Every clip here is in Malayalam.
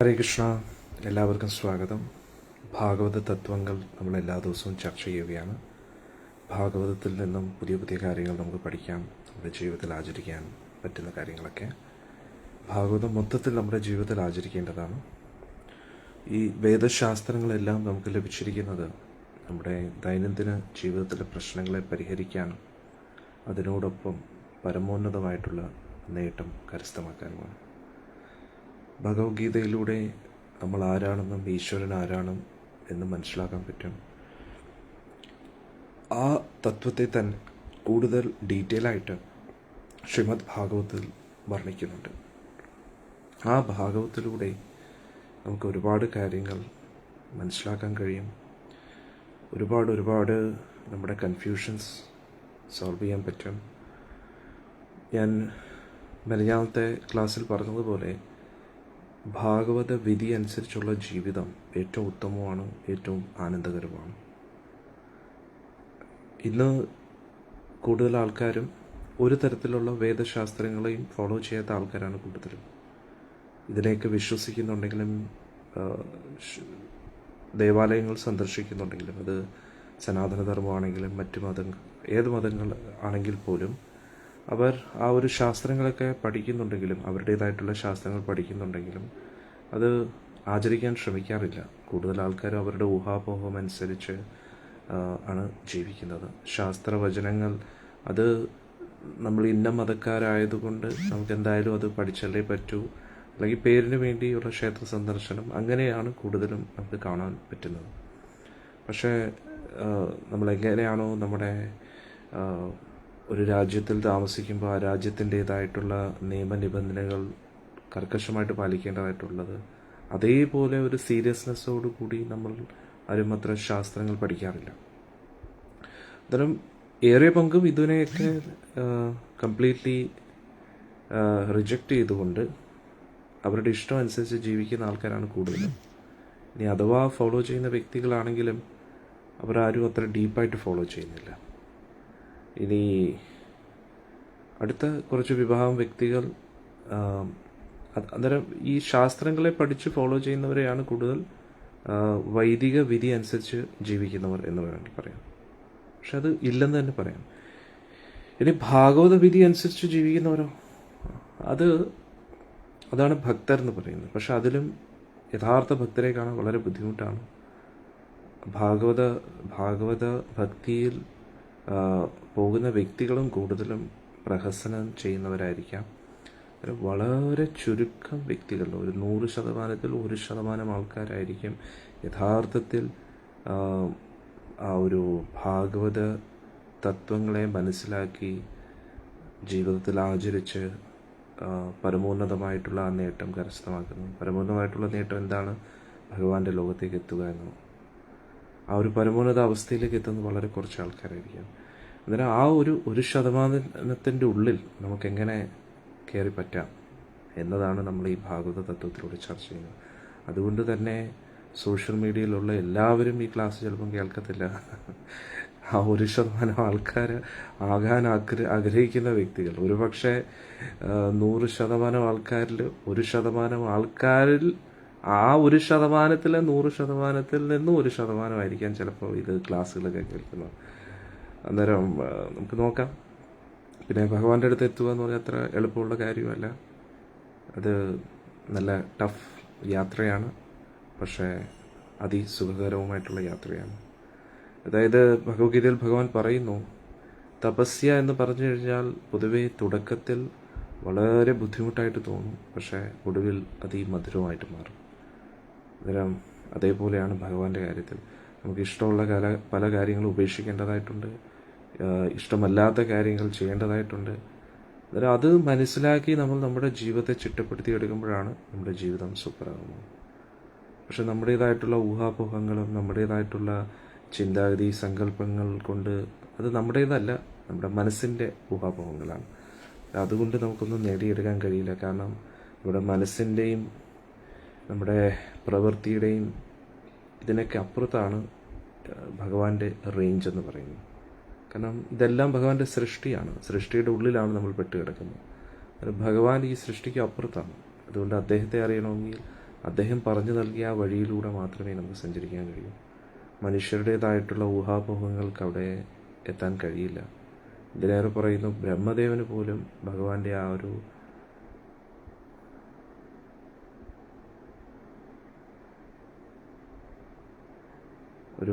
ഹരേ കൃഷ്ണ. എല്ലാവർക്കും സ്വാഗതം. ഭാഗവത തത്വങ്ങൾ നമ്മൾ എല്ലാ ദിവസവും ചർച്ച ചെയ്യുകയാണ്. ഭാഗവതത്തിൽ നിന്നും പുതിയ പുതിയ കാര്യങ്ങൾ നമുക്ക് പഠിക്കാം, നമ്മുടെ ജീവിതത്തിൽ ആചരിക്കാൻ പറ്റുന്ന കാര്യങ്ങളൊക്കെ. ഭാഗവതം മൊത്തത്തിൽ നമ്മുടെ ജീവിതത്തിൽ ആചരിക്കേണ്ടതാണ്. ഈ വേദശാസ്ത്രങ്ങളെല്ലാം നമുക്ക് ലഭിച്ചിരിക്കുന്നത് നമ്മുടെ ദൈനംദിന ജീവിതത്തിലെ പ്രശ്നങ്ങളെ പരിഹരിക്കാനും അതിനോടൊപ്പം പരമോന്നതമായിട്ടുള്ള നേട്ടം കരസ്ഥമാക്കാനുമാണ്. ഭഗവത്ഗീതയിലൂടെ നമ്മൾ ആരാണെന്നും ഈശ്വരൻ ആരാണെന്നും എന്ന് മനസ്സിലാക്കാൻ പറ്റും. ആ തത്വത്തെ തന്നെ കൂടുതൽ ഡീറ്റെയിൽ ആയിട്ട് ശ്രീമദ് ഭാഗവത്തിൽ വർണ്ണിക്കുന്നുണ്ട്. ആ ഭാഗവത്തിലൂടെ നമുക്ക് ഒരുപാട് കാര്യങ്ങൾ മനസ്സിലാക്കാൻ കഴിയും. ഒരുപാട് നമ്മുടെ കൺഫ്യൂഷൻസ് സോൾവ് ചെയ്യാൻ പറ്റും. ഞാൻ മെനഞ്ഞാമത്തെ ക്ലാസ്സിൽ പറഞ്ഞതുപോലെ ഭാഗവത വിധി അനുസരിച്ചുള്ള ജീവിതം ഏറ്റവും ഉത്തമമാണ്, ഏറ്റവും ആനന്ദകരമാണ്. ഇന്ന് കൂടുതൽ ആൾക്കാരും ഒരു തരത്തിലുള്ള വേദശാസ്ത്രങ്ങളെയും ഫോളോ ചെയ്യാത്ത ആൾക്കാരാണ് കൂടുതലും. ഇതിനെയൊക്കെ വിശ്വസിക്കുന്നുണ്ടെങ്കിലും ദേവാലയങ്ങൾ സന്ദർശിക്കുന്നുണ്ടെങ്കിലും, അത് സനാതനധർമ്മമാണെങ്കിലും മറ്റു ഏത് മതങ്ങൾ ആണെങ്കിൽ പോലും അവർ ആ ഒരു ശാസ്ത്രങ്ങളൊക്കെ പഠിക്കുന്നുണ്ടെങ്കിലും, അവരുടേതായിട്ടുള്ള ശാസ്ത്രങ്ങൾ പഠിക്കുന്നുണ്ടെങ്കിലും അത് ആചരിക്കാൻ ശ്രമിക്കാറില്ല. കൂടുതൽ ആൾക്കാരും അവരുടെ ഊഹാപോഹം അനുസരിച്ച് ആണ് ജീവിക്കുന്നത്. ശാസ്ത്രവചനങ്ങൾ അത് നമ്മൾ ഇന്ന മതക്കാരായതുകൊണ്ട് നമുക്ക് എന്തായാലും അത് പഠിച്ചല്ലേ പറ്റൂ, അല്ലെങ്കിൽ പേരിന് വേണ്ടിയുള്ള ക്ഷേത്ര സന്ദർശനം, അങ്ങനെയാണ് കൂടുതലും നമുക്ക് കാണാൻ പറ്റുന്നത്. പക്ഷേ നമ്മളെങ്ങനെയാണോ നമ്മുടെ ഒരു രാജ്യത്തിൽ താമസിക്കുമ്പോൾ ആ രാജ്യത്തിൻ്റേതായിട്ടുള്ള നിയമനിബന്ധനകൾ കർക്കശമായിട്ട് പാലിക്കേണ്ടതായിട്ടുള്ളത്, അതേപോലെ ഒരു സീരിയസ്നെസ്സോടു കൂടി നമ്മൾ ആരും അത്ര ശാസ്ത്രങ്ങൾ പഠിക്കാറില്ല. അന്നേരം ഏറിയ പങ്കും ഇതിനെയൊക്കെ കംപ്ലീറ്റ്ലി റിജക്റ്റ് ചെയ്തുകൊണ്ട് അവരുടെ ഇഷ്ടം അനുസരിച്ച് ജീവിക്കുന്ന ആൾക്കാരാണ് കൂടുതലും. ഇനി അഥവാ ഫോളോ ചെയ്യുന്ന വ്യക്തികളാണെങ്കിലും അവരാരും അത്ര ഡീപ്പായിട്ട് ഫോളോ ചെയ്യുന്നില്ല. ഇനി അടുത്ത കുറച്ച് വിഭാഗം വ്യക്തികൾ അന്നേരം ഈ ശാസ്ത്രങ്ങളെ പഠിച്ച് ഫോളോ ചെയ്യുന്നവരെയാണ് കൂടുതൽ വൈദിക വിധി അനുസരിച്ച് ജീവിക്കുന്നവർ എന്ന് വേണമെങ്കിൽ പറയാം. പക്ഷെ അത് ഇല്ലെന്ന് തന്നെ പറയാം. ഇനി ഭാഗവത വിധി അനുസരിച്ച് ജീവിക്കുന്നവരോ, അതാണ് ഭക്തർ എന്ന് പറയുന്നത്. പക്ഷെ അതിലും യഥാർത്ഥ ഭക്തരെ കാണാൻ വളരെ ബുദ്ധിമുട്ടാണ്. ഭാഗവത ഭക്തിയിൽ പോകുന്ന വ്യക്തികളും കൂടുതലും പ്രഹസനം ചെയ്യുന്നവരായിരിക്കാം. വളരെ ചുരുക്കം വ്യക്തികൾ, ഒരു 100%-ൽ 1% ആൾക്കാരായിരിക്കും യഥാർത്ഥത്തിൽ ആ ഒരു ഭാഗവത തത്വങ്ങളെ മനസ്സിലാക്കി ജീവിതത്തിൽ ആചരിച്ച് പരമോന്നതമായിട്ടുള്ള ആ നേട്ടം കരസ്ഥമാക്കുന്നു. പരമോന്നതമായിട്ടുള്ള നേട്ടം എന്താണ്? ഭഗവാന്റെ ലോകത്തേക്ക് എത്തുക എന്നത്. ആ ഒരു പരമോന്നത അവസ്ഥയിലേക്ക് എത്തുന്നത് വളരെ കുറച്ച് ആൾക്കാരായിരിക്കും. അന്നേരം ആ ഒരു 1% ഉള്ളിൽ നമുക്കെങ്ങനെ കയറി പറ്റാം എന്നതാണ് നമ്മൾ ഈ ഭാഗവത തത്വത്തിലൂടെ ചർച്ച ചെയ്യുന്നത്. അതുകൊണ്ട് തന്നെ സോഷ്യൽ മീഡിയയിലുള്ള എല്ലാവരും ഈ ക്ലാസ് ചിലപ്പം കേൾക്കത്തില്ല. ആ 1% ആൾക്കാർ ആകാൻ ആഗ്രഹിക്കുന്ന വ്യക്തികൾ, ഒരുപക്ഷെ 100% ആൾക്കാരിൽ 1% ആൾക്കാരിൽ ആ 1%-ൽ 100%-ൽ നിന്നും 1% ചിലപ്പോൾ ഇത് ക്ലാസ്സുകളൊക്കെ കേൾക്കുന്നത്. അന്നേരം നമുക്ക് നോക്കാം. പിന്നെ ഭഗവാന്റെ അടുത്ത് എത്തുക എന്ന് പറഞ്ഞാൽ അത്ര എളുപ്പമുള്ള കാര്യമല്ല. അത് നല്ല ടഫ് യാത്രയാണ്, പക്ഷേ അതിസുഖകരവുമായിട്ടുള്ള യാത്രയാണ്. അതായത് ഭഗവത്ഗീതയിൽ ഭഗവാൻ പറയുന്നു, തപസ്യ എന്ന് പറഞ്ഞു കഴിഞ്ഞാൽ പൊതുവെ തുടക്കത്തിൽ വളരെ ബുദ്ധിമുട്ടായിട്ട് തോന്നും, പക്ഷേ ഒടുവിൽ അതിമധുരമായിട്ട് മാറും. അന്നേരം അതേപോലെയാണ് ഭഗവാന്റെ കാര്യത്തിൽ. നമുക്ക് ഇഷ്ടമുള്ള പല കാര്യങ്ങളും ഉപേക്ഷിക്കേണ്ടതായിട്ടുണ്ട്, ഇഷ്ടമല്ലാത്ത കാര്യങ്ങൾ ചെയ്യേണ്ടതായിട്ടുണ്ട്. അന്നേരം അത് മനസ്സിലാക്കി നമ്മൾ നമ്മുടെ ജീവിതത്തെ ചിട്ടപ്പെടുത്തി എടുക്കുമ്പോഴാണ് നമ്മുടെ ജീവിതം സൂപ്പറാകുന്നത്. പക്ഷെ നമ്മുടേതായിട്ടുള്ള ഊഹാപോഹങ്ങളും നമ്മുടേതായിട്ടുള്ള ചിന്താഗതി സങ്കല്പങ്ങൾ കൊണ്ട് അത് നമ്മുടേതല്ല, നമ്മുടെ മനസ്സിൻ്റെ ഊഹാപോഹങ്ങളാണ്. അതുകൊണ്ട് നമുക്കൊന്നും നേടിയെടുക്കാൻ കഴിയില്ല. കാരണം നമ്മുടെ മനസ്സിൻ്റെയും നമ്മുടെ പ്രവൃത്തിയുടെയും ഇതിനൊക്കെ അപ്പുറത്താണ് ഭഗവാന്റെ റേഞ്ച് എന്ന് പറയുന്നത്. കാരണം ഇതെല്ലാം ഭഗവാന്റെ സൃഷ്ടിയാണ്, സൃഷ്ടിയുടെ ഉള്ളിലാണ് നമ്മൾ പെട്ട് കിടക്കുന്നത്. ഭഗവാൻ ഈ സൃഷ്ടിക്ക് അപ്പുറത്താണ്. അതുകൊണ്ട് അദ്ദേഹത്തെ അറിയണമെങ്കിൽ അദ്ദേഹം പറഞ്ഞു നൽകിയ ആ വഴിയിലൂടെ മാത്രമേ നമുക്ക് സഞ്ചരിക്കാൻ കഴിയൂ. മനുഷ്യരുടേതായിട്ടുള്ള ഊഹാപോഹങ്ങൾക്ക് അവിടെ എത്താൻ കഴിയില്ല. ഇതിലേറെ പറയുന്നു, ബ്രഹ്മദേവന് പോലും ഭഗവാന്റെ ആ ഒരു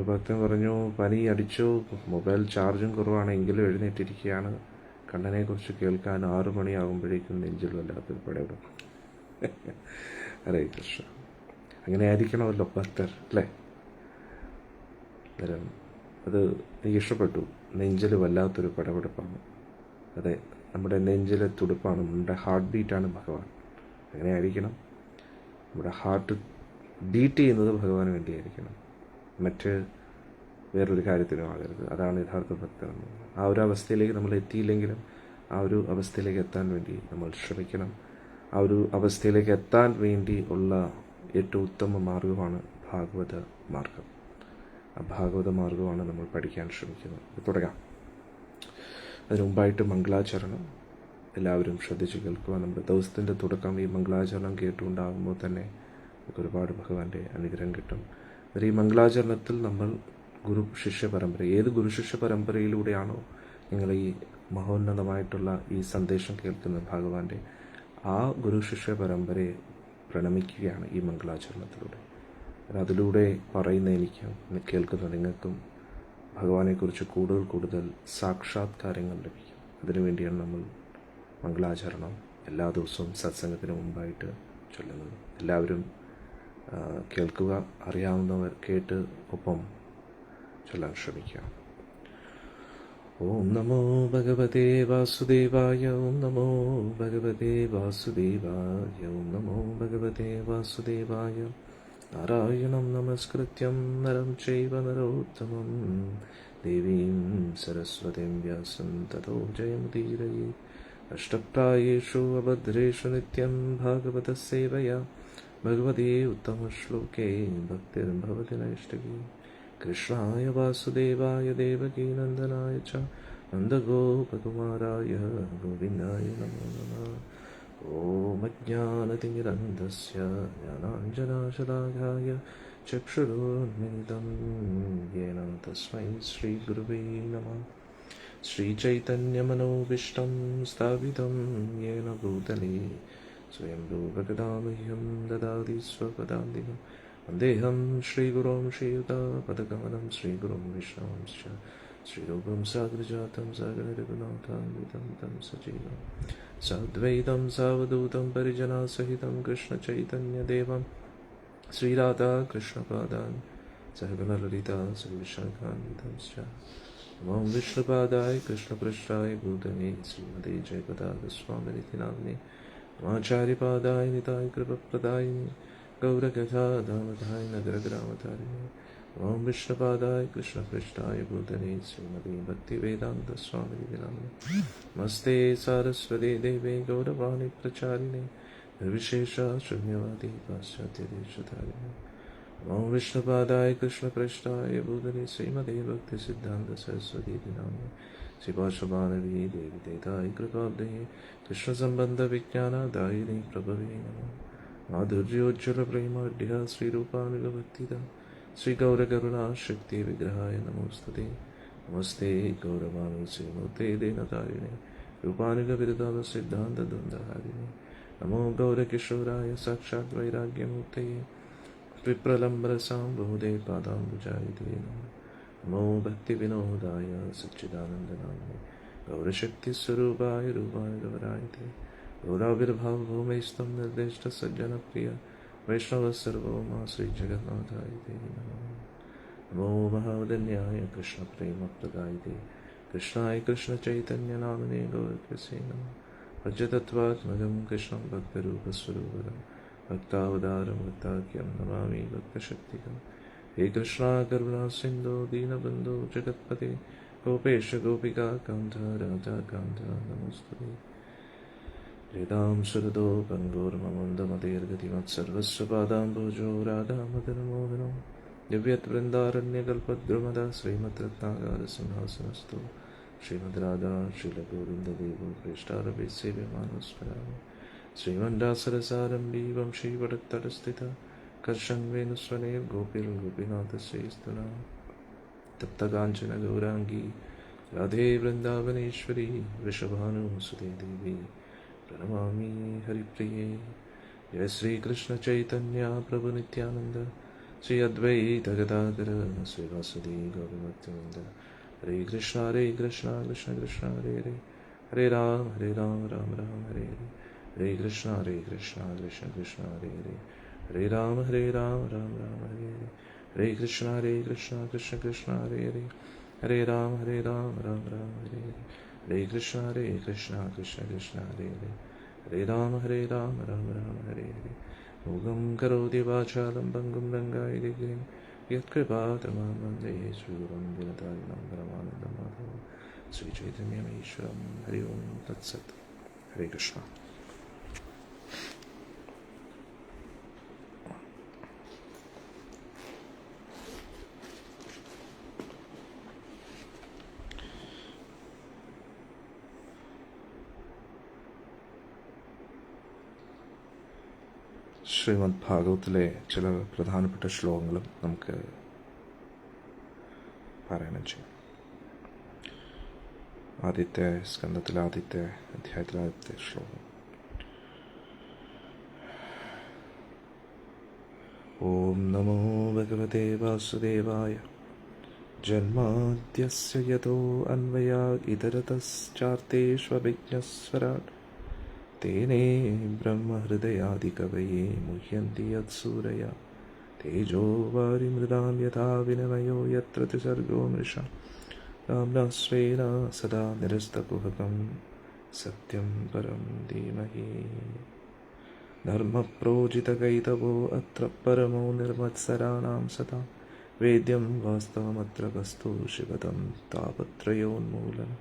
ഭക്തൻ പറഞ്ഞു, പനി അടിച്ചു, മൊബൈൽ ചാർജും കുറവാണെങ്കിലും എഴുന്നേറ്റിരിക്കുകയാണ്, കണ്ണനെക്കുറിച്ച് കേൾക്കാൻ 6 മണിയാകുമ്പോഴേക്കും നെഞ്ചിൽ വല്ലാത്തൊരു പടവിടും. ഹരേ കൃഷ്ണ. അങ്ങനെ ആയിരിക്കണമല്ലോ ഭക്തർ, അല്ലേ? അന്നേരം അത് എനിക്ക് ഇഷ്ടപ്പെട്ടു. നെഞ്ചിൽ വല്ലാത്തൊരു പടപെടുപ്പാണ്. അതെ, നമ്മുടെ നെഞ്ചിലെ തുടുപ്പാണ്, നമ്മുടെ ഹാർട്ട് ബീറ്റാണ് ഭഗവാൻ. അങ്ങനെ ആയിരിക്കണം. നമ്മുടെ ഹാർട്ട് ബീറ്റ് ചെയ്യുന്നത് ഭഗവാന് വേണ്ടിയായിരിക്കണം, മറ്റ് വേറൊരു കാര്യത്തിനും ആകരുത്. അതാണ് യഥാർത്ഥ ഭക്തൻ. ആ ഒരു അവസ്ഥയിലേക്ക് നമ്മൾ എത്തിയില്ലെങ്കിലും ആ ഒരു അവസ്ഥയിലേക്ക് എത്താൻ വേണ്ടി നമ്മൾ ശ്രമിക്കണം. ആ ഒരു അവസ്ഥയിലേക്ക് എത്താൻ വേണ്ടി ഉള്ള ഏറ്റവും ഉത്തമ മാർഗമാണ് ഭാഗവത മാർഗം. ആ ഭാഗവത മാർഗമാണ് നമ്മൾ പഠിക്കാൻ ശ്രമിക്കുന്നത്. തുടങ്ങാം. അതിനു മുമ്പായിട്ട് മംഗളാചരണം എല്ലാവരും ശ്രദ്ധിച്ച് കേൾക്കുക. നമ്മുടെ ദിവസത്തിൻ്റെ തുടക്കം ഈ മംഗളാചരണം കേട്ടുകൊണ്ടാകുമ്പോൾ തന്നെ നമുക്ക് ഒരുപാട് ഭഗവാന്റെ അനുഗ്രഹം കിട്ടും. ഈ മംഗളാചരണത്തിൽ നമ്മൾ ഗുരു ശിഷ്യ പരമ്പര, ഏത് ഗുരു ശിഷ്യ പരമ്പരയിലൂടെയാണോ നിങ്ങൾ ഈ മഹോന്നതമായിട്ടുള്ള ഈ സന്ദേശം കേൾക്കുന്നത് ഭഗവാന്റെ, ആ ഗുരു ശിഷ്യ പരമ്പരയെ പ്രണമിക്കുകയാണ് ഈ മംഗളാചരണത്തിലൂടെ. അതിലൂടെ പറയുന്ന എനിക്കും കേൾക്കുന്ന നിങ്ങൾക്കും ഭഗവാനെക്കുറിച്ച് കൂടുതൽ സാക്ഷാത്കാരങ്ങൾ ലഭിക്കും. അതിനുവേണ്ടിയാണ് നമ്മൾ മംഗളാചരണം എല്ലാ ദിവസവും സത്സംഗത്തിന് മുമ്പായിട്ട് ചൊല്ലുന്നത്. എല്ലാവരും കേൾക്കുക, അറിയാവുന്നവർ കേട്ട് ഒപ്പം ചൊല്ലാൻ ശ്രമിക്കുക. ഓം നമോ ഭഗവതേ വാസുദേവായ, ഓം നമോ ഭഗവതേ വാസുദേവായ, ഓം നമോ ഭഗവതേ വാസുദേവായ. നാരായണം നമസ്കൃത്യം നരം ചൈവ നരോത്തമം ദേവീം സരസ്വതീം വ്യാസം തതോ ജയമുദീരയേ. അഷ്ടപ്രായേഷു അഭദ്രേഷു നിത്യം ഭാഗവതസേവയാ ഭഗവതേ ഉത്തമശ്ലോകേ ഭക്തിർഭവതി നൈഷ്ഠികീ. കൃഷ്ണായ വാസുദേവായ ദേവകീനന്ദനായ ച നന്ദഗോപകുമാരായ ഗോവിന്ദായ നമോ നമഃ. ഓം അജ്ഞാനതിമിരന്ധസ്യ ജ്ഞാനാഞ്ജനശലാഘായ ചക്ഷുരുന്മിലിതം യേന തസ്മൈ ശ്രീഗുരുവേ നമഃ. ശ്രീചൈതന്യമനോഭീഷ്ടം സ്ഥാപിതം യേന ഭൂതലേ സ്വയം രൂപകഥാമഹ്യം ദദാതി സ്വപദാന്തികം. വന്ദേഹം ശ്രീഗുരോം ശ്രീയുതാപദകമലം ശ്രീഗുരും വിഷ്ണുംശ്ച ശ്രീരൂപം സാഗ്രജാതം സാഗരരഘുനാഥാന്വിതം തം സജീവം സാദ്വൈതം സാവധൂതം പരിജനാസഹിതം കൃഷ്ണചൈതന്യദേവം ശ്രീരാധാകൃഷ്ണപാദാൻ സഹഗണലളിതാ ശ്രീവിശാഖാന്വിതംശ്ച. നമോ വിഷ്ണുപാദായ കൃഷ്ണപൃഷ്ഠായ ഭൂതമേ ശ്രീമതേ ജയപതാകസ്വാമിനിധി നാമ്നേ ആചാര്യപാദായ നിതായ കൃപപ്രദായിനി ഗൗരകഥാധാമധായ നഗരഗ്രാമധാരിണി. ഓം വിഷ്ണുപാദായ കൃഷ്ണപൃഷ്ഠായ ഭൂതലേ ശ്രീമതേ ഭക്തിവേദാന്തസ്വാമിനിധി നാമ്നേ നമസ്തേ സാരസ്വതേ ദേവേ ഗൗരവാണി പ്രചാരിണേ നിർവിശേഷ ശൂന്യവാദി പാശ്ചാത്യദേശധാരിണേ. ഓം വിഷ്ണുപാദായ കൃഷ്ണപൃഷ്ഠായ ഭൂതലേ ശ്രീമതേ ഭക്തിസിദ്ധാന്ത സരസ്വതീതി നാമ്നേ ശ്രീഭാഷമാനവീ ദേവി ദേതായ കൃപാബ്ദേ കൃഷ്ണസംബന്ധ വിജ്ഞാനദായിനി പ്രഭവേ നമഃ. മാധുര്യോജ്വല പ്രേമാഢ്യ ശ്രീരൂപാനുഗഭക്തിദ ശ്രീഗൗരകരുണാ ശക്തി വിഗ്രഹായ നമോസ്തുതേ. നമസ്തേ ഗൗരവാനുശ്രീമൂർത്തേ ദീനതാരിണേ രൂപാനുഗവിരുദാവ സിദ്ധാന്ത ദ്വന്ദ്വഹാരിണേ. നമോ ഗൗരകിശോരായ സാക്ഷാത് വൈരാഗ്യമൂർത്തയേ വിപ്രലംബരസാംബോധേ പാദാംബുജായതേ നമഃ. നമോ ഭക്തിവിനോദായ സച്ചിദാനന്ദനാമനേ ഗൗരശക്തിസ്വരൂപായ രൂപാനുഗവരായതേ. ഗൗരാവിർഭാവഭൂമൈസ്തം നിർദ്ദിഷ്ടസജ്ജനപ്രിയ വൈഷ്ണവസർവോമാ ശ്രീജഗന്നാഥായ തേ നമഃ. നമോ മഹാവദന്യായ കൃഷ്ണപ്രേമപ്രദായിതേ കൃഷ്ണായ കൃഷ്ണചൈതന്യനാമനേ ഗൗരകൃസേ നമഃ. ഭജതത്വാത്മകം കൃഷ്ണം ഭക്തരൂപസ്വരൂപകം ഭക്താവതാരം ഭക്താഖ്യം നമാമി ഭക്തശക്തികം. ഹേ കൃഷ്ണ കരുണാ സിന്ധോ ദീനബന്ധോ ജഗത്പതേ ഗോപേശ ഗോപികാ കാന്ത രാധാ കാന്ത നമോസ്തുതേ. േതാം സുരതോ പങ്കോർമമന്ദമതീർഗതിമത്സർവസ്വ പാദാംബോജോ രാധാമദനമോഹനോ ദിവ്യവൃന്ദാരണ്യകൽപദ്രുമദ ശ്രീമദ്രത്നാകാരസിംഹാസനസ്ഥോ ശ്രീമദ് രാധാ ശ്രീലഗോവിന്ദദേവോ ശ്രേഷ്ഠാരഭിസേവ്യമാനോ സ്മരാമി. ശ്രീമന്ദാസരസാരംഭീവം ശ്രീപടത്തടസ്ഥിത കർഷൻ വേണുസ്വനേർ ഗോപിൽ ഗോപിനാഥശ്രീസ്തുന തപ്തകാഞ്ചന ഗൗരാംഗി രാധേ വൃന്ദാവനേശ്വരി വൃഷഭാനുസുതേ ദേവി പ്രണമാമി ഹരിപ്രിയേ. ജയ ശ്രീകൃഷ്ണ ചൈതന്യ പ്രഭു നിത്യാനന്ദ ശ്രീ അദ്വൈത ഗദാധര ശ്രീവാസുദേ ഗൗരഭക്തവൃന്ദ. ഹരേ കൃഷ്ണ കൃഷ്ണ കൃഷ്ണ ഹരേ ഹരേ, ഹരേ രാം രാം രാം ഹരേ ഹരേ, ഹരേ കൃഷ്ണ കൃഷ്ണ കൃഷ്ണ ഹരേ ഹരേ, ഹരേ രാം രാം രാം ഹരേ ഹരേ, ഹരേ കൃഷ്ണ കൃഷ്ണ കൃഷ്ണ ഹരേ ഹരേ, ഹരേ രാം രാം രാം ഹരേ ഹരേ, ഹരേ കൃഷ്ണ കൃഷ്ണ കൃഷ്ണ ഹരേ ഹരേ, ഹരേ രാം രാം ഹരേ ഹരേ. മൂകം കരോതി വാചാലം പങ്കും ലങ്കായിരം യത്കൃപാതമാം വന്ദേ ശ്രീഗുരും ദിനതാരിണം പരമാനന്ദം മാധവം ശ്രീ ചൈതന്യമീശ്വരം. ഹരി ഓം തത്സത്. ഹരേ കൃഷ്ണ. ശ്രീമദ് ഭാഗവത്തിലെ ചില പ്രധാനപ്പെട്ട ശ്ലോകങ്ങളും നമുക്ക് പാരായണം ചെയ്യാം. ആദ്യത്തെ സ്കന്ധത്തിലെ ആദ്യത്തെ അധ്യായത്തിലെ ആദ്യത്തെ ശ്ലോകം. ഓം നമോ ഭഗവതേ വാസുദേവായ. ജന്മാദ്യസ്യ യതോ അന്വയാത് ഇതരതശ്ചാർത്തേഷ്വഭിജ്ഞസ്വരാട് തേനേ ബ്രഹ്മഹൃദയാദികവയേ മുഹ്യന്തി യത്സൂരയ തേജോ വാരിമൃതാം യഥാ വിനിമയോ യത്ര ത്രിസർഗോ മൃഷാ രാംനാശ്രേണ സദാ നിരസ്തകുഹകം സത്യം പരം ധീമഹി. ധർമ്മപ്രോജിതകൈതവോ അത്ര പരമോ നിർമത്സരാണാം സദാ വേദ്യം വാസ്തവമത്ര വസ്തു ശിവതം താപത്രയോന്മൂലനം.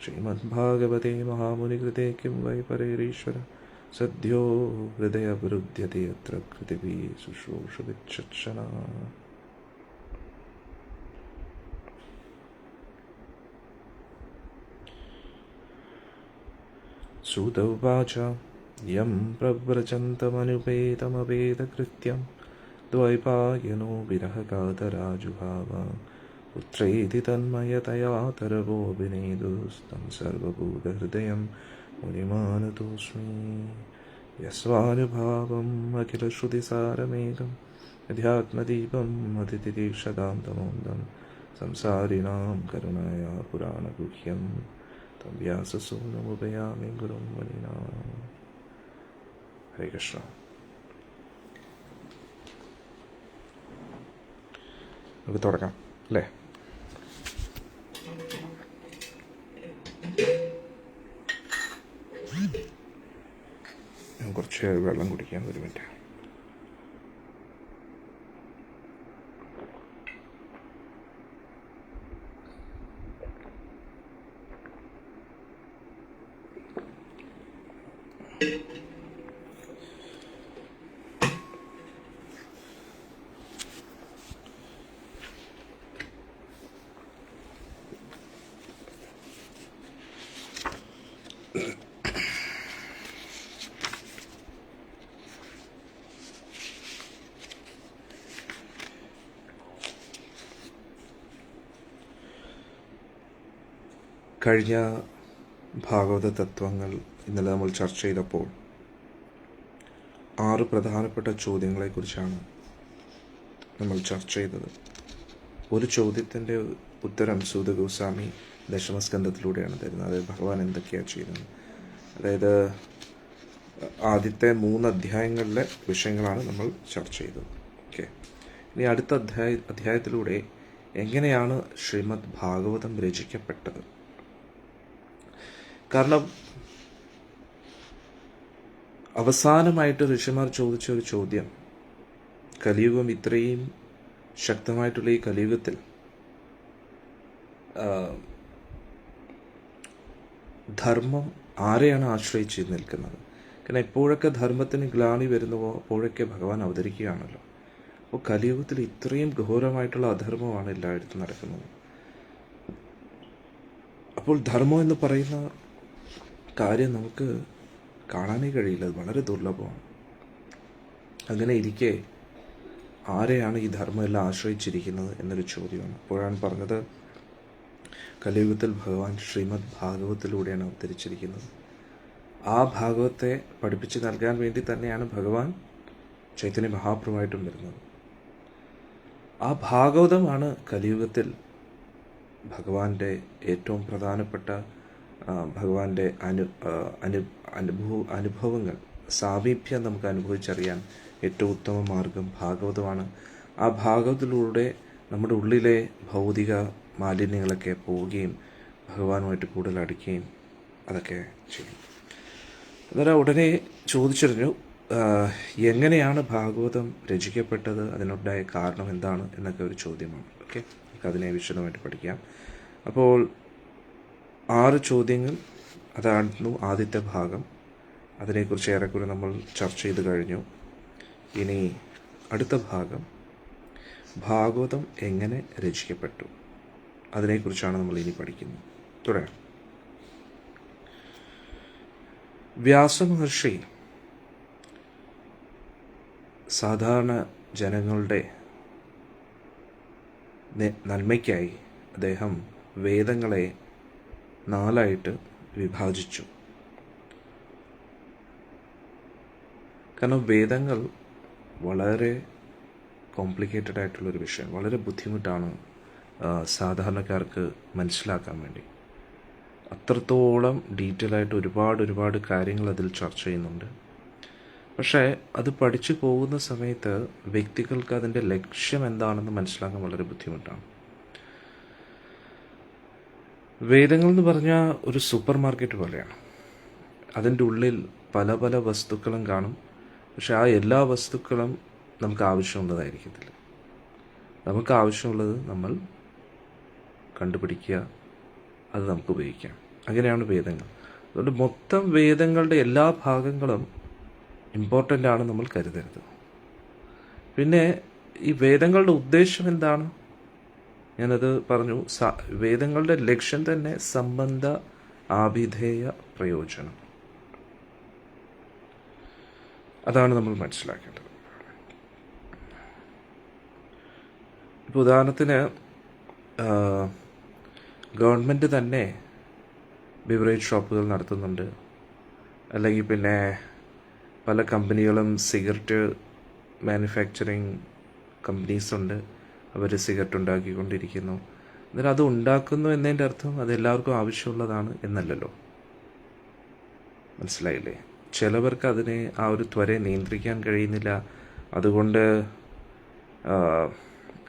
ശ്രീമദ്ഭാഗവതേ മഹാമുനികൃതേ കിം വൈ പരൈരീശ്വര സദ്യോ ഹൃദയവരുദ്ധ്യത്തെ അത്ര കൃതിഭി ശുശ്രൂഷവിച്ഛക്ഷണ. സൂത ഉവാച യം പ്രവ്രജന്തമനുപേതമവേദകൃത്യം ദ്വൈപായനോ വിരഹകാതരാജുഹാവ പുത്രേതി തന്മയതയാതരവോഭിനേദുസ്തം സർവഭൂതഹൃദയം മുനിമാനതോസ്മി. യസ്വാനുഭാവം അഖിലശ്രുതിസാരമേകം അധ്യാത്മദീപം അതിതിദീക്ഷതാം തമോന്ദം സംസാരിണാം കരുണായ പുരാണഗുഹ്യം തം വ്യാസസൂനമുപയാമി ഗുരും മുനിനാം. ഹരേ കൃഷ്ണ. നമുക്ക് തുടങ്ങാം അല്ലേ? ഞാൻ കുറച്ച് വെള്ളം കുടിക്കാൻ. ഒരു മിനിറ്റ്. കഴിഞ്ഞ ഭാഗവത തത്വങ്ങൾ ഇന്നലെ നമ്മൾ ചർച്ച ചെയ്തപ്പോൾ 6 പ്രധാനപ്പെട്ട ചോദ്യങ്ങളെക്കുറിച്ചാണ് നമ്മൾ ചർച്ച ചെയ്തത്. ഒരു ചോദ്യത്തിൻ്റെ ഉത്തരം സൂത ഗോസ്വാമി ദശമസ്കന്ധത്തിലൂടെയാണ് തരുന്നത്. അതായത് ഭഗവാൻ എന്തൊക്കെയാണ് ചെയ്യുന്നത്. അതായത് ആദ്യത്തെ 3 അധ്യായങ്ങളിലെ വിഷയങ്ങളാണ് നമ്മൾ ചർച്ച ചെയ്തത്. ഓക്കെ, ഇനി അടുത്ത അധ്യായത്തിലൂടെ എങ്ങനെയാണ് ശ്രീമദ് ഭാഗവതം രചിക്കപ്പെട്ടത്. കാരണം അവസാനമായിട്ട് ഋഷിമാർ ചോദിച്ച ഒരു ചോദ്യം, കലിയുഗം ഇത്രയും ശക്തമായിട്ടുള്ള ഈ കലിയുഗത്തിൽ ധർമ്മം ആരെയാണ് ആശ്രയിച്ച് നിൽക്കുന്നത്? കാരണം എപ്പോഴൊക്കെ ധർമ്മത്തിന് ഗ്ലാനി വരുന്നുവോ അപ്പോഴൊക്കെ ഭഗവാൻ അവതരിക്കുകയാണല്ലോ. അപ്പോൾ കലിയുഗത്തിൽ ഇത്രയും ഘോരമായിട്ടുള്ള അധർമ്മമാണ് എല്ലായിടത്തും നടക്കുന്നത്. അപ്പോൾ ധർമ്മം എന്ന് പറയുന്ന കാര്യം നമുക്ക് കാണാനേ കഴിയില്ല, അത് വളരെ ദുർലഭമാണ്. അങ്ങനെ ഇരിക്കെ ആരെയാണ് ഈ ധർമ്മമെല്ലാം ആശ്രയിച്ചിരിക്കുന്നത് എന്നൊരു ചോദ്യമാണ്. അപ്പോഴാണ് പറഞ്ഞത്, കലിയുഗത്തിൽ ഭഗവാൻ ശ്രീമദ് ഭാഗവത്തിലൂടെയാണ് അവതരിച്ചിരിക്കുന്നത്. ആ ഭാഗവത്തെ പഠിപ്പിച്ച് നൽകാൻ വേണ്ടി തന്നെയാണ് ഭഗവാൻ ചൈതന്യ മഹാപ്രഭുവായിട്ടും വരുന്നത്. ആ ഭാഗവതമാണ് കലിയുഗത്തിൽ ഭഗവാന്റെ ഏറ്റവും പ്രധാനപ്പെട്ട ഭഗവാന്റെ അനുഭവങ്ങൾ, സാമീപ്യം നമുക്ക് അനുഭവിച്ചറിയാൻ ഏറ്റവും ഉത്തമ മാർഗം ഭാഗവതമാണ്. ആ ഭാഗവതത്തിലൂടെ നമ്മുടെ ഉള്ളിലെ ഭൗതിക മാലിന്യങ്ങളൊക്കെ പോവുകയും ഭഗവാനുമായിട്ട് കൂടുതൽ അടുക്കുകയും അതൊക്കെ ചെയ്യും. അന്നേരം ഉടനെ ചോദിച്ചിരുന്നു, എങ്ങനെയാണ് ഭാഗവതം രചിക്കപ്പെട്ടത്, അതിനുണ്ടായ കാരണം എന്താണ് എന്നൊക്കെ ഒരു ചോദ്യമാണ്. ഓക്കെ, നമുക്ക് അതിനെ വിശദമായിട്ട് പഠിക്കാം. അപ്പോൾ 6 ചോദ്യങ്ങൾ, അതായിരുന്നു ആദ്യത്തെ ഭാഗം. അതിനെക്കുറിച്ച് ഏറെക്കുറെ നമ്മൾ ചർച്ച ചെയ്ത് കഴിഞ്ഞു. ഇനി അടുത്ത ഭാഗം, ഭാഗവതം എങ്ങനെ രചിക്കപ്പെട്ടു, അതിനെക്കുറിച്ചാണ് നമ്മൾ ഇനി പഠിക്കുന്നത്. തുടരാം. വ്യാസമഹർഷി സാധാരണ ജനങ്ങളുടെ നന്മയ്ക്കായി അദ്ദേഹം വേദങ്ങളെ 4 വിഭാജിച്ചു. കാരണം വേദങ്ങൾ വളരെ കോംപ്ലിക്കേറ്റഡ് ആയിട്ടുള്ളൊരു വിഷയം, വളരെ ബുദ്ധിമുട്ടാണ് സാധാരണക്കാർക്ക് മനസ്സിലാക്കാൻ വേണ്ടി. അത്രത്തോളം ഡീറ്റെയിൽ ആയിട്ട് ഒരുപാട് കാര്യങ്ങൾ അതിൽ ചർച്ച ചെയ്യുന്നുണ്ട്. പക്ഷേ അത് പഠിച്ചു പോകുന്ന സമയത്ത് വ്യക്തികൾക്ക് അതിൻ്റെ ലക്ഷ്യം എന്താണെന്ന് മനസ്സിലാക്കാൻ വളരെ ബുദ്ധിമുട്ടാണ്. വേദങ്ങൾ എന്ന് പറഞ്ഞാൽ ഒരു സൂപ്പർ മാർക്കറ്റ് പോലെയാണ്. അതിൻ്റെ ഉള്ളിൽ പല പല വസ്തുക്കളും കാണും. പക്ഷെ ആ എല്ലാ വസ്തുക്കളും നമുക്ക് ആവശ്യമുള്ളതായിരിക്കത്തില്ല. നമുക്ക് ആവശ്യമുള്ളത് നമ്മൾ കണ്ടുപിടിക്കുക, അത് നമുക്ക് ഉപയോഗിക്കാം. അങ്ങനെയാണ് വേദങ്ങൾ. അതുകൊണ്ട് മൊത്തം വേദങ്ങളുടെ എല്ലാ ഭാഗങ്ങളും ഇമ്പോർട്ടൻ്റ് ആണ് നമ്മൾ കരുതരുത്. പിന്നെ ഈ വേദങ്ങളുടെ ഉദ്ദേശം എന്താണ്, ഞാനത് പറഞ്ഞു. വേദങ്ങളുടെ ലക്ഷ്യം തന്നെ സംബന്ധ ആഭിധേയ പ്രയോജനം, അതാണ് നമ്മൾ മനസ്സിലാക്കേണ്ടത്. ഇപ്പോൾ ഉദാഹരണത്തിന് ഗവൺമെൻറ് തന്നെ ബിവറേജ് ഷോപ്പുകൾ നടത്തുന്നുണ്ട്. അല്ലെങ്കിൽ പിന്നെ പല കമ്പനികളും സിഗരറ്റ് മാനുഫാക്ചറിങ് കമ്പനീസുണ്ട്. അവർ സിഗരറ്റ് ഉണ്ടാക്കിക്കൊണ്ടിരിക്കുന്നു. എന്നിട്ട് അത് ഉണ്ടാക്കുന്നു എന്നതിൻ്റെ അർത്ഥം അത് എല്ലാവർക്കും ആവശ്യമുള്ളതാണ് എന്നല്ലല്ലോ. മനസ്സിലായില്ലേ? ചിലവർക്ക് അതിനെ ആ ഒരു ത്വരയെ നിയന്ത്രിക്കാൻ കഴിയുന്നില്ല. അതുകൊണ്ട്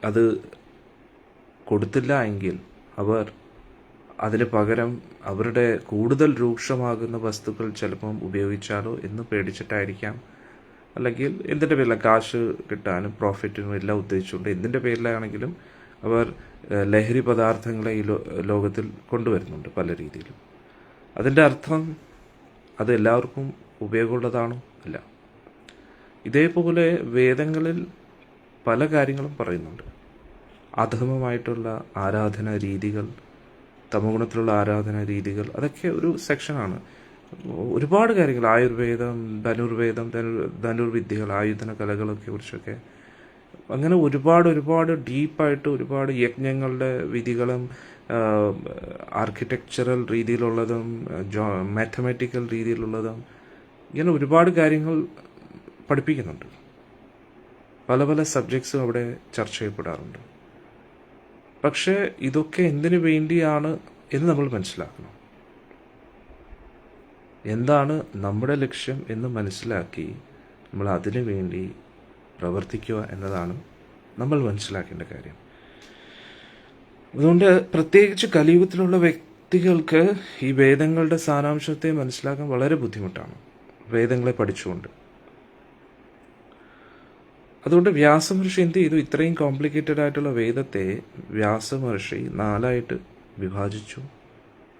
അത് കൊടുത്തില്ല എങ്കിൽ അവർ അതിന് പകരം അവരുടെ കൂടുതൽ രൂക്ഷമാകുന്ന വസ്തുക്കൾ ചിലപ്പം ഉപയോഗിച്ചാലോ എന്ന് പേടിച്ചിട്ടായിരിക്കാം. അല്ലെങ്കിൽ എന്തിൻ്റെ പേരിലാണ്, കാശ് കിട്ടാനും പ്രോഫിറ്റിനും എല്ലാം ഉദ്ദേശിച്ചുകൊണ്ട് എന്തിൻ്റെ പേരിലാണെങ്കിലും അവർ ലഹരി പദാർത്ഥങ്ങളെ ഈ ലോകത്തിൽ കൊണ്ടുവരുന്നുണ്ട് പല രീതിയിലും. അതിൻ്റെ അർത്ഥം അത് എല്ലാവർക്കും ഉപയോഗമുള്ളതാണോ? അല്ല. ഇതേപോലെ വേദങ്ങളിൽ പല കാര്യങ്ങളും പറയുന്നുണ്ട്. അധമമായിട്ടുള്ള ആരാധനാ രീതികൾ, തമോഗുണത്തിലുള്ള ആരാധനാ രീതികൾ, അതൊക്കെ ഒരു സെക്ഷനാണ്. ഒരുപാട് കാര്യങ്ങൾ, ആയുർവേദം, ധനുർവിദ്യകൾ, ആയുധന കലകളൊക്കെ കുറിച്ചൊക്കെ അങ്ങനെ ഒരുപാട് ഡീപ്പായിട്ട് ഒരുപാട് യജ്ഞങ്ങളുടെ വിധികളും ആർക്കിടെക്ചറൽ രീതിയിലുള്ളതും മാത്തമാറ്റിക്കൽ രീതിയിലുള്ളതും ഇങ്ങനെ ഒരുപാട് കാര്യങ്ങൾ പഠിപ്പിക്കുന്നുണ്ട്. പല പല സബ്ജക്ട്സും അവിടെ ചർച്ച ചെയ്യപ്പെടാറുണ്ട്. പക്ഷേ ഇതൊക്കെ എന്തിനു വേണ്ടിയാണ് എന്ന് നമ്മൾ മനസ്സിലാക്കണം. എന്താണ് നമ്മുടെ ലക്ഷ്യം എന്ന് മനസ്സിലാക്കി നമ്മൾ അതിനു വേണ്ടി പ്രവർത്തിക്കുക എന്നതാണ് നമ്മൾ മനസ്സിലാക്കേണ്ട കാര്യം. അതുകൊണ്ട് പ്രത്യേകിച്ച് കലിയുഗത്തിലുള്ള വ്യക്തികൾക്ക് ഈ വേദങ്ങളുടെ സാരാംശത്തെ മനസ്സിലാക്കാൻ വളരെ ബുദ്ധിമുട്ടാണ്, വേദങ്ങളെ പഠിച്ചുകൊണ്ട്. അതുകൊണ്ട് വ്യാസമഹർഷി എന്ത് ചെയ്തു? ഇത്രയും കോംപ്ലിക്കേറ്റഡ് ആയിട്ടുള്ള വേദത്തെ വ്യാസമഹർഷി 4 വിഭാജിച്ചു.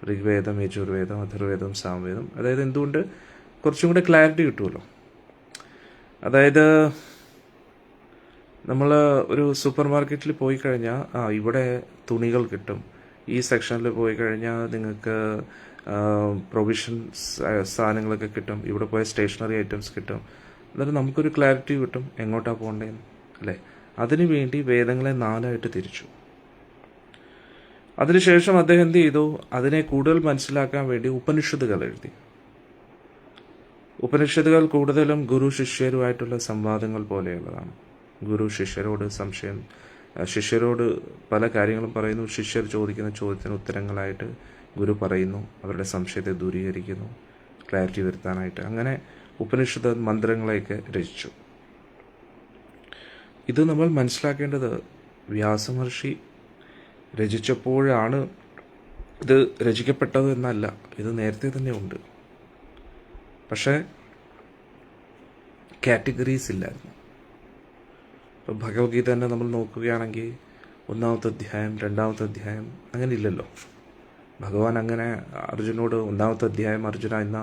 ഋഗ്വേദം, യജുർവേദം, അഥർവേദം, സാമവേദം. അതായത് എന്തുകൊണ്ട് കുറച്ചും കൂടെ ക്ലാരിറ്റി കിട്ടുമല്ലോ. അതായത് നമ്മൾ ഒരു സൂപ്പർ മാർക്കറ്റിൽ പോയി കഴിഞ്ഞാൽ ഇവിടെ തുണികൾ കിട്ടും, ഈ സെക്ഷനിൽ പോയി കഴിഞ്ഞാൽ നിങ്ങൾക്ക് പ്രൊവിഷൻസ് സാധനങ്ങളൊക്കെ കിട്ടും, ഇവിടെ പോയ സ്റ്റേഷനറി ഐറ്റംസ് കിട്ടും. എന്നിട്ട് നമുക്കൊരു ക്ലാരിറ്റി കിട്ടും എങ്ങോട്ടാണ് പോകേണ്ടതെന്ന്, അല്ലേ? അതിനുവേണ്ടി വേദങ്ങളെ 4ആയിട്ട് തിരിച്ചു. അതിനുശേഷം അദ്ദേഹം എന്ത് ചെയ്തു? അതിനെ കൂടുതൽ മനസ്സിലാക്കാൻ വേണ്ടി ഉപനിഷത്തുകൾ എഴുതി. ഉപനിഷത്തുകൾ കൂടുതലും ഗുരു ശിഷ്യരുമായിട്ടുള്ള സംവാദങ്ങൾ പോലെയുള്ളതാണ്. ഗുരു ശിഷ്യരോട് സംശയം, ശിഷ്യരോട് പല കാര്യങ്ങളും പറയുന്നു, ശിഷ്യർ ചോദിക്കുന്ന ചോദ്യത്തിന് ഉത്തരങ്ങളായിട്ട് ഗുരു പറയുന്നു, അവരുടെ സംശയത്തെ ദൂരീകരിക്കുന്നു, ക്ലാരിറ്റി വരുത്താനായിട്ട്. അങ്ങനെ ഉപനിഷത്ത് മന്ത്രങ്ങളെയൊക്കെ രചിച്ചു. ഇത് നമ്മൾ മനസ്സിലാക്കേണ്ടത് വ്യാസമഹർഷി രചിച്ചപ്പോഴാണ് ഇത് രചിക്കപ്പെട്ടത് എന്നല്ല, ഇത് നേരത്തെ തന്നെ ഉണ്ട്. പക്ഷേ കാറ്റഗറീസ് ഇല്ലായിരുന്നു. ഇപ്പോൾ ഭഗവത്ഗീത തന്നെ നമ്മൾ നോക്കുകയാണെങ്കിൽ 1-ാമത്തെ അധ്യായം, 2-ാമത്തെ അധ്യായം അങ്ങനെ ഇല്ലല്ലോ. ഭഗവാൻ അങ്ങനെ അർജുനോട് 1-ാമത്തെ അധ്യായം അർജുന ഇന്ന,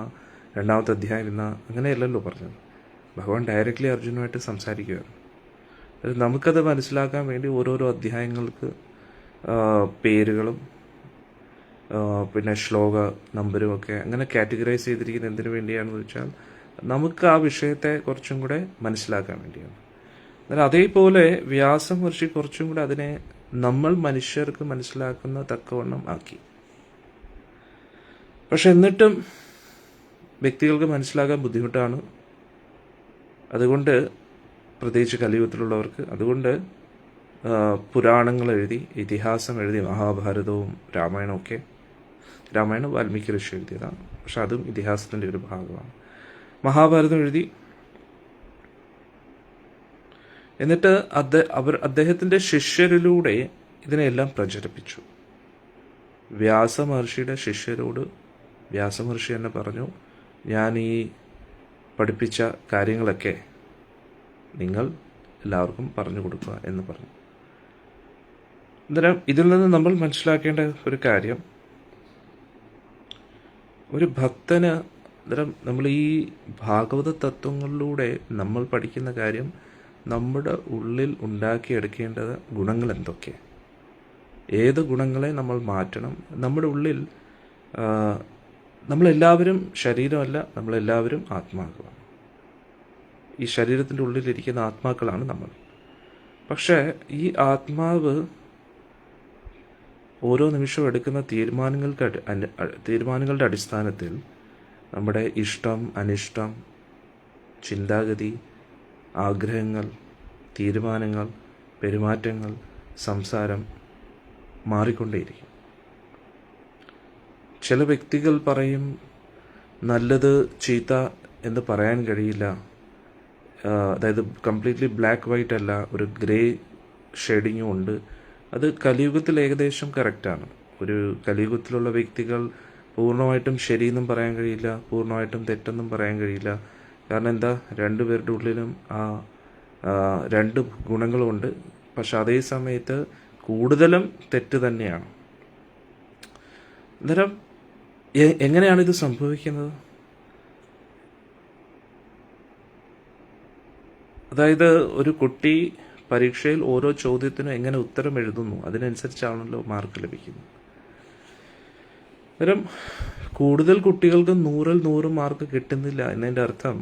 2-ാമത്തെ അധ്യായം ഇന്ന, അങ്ങനെയല്ലല്ലോ പറഞ്ഞത്. ഭഗവാൻ ഡയറക്റ്റ്ലി അർജുനുമായിട്ട് സംസാരിക്കുകയാണ്. നമുക്കത് മനസ്സിലാക്കാൻ വേണ്ടി ഓരോരോ അധ്യായങ്ങൾക്ക് പേരുകളും പിന്നെ ശ്ലോക നമ്പരും ഒക്കെ അങ്ങനെ കാറ്റഗറൈസ് ചെയ്തിരിക്കുന്നത് എന്തിനു വേണ്ടിയാണെന്ന് വെച്ചാൽ നമുക്ക് ആ വിഷയത്തെ കുറച്ചും കൂടെ മനസ്സിലാക്കാൻ വേണ്ടിയാണ്. എന്നാൽ അതേപോലെ വ്യാസമഹർഷി കുറച്ചും കൂടെ അതിനെ നമ്മൾ മനുഷ്യർക്ക് മനസ്സിലാക്കുന്ന തക്കവണ്ണം ആക്കി. പക്ഷെ എന്നിട്ടും വ്യക്തികൾക്ക് മനസ്സിലാക്കാൻ ബുദ്ധിമുട്ടാണ്. അതുകൊണ്ട് പ്രത്യേകിച്ച് കലിയുഗത്തിലുള്ളവർക്ക്, അതുകൊണ്ട് പുരാണങ്ങൾ എഴുതി, ഇതിഹാസം എഴുതി, മഹാഭാരതവും രാമായണവും ഒക്കെ. രാമായണം വാൽമീകി ഋഷി എഴുതിയതാണ്, പക്ഷെ അതും ഇതിഹാസത്തിൻ്റെ ഒരു ഭാഗമാണ്. മഹാഭാരതം എഴുതി. എന്നിട്ട് അദ്ദേഹത്തിൻ്റെ ശിഷ്യരിലൂടെ ഇതിനെല്ലാം പ്രചരിപ്പിച്ചു. വ്യാസമഹർഷിയുടെ ശിഷ്യരോട് വ്യാസമഹർഷി തന്നെ പറഞ്ഞു, ഞാൻ ഈ പഠിപ്പിച്ച കാര്യങ്ങളൊക്കെ നിങ്ങൾ എല്ലാവർക്കും പറഞ്ഞു കൊടുക്കുക എന്ന് പറഞ്ഞു. അന്നേരം ഇതിൽ നിന്ന് നമ്മൾ മനസ്സിലാക്കേണ്ട ഒരു കാര്യം, ഒരു ഭക്തന് അന്നേരം നമ്മൾ ഈ ഭാഗവത തത്വങ്ങളിലൂടെ നമ്മൾ പഠിക്കുന്ന കാര്യം നമ്മുടെ ഉള്ളിൽ ഉണ്ടാക്കിയെടുക്കേണ്ടത് ഗുണങ്ങൾ എന്തൊക്കെ, ഏത് ഗുണങ്ങളെ നമ്മൾ മാറ്റണം. നമ്മുടെ ഉള്ളിൽ നമ്മളെല്ലാവരും ശരീരമല്ല, നമ്മളെല്ലാവരും ആത്മാക്കളാണ്. ഈ ശരീരത്തിൻ്റെ ഉള്ളിലിരിക്കുന്ന ആത്മാക്കളാണ് നമ്മൾ. പക്ഷേ ഈ ആത്മാവ് ഓരോ നിമിഷവും എടുക്കുന്ന തീരുമാനങ്ങളുടെ അടിസ്ഥാനത്തിൽ നമ്മുടെ ഇഷ്ടം, അനിഷ്ടം, ചിന്താഗതി, ആഗ്രഹങ്ങൾ, തീരുമാനങ്ങൾ, പെരുമാറ്റങ്ങൾ, സംസാരം മാറിക്കൊണ്ടേയിരിക്കും. ചില വ്യക്തികൾ പറയും നല്ലത് ചീത്ത എന്ന് പറയാൻ കഴിയില്ല, അതായത് കംപ്ലീറ്റ്ലി ബ്ലാക്ക് വൈറ്റ് അല്ല, ഒരു ഗ്രേ ഷെയ്ഡിങ്ങും ഉണ്ട്. അത് കലിയുഗത്തിൽ ഏകദേശം കറക്റ്റാണ്. ഒരു കലിയുഗത്തിലുള്ള വ്യക്തികൾ പൂർണ്ണമായിട്ടും ശരിയെന്നും പറയാൻ കഴിയില്ല, പൂർണ്ണമായിട്ടും തെറ്റെന്നും പറയാൻ കഴിയില്ല. കാരണം എന്താ, രണ്ടുപേരുടെ ഉള്ളിലും ആ രണ്ട് ഗുണങ്ങളുമുണ്ട്. പക്ഷെ അതേ സമയത്ത് കൂടുതലും തെറ്റ് തന്നെയാണ്. അന്നേരം എങ്ങനെയാണ് ഇത് സംഭവിക്കുന്നത്? അതായത് ഒരു കുട്ടി പരീക്ഷയിൽ ഓരോ ചോദ്യത്തിനും എങ്ങനെ ഉത്തരം എഴുതുന്നു അതിനനുസരിച്ചാണല്ലോ മാർക്ക് ലഭിക്കുന്നത്. അന്നേരം കൂടുതൽ കുട്ടികൾക്ക് 100-ൽ 100 മാർക്ക് കിട്ടുന്നില്ല എന്നതിൻ്റെ അർത്ഥം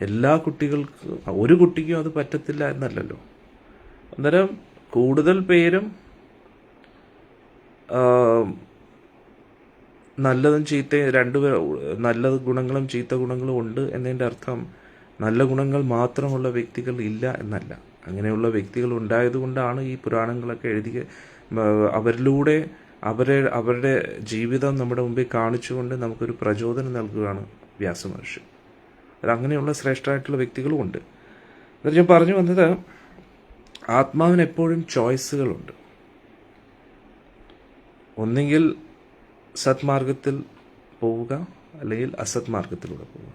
എല്ലാ കുട്ടികൾക്കും, ഒരു കുട്ടിക്കും അത് പറ്റത്തില്ല എന്നല്ലല്ലോ. അന്നേരം കൂടുതൽ പേരും നല്ലതും ചീത്തയും നല്ല ഗുണങ്ങളും ചീത്ത ഗുണങ്ങളും ഉണ്ട് എന്നതിൻ്റെ അർത്ഥം നല്ല ഗുണങ്ങൾ മാത്രമുള്ള വ്യക്തികൾ ഇല്ല എന്നല്ല. അങ്ങനെയുള്ള വ്യക്തികൾ ഉണ്ടായതുകൊണ്ടാണ് ഈ പുരാണങ്ങളൊക്കെ എഴുതി അവരിലൂടെ അവരുടെ ജീവിതം നമ്മുടെ മുമ്പിൽ കാണിച്ചുകൊണ്ട് നമുക്കൊരു പ്രചോദനം നൽകുകയാണ് വ്യാസമഹർഷി. അങ്ങനെയുള്ള ശ്രേഷ്ഠമായിട്ടുള്ള വ്യക്തികളും ഉണ്ട്. എന്നിട്ട് ഞാൻ പറഞ്ഞു വന്നത്, ആത്മാവിന് എപ്പോഴും ചോയ്സുകളുണ്ട്. ഒന്നെങ്കിൽ സത്മാർഗത്തിൽ പോവുക, അല്ലെങ്കിൽ അസത് മാർഗത്തിലൂടെ പോവുക.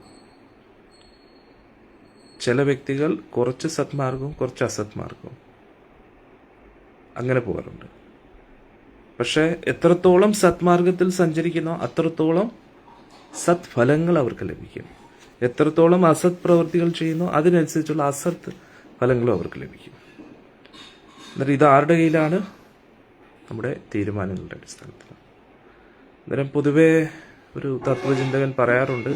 ചില വ്യക്തികൾ കുറച്ച് സത്മാർഗവും കുറച്ച് അസത് മാർഗവും അങ്ങനെ പോകാറുണ്ട്. പക്ഷെ എത്രത്തോളം സത്മാർഗത്തിൽ സഞ്ചരിക്കുന്നോ അത്രത്തോളം സത്ഫലങ്ങൾ അവർക്ക് ലഭിക്കും. എത്രത്തോളം അസത് പ്രവൃത്തികൾ ചെയ്യുന്നോ അതിനനുസരിച്ചുള്ള അസത് ഫലങ്ങളും അവർക്ക് ലഭിക്കും. എന്നിട്ട് ഇത് ആരുടെ കയ്യിലാണ്? നമ്മുടെ തീരുമാനങ്ങളുടെ അടിസ്ഥാനത്തിൽ. അന്നേരം പൊതുവെ ഒരു തത്വചിന്തകൻ പറയാറുണ്ട്,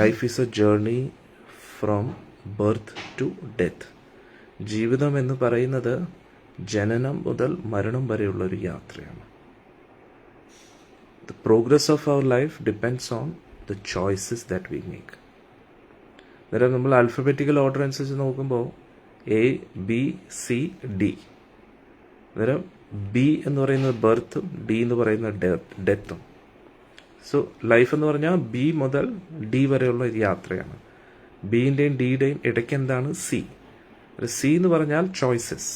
life is a journey from birth to death. ജീവിതം എന്ന് പറയുന്നത് ജനനം മുതൽ മരണം വരെയുള്ള ഒരു യാത്രയാണ്. The progress of our life depends on the choices that we make. അന്നേരം നമ്മൾ ആൽഫബറ്റിക്കൽ ഓർഡർ അനുസരിച്ച് നോക്കുമ്പോൾ A, B, C, D. അന്നേരം B എന്ന് പറയുന്നത് ബർത്തും D എന്ന് പറയുന്നത് ഡെത്തും. സോ ലൈഫ് എന്ന് പറഞ്ഞാൽ B മുതൽ D വരെയുള്ള ഒരു യാത്രയാണ്. ബിൻ്റെയും ഡിയുടെയും ഇടയ്ക്ക് എന്താണ്? C. C എന്ന് പറഞ്ഞാൽ ചോയ്സസ്.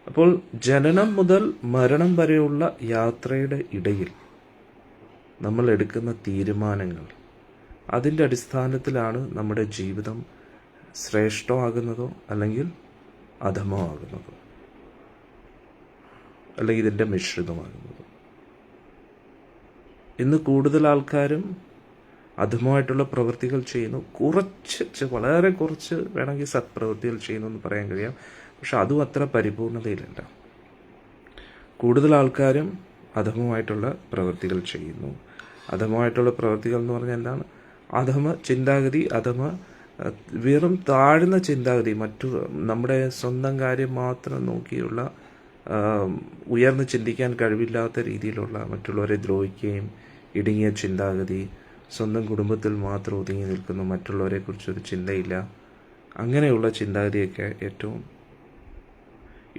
അപ്പോൾ ജനനം മുതൽ മരണം വരെയുള്ള യാത്രയുടെ ഇടയിൽ നമ്മൾ എടുക്കുന്ന തീരുമാനങ്ങൾ, അതിൻ്റെ അടിസ്ഥാനത്തിലാണ് നമ്മുടെ ജീവിതം ശ്രേഷ്ഠമാകുന്നതോ അല്ലെങ്കിൽ അധമോ ആകുന്നതോ, അല്ലെങ്കിൽ ഇതിൻ്റെ മിശ്രിതമാകുന്നതോ. ഇന്ന് കൂടുതൽ ആൾക്കാരും അധമമായിട്ടുള്ള പ്രവൃത്തികൾ ചെയ്യുന്നു. വളരെ കുറച്ച് വേണമെങ്കിൽ സത്പ്രവൃത്തികൾ ചെയ്യുന്നു എന്ന് പറയാൻ കഴിയാം. പക്ഷെ അതും അത്ര പരിപൂർണതയിലല്ല. കൂടുതൽ ആൾക്കാരും അധമമായിട്ടുള്ള പ്രവൃത്തികൾ ചെയ്യുന്നു. അധമമായിട്ടുള്ള പ്രവൃത്തികൾ എന്ന് പറഞ്ഞാൽ എന്താണ്? അധമ ചിന്താഗതി, വെറും താഴ്ന്ന ചിന്താഗതി, നമ്മുടെ സ്വന്തം കാര്യം മാത്രം നോക്കിയുള്ള, ഉയർന്ന് ചിന്തിക്കാൻ കഴിവില്ലാത്ത രീതിയിലുള്ള, മറ്റുള്ളവരെ ദ്രോഹിക്കുകയും ഇടുങ്ങിയ ചിന്താഗതി, സ്വന്തം കുടുംബത്തിൽ മാത്രം ഒതുങ്ങി നിൽക്കുന്നു, മറ്റുള്ളവരെ കുറിച്ചൊരു ചിന്തയില്ല, അങ്ങനെയുള്ള ചിന്താഗതിയൊക്കെ ഏറ്റവും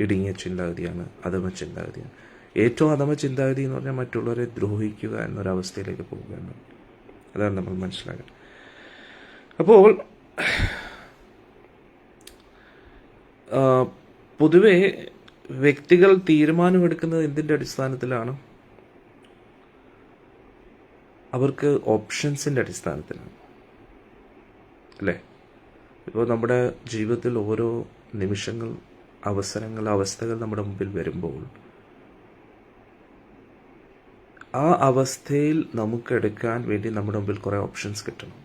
ഇടുങ്ങിയ ചിന്താഗതിയാണ്, അധമ ചിന്താഗതിയാണ്. ഏറ്റവും അധമ ചിന്താഗതി എന്ന് പറഞ്ഞാൽ മറ്റുള്ളവരെ ദ്രോഹിക്കുക എന്നൊരവസ്ഥയിലേക്ക് പോവുകയാണ്. അതാണ് നമ്മൾ മനസ്സിലാക്കുക. അപ്പോൾ പൊതുവെ വ്യക്തികൾ തീരുമാനമെടുക്കുന്നത് എന്തിൻ്റെ അടിസ്ഥാനത്തിലാണ്? അവർക്ക് ഓപ്ഷൻസിൻ്റെ അടിസ്ഥാനത്തിലാണ്, അല്ലേ? ഇപ്പോൾ നമ്മുടെ ജീവിതത്തിൽ ഓരോ നിമിഷങ്ങൾ, അവസ്ഥകൾ നമ്മുടെ മുമ്പിൽ വരുമ്പോൾ ആ അവസ്ഥയിൽ നമുക്കെടുക്കാൻ വേണ്ടി നമ്മുടെ മുമ്പിൽ കുറേ ഓപ്ഷൻസ് കിട്ടണം.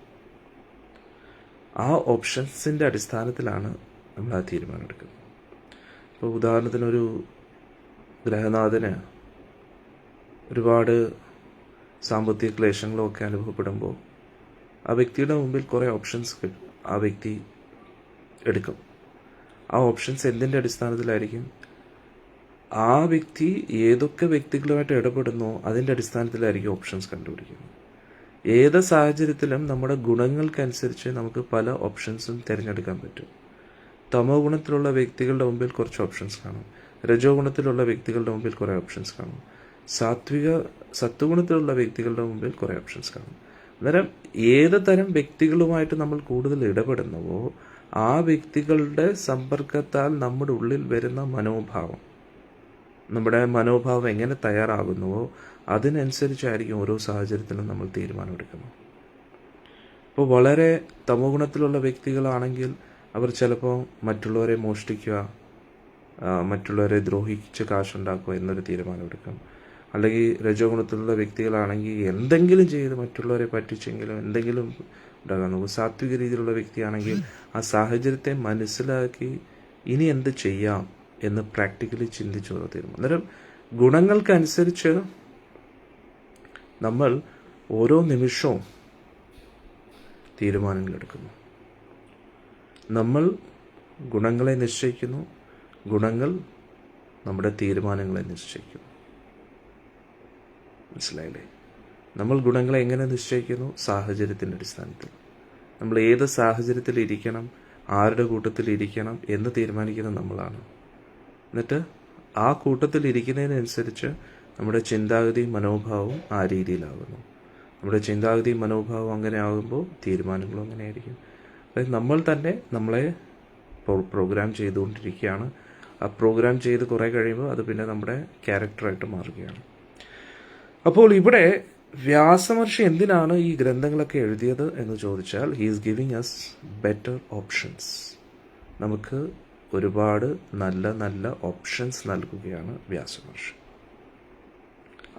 ആ ഓപ്ഷൻസിൻ്റെ അടിസ്ഥാനത്തിലാണ് നമ്മൾ ആ തീരുമാനം എടുക്കുന്നത്. ഇപ്പോൾ ഉദാഹരണത്തിനൊരു ഗ്രഹനാഥന് ഒരുപാട് സാമ്പത്തിക ക്ലേശങ്ങളൊക്കെ അനുഭവപ്പെടുമ്പോൾ ആ വ്യക്തിയുടെ മുമ്പിൽ കുറേ ഓപ്ഷൻസ് ആ വ്യക്തി എടുക്കും. ആ ഓപ്ഷൻസ് എന്തിൻ്റെ അടിസ്ഥാനത്തിലായിരിക്കും? ആ വ്യക്തി ഏതൊക്കെ വ്യക്തികളുമായിട്ട് ഇടപെടുന്നോ അതിൻ്റെ അടിസ്ഥാനത്തിലായിരിക്കും ഓപ്ഷൻസ് കണ്ടുപിടിക്കുന്നത്. ഏത് സാഹചര്യത്തിലും നമ്മുടെ ഗുണങ്ങൾക്കനുസരിച്ച് നമുക്ക് പല ഓപ്ഷൻസും തിരഞ്ഞെടുക്കാൻ പറ്റും. തമോ ഗുണത്തിലുള്ള വ്യക്തികളുടെ മുമ്പിൽ കുറച്ച് ഓപ്ഷൻസ് കാണും, രജോ ഗുണത്തിലുള്ള വ്യക്തികളുടെ മുമ്പിൽ കുറേ ഓപ്ഷൻസ് കാണും, സത്വഗുണത്തിലുള്ള വ്യക്തികളുടെ മുമ്പിൽ കുറേ ഓപ്ഷൻസ് കാണും. അന്നേരം ഏത് തരം വ്യക്തികളുമായിട്ട് നമ്മൾ കൂടുതൽ ഇടപെടുന്നുവോ ആ വ്യക്തികളുടെ സമ്പർക്കത്താൽ നമ്മുടെ ഉള്ളിൽ വരുന്ന നമ്മുടെ മനോഭാവം എങ്ങനെ തയ്യാറാകുന്നുവോ അതിനനുസരിച്ചായിരിക്കും ഓരോ സാഹചര്യത്തിലും നമ്മൾ തീരുമാനമെടുക്കുന്നത്. ഇപ്പോൾ വളരെ തമോ ഗുണത്തിലുള്ള വ്യക്തികളാണെങ്കിൽ അവർ ചിലപ്പോൾ മറ്റുള്ളവരെ മോഷ്ടിക്കുക, മറ്റുള്ളവരെ ദ്രോഹിച്ച് കാശുണ്ടാക്കുക എന്നൊരു തീരുമാനമെടുക്കും. അല്ലെങ്കിൽ രജോ ഗുണത്തിലുള്ള വ്യക്തികളാണെങ്കിൽ എന്തെങ്കിലും ചെയ്ത് മറ്റുള്ളവരെ പറ്റിച്ചെങ്കിലും എന്തെങ്കിലും ഉണ്ടാകാൻ നോക്കും. സാത്വിക രീതിയിലുള്ള വ്യക്തിയാണെങ്കിൽ ആ സാഹചര്യത്തെ മനസ്സിലാക്കി ഇനി എന്ത് ചെയ്യാം എന്ന് പ്രാക്ടിക്കലി ചിന്തിച്ചു തീരുമാനം. അന്നേരം ഗുണങ്ങൾക്കനുസരിച്ച് നമ്മൾ ഓരോ നിമിഷവും തീരുമാനങ്ങൾ എടുക്കുന്നു. നമ്മൾ ഗുണങ്ങളെ നിശ്ചയിക്കുന്നു, ഗുണങ്ങൾ നമ്മുടെ തീരുമാനങ്ങളെ നിശ്ചയിക്കുന്നു. മനസ്സിലായില്ലേ? നമ്മൾ ഗുണങ്ങളെ എങ്ങനെ നിശ്ചയിക്കുന്നു? സാഹചര്യത്തിൻ്റെ അടിസ്ഥാനത്തിൽ. നമ്മൾ ഏത് സാഹചര്യത്തിൽ ഇരിക്കണം, ആരുടെ കൂട്ടത്തിൽ ഇരിക്കണം എന്ന് തീരുമാനിക്കുന്നത് നമ്മളാണ്. എന്നിട്ട് ആ കൂട്ടത്തിൽ ഇരിക്കുന്നതിനനുസരിച്ച് നമ്മുടെ ചിന്താഗതിയും മനോഭാവവും ആ രീതിയിലാകുന്നു. നമ്മുടെ ചിന്താഗതിയും മനോഭാവവും അങ്ങനെ ആകുമ്പോൾ തീരുമാനങ്ങളും അങ്ങനെ ആയിരിക്കും. അതായത് നമ്മൾ തന്നെ നമ്മളെ പ്രോഗ്രാം ചെയ്തുകൊണ്ടിരിക്കുകയാണ്. ആ പ്രോഗ്രാം ചെയ്ത് കുറേ കഴിയുമ്പോൾ അത് പിന്നെ നമ്മുടെ ക്യാരക്ടറായിട്ട് മാറുകയാണ്. അപ്പോൾ ഇവിടെ വ്യാസമഹർഷി എന്തിനാണ് ഈ ഗ്രന്ഥങ്ങളൊക്കെ എഴുതിയത് എന്ന് ചോദിച്ചാൽ, he is giving us better options. നമുക്ക് ഒരുപാട് നല്ല നല്ല ഓപ്ഷൻസ് നൽകുകയാണ് വ്യാസമഹർഷി.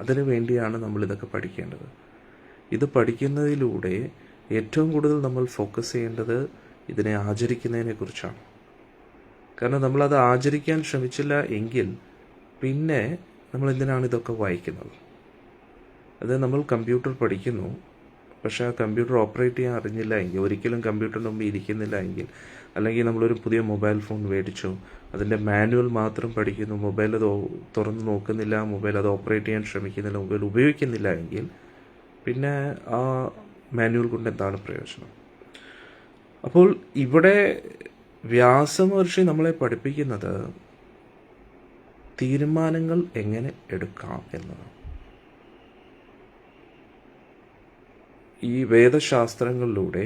അതിനു വേണ്ടിയാണ് നമ്മളിതൊക്കെ പഠിക്കേണ്ടത്. ഇത് പഠിക്കുന്നതിലൂടെ ഏറ്റവും കൂടുതൽ നമ്മൾ ഫോക്കസ് ചെയ്യേണ്ടത് ഇതിനെ ആചരിക്കുന്നതിനെ കുറിച്ചാണ്. കാരണം നമ്മളത് ആചരിക്കാൻ ശ്രമിച്ചില്ല എങ്കിൽ പിന്നെ നമ്മൾ എന്തിനാണ് ഇതൊക്കെ വായിക്കുന്നത്? അത് നമ്മൾ കമ്പ്യൂട്ടർ പഠിക്കുന്നു, പക്ഷേ ആ കമ്പ്യൂട്ടർ ഓപ്പറേറ്റ് ചെയ്യാൻ അറിഞ്ഞില്ല എങ്കിൽ, ഒരിക്കലും കമ്പ്യൂട്ടറിന് മുമ്പ് ഇരിക്കുന്നില്ല എങ്കിൽ, അല്ലെങ്കിൽ നമ്മളൊരു പുതിയ മൊബൈൽ ഫോൺ മേടിച്ചു, അതിൻ്റെ മാനുവൽ മാത്രം പഠിക്കുന്നു, മൊബൈൽ അത് തുറന്ന് നോക്കുന്നില്ല, മൊബൈൽ അത് ഓപ്പറേറ്റ് ചെയ്യാൻ ശ്രമിക്കുന്നില്ല, മൊബൈൽ ഉപയോഗിക്കുന്നില്ല എങ്കിൽ പിന്നെ ആ മാനുവൽ കൊണ്ട് എന്താണ് പ്രയോജനം? അപ്പോൾ ഇവിടെ വ്യാസമഹർഷി നമ്മളെ പഠിപ്പിക്കുന്നത് തീരുമാനങ്ങൾ എങ്ങനെ എടുക്കാം എന്നതാണ്. ഈ വേദശാസ്ത്രങ്ങളിലൂടെ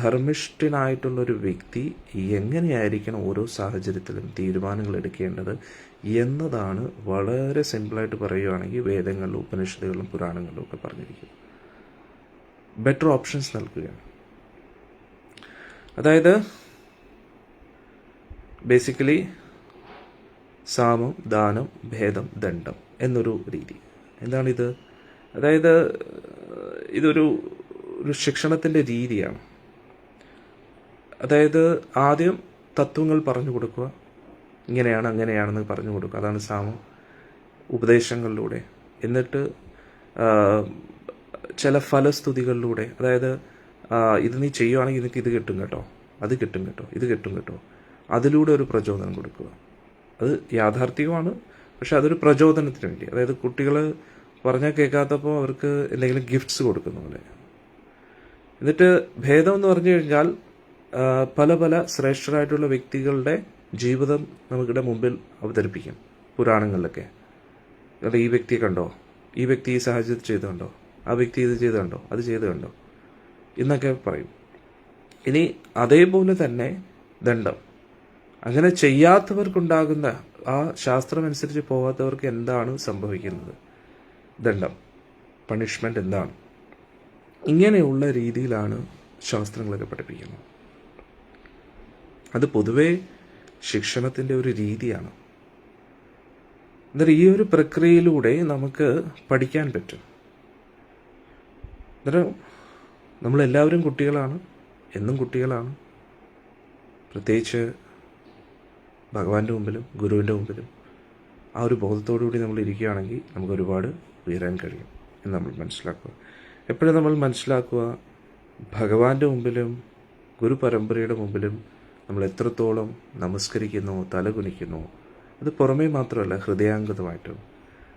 ധർമ്മിഷ്ഠനായിട്ടുള്ളൊരു വ്യക്തി എങ്ങനെയായിരിക്കണം ഓരോ സാഹചര്യത്തിലും തീരുമാനങ്ങൾ എടുക്കേണ്ടത് എന്നതാണ് വളരെ സിമ്പിളായിട്ട് പറയുകയാണെങ്കിൽ വേദങ്ങളിലും ഉപനിഷത്തുകളിലും പുരാണങ്ങളിലും ഒക്കെ പറഞ്ഞിരിക്കുന്നത്. ബെറ്റർ ഓപ്ഷൻസ് നൽകുകയാണ്. അതായത് ബേസിക്കലി സാമം, ദാനം, ഭേദം, ദണ്ഡം എന്നൊരു രീതി. എന്താണിത്? അതായത് ഇതൊരു ശിക്ഷണത്തിൻ്റെ രീതിയാണ്. അതായത് ആദ്യം തത്വങ്ങൾ പറഞ്ഞു കൊടുക്കുക, ഇങ്ങനെയാണ് അങ്ങനെയാണെന്ന് പറഞ്ഞു കൊടുക്കുക, അതാണ് സാമം, ഉപദേശങ്ങളിലൂടെ. എന്നിട്ട് ചില ഫലസ്തുതികളിലൂടെ, അതായത് ഇത് നീ ചെയ്യുവാണെങ്കിൽ നിനക്ക് ഇത് കിട്ടും കേട്ടോ, അത് കിട്ടും കേട്ടോ, ഇത് കിട്ടും കേട്ടോ, അതിലൂടെ ഒരു പ്രചോദനം കൊടുക്കുക. അത് യാഥാർത്ഥ്യമാണ്, പക്ഷെ അതൊരു പ്രചോദനത്തിന് വേണ്ടി. അതായത് കുട്ടികൾ പറഞ്ഞാൽ കേൾക്കാത്തപ്പോൾ അവർക്ക് എന്തെങ്കിലും ഗിഫ്റ്റ്സ് കൊടുക്കുന്ന പോലെ. എന്നിട്ട് ഭേദം എന്ന് പറഞ്ഞു കഴിഞ്ഞാൽ പല പല ശ്രേഷ്ഠരായിട്ടുള്ള വ്യക്തികളുടെ ജീവിതം നമുക്കിടെ മുമ്പിൽ അവതരിപ്പിക്കും. പുരാണങ്ങളിലൊക്കെ അല്ല, ഈ വ്യക്തിയെ കണ്ടോ, ഈ വ്യക്തി ഈ സാഹചര്യത്തിൽ ചെയ്ത് കണ്ടോ, ആ വ്യക്തി ഇത് ചെയ്ത് കണ്ടോ, അത് ചെയ്ത് കണ്ടോ എന്നൊക്കെ പറയും. ഇനി അതേപോലെ തന്നെ ദണ്ഡം, അങ്ങനെ ചെയ്യാത്തവർക്കുണ്ടാകുന്ന, ആ ശാസ്ത്രമനുസരിച്ച് പോകാത്തവർക്ക് എന്താണ് സംഭവിക്കുന്നത്, ദണ്ഡം, പണിഷ്മെന്റ് എന്താണ്, ഇങ്ങനെയുള്ള രീതിയിലാണ് ശാസ്ത്രങ്ങളൊക്കെ പഠിപ്പിക്കുന്നത്. അത് പൊതുവേ ശിക്ഷണത്തിൻ്റെ ഒരു രീതിയാണ്. എന്നാൽ ഈ ഒരു പ്രക്രിയയിലൂടെ നമുക്ക് പഠിക്കാൻ പറ്റും. അന്നേരം നമ്മളെല്ലാവരും കുട്ടികളാണ്, എന്നും കുട്ടികളാണ്. പ്രത്യേകിച്ച് ഭഗവാന്റെ മുമ്പിലും ഗുരുവിൻ്റെ മുമ്പിലും ആ ഒരു ബോധത്തോടുകൂടി നമ്മൾ ഇരിക്കുകയാണെങ്കിൽ നമുക്ക് ഒരുപാട് ഉയരാൻ കഴിയും എന്ന് നമ്മൾ മനസ്സിലാക്കുക. എപ്പോഴും നമ്മൾ മനസ്സിലാക്കുക, ഭഗവാന്റെ മുമ്പിലും ഗുരു പരമ്പരയുടെ മുമ്പിലും നമ്മൾ എത്രത്തോളം നമസ്കരിക്കുന്നു, തലകുനിക്കുന്നു, അത് പുറമേ മാത്രമല്ല, ഹൃദയാംഗതമായിട്ടും.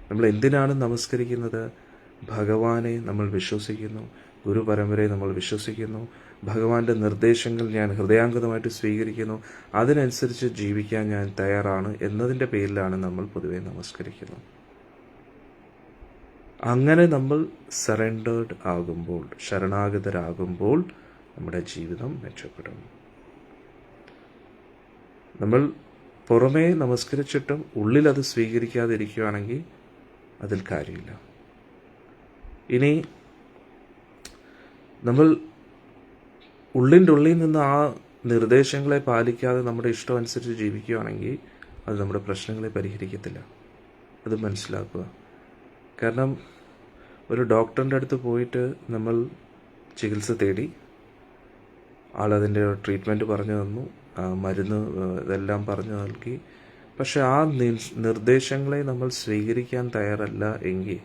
നമ്മൾ എന്തിനാണ് നമസ്കരിക്കുന്നത്? ഭഗവാനെ നമ്മൾ വിശ്വസിക്കുന്നു, ഗുരു പരമ്പരയെ നമ്മൾ വിശ്വസിക്കുന്നു, ഭഗവാന്റെ നിർദ്ദേശങ്ങൾ ഞാൻ ഹൃദയാംഗതമായിട്ട് സ്വീകരിക്കുന്നു, അതിനനുസരിച്ച് ജീവിക്കാൻ ഞാൻ തയ്യാറാണ് എന്നതിൻ്റെ പേരിലാണ് നമ്മൾ പൊതുവെ നമസ്കരിക്കുന്നത്. അങ്ങനെ നമ്മൾ സറണ്ടേർഡ് ആകുമ്പോൾ, ശരണാഗതരാകുമ്പോൾ നമ്മുടെ ജീവിതം മെച്ചപ്പെടും. നമ്മൾ പുറമേ നമസ്കരിച്ചിട്ടും ഉള്ളിൽ അത് സ്വീകരിക്കാതിരിക്കുകയാണെങ്കിൽ അതിൽ കാര്യമില്ല. ഇനി നമ്മൾ ഉള്ളിൻ്റെ ഉള്ളിൽ നിന്ന് ആ നിർദ്ദേശങ്ങളെ പാലിക്കാതെ നമ്മുടെ ഇഷ്ടം അനുസരിച്ച് ജീവിക്കുകയാണെങ്കിൽ അത് നമ്മുടെ പ്രശ്നങ്ങളെ പരിഹരിക്കത്തില്ല. അത് മനസ്സിലാക്കുക. കാരണം ഒരു ഡോക്ടറിൻ്റെ അടുത്ത് പോയിട്ട് നമ്മൾ ചികിത്സ തേടി, ആളതിൻ്റെ ട്രീറ്റ്മെൻറ്റ് പറഞ്ഞു തന്നു, മരുന്ന് ഇതെല്ലാം പറഞ്ഞു നൽകി, പക്ഷെ ആ നിർദ്ദേശങ്ങളെ നമ്മൾ സ്വീകരിക്കാൻ തയ്യാറല്ല എങ്കിൽ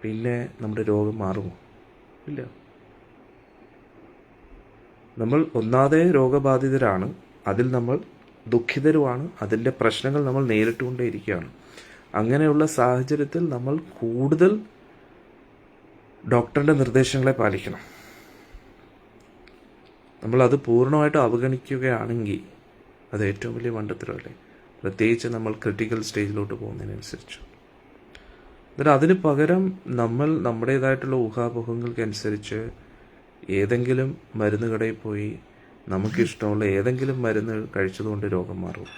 പിന്നെ നമ്മുടെ രോഗം മാറുമോ? ഇല്ല. നമ്മൾ ഒന്നാതെ രോഗബാധിതരാണ്, അതിൽ നമ്മൾ ദുഃഖിതരുമാണ്, അതിൻ്റെ പ്രശ്നങ്ങൾ നമ്മൾ നേരിട്ടുകൊണ്ടേയിരിക്കുകയാണ്. അങ്ങനെയുള്ള സാഹചര്യത്തിൽ നമ്മൾ കൂടുതൽ ഡോക്ടറിൻ്റെ നിർദ്ദേശങ്ങളെ പാലിക്കണം. നമ്മളത് പൂർണ്ണമായിട്ട് അവഗണിക്കുകയാണെങ്കിൽ അത് ഏറ്റവും വലിയ മണ്ടത്തരമല്ലേ? പ്രത്യേകിച്ച് നമ്മൾ ക്രിട്ടിക്കൽ സ്റ്റേജിലോട്ട് പോകുന്നതിനനുസരിച്ച്. എന്നിട്ട് അതിന് പകരം നമ്മൾ നമ്മുടേതായിട്ടുള്ള ഊഹാപോഹങ്ങൾക്കനുസരിച്ച് ഏതെങ്കിലും മരുന്ന് കടയിൽ പോയി നമുക്കിഷ്ടമുള്ള ഏതെങ്കിലും മരുന്ന് കഴിച്ചതുകൊണ്ട് രോഗം മാറും,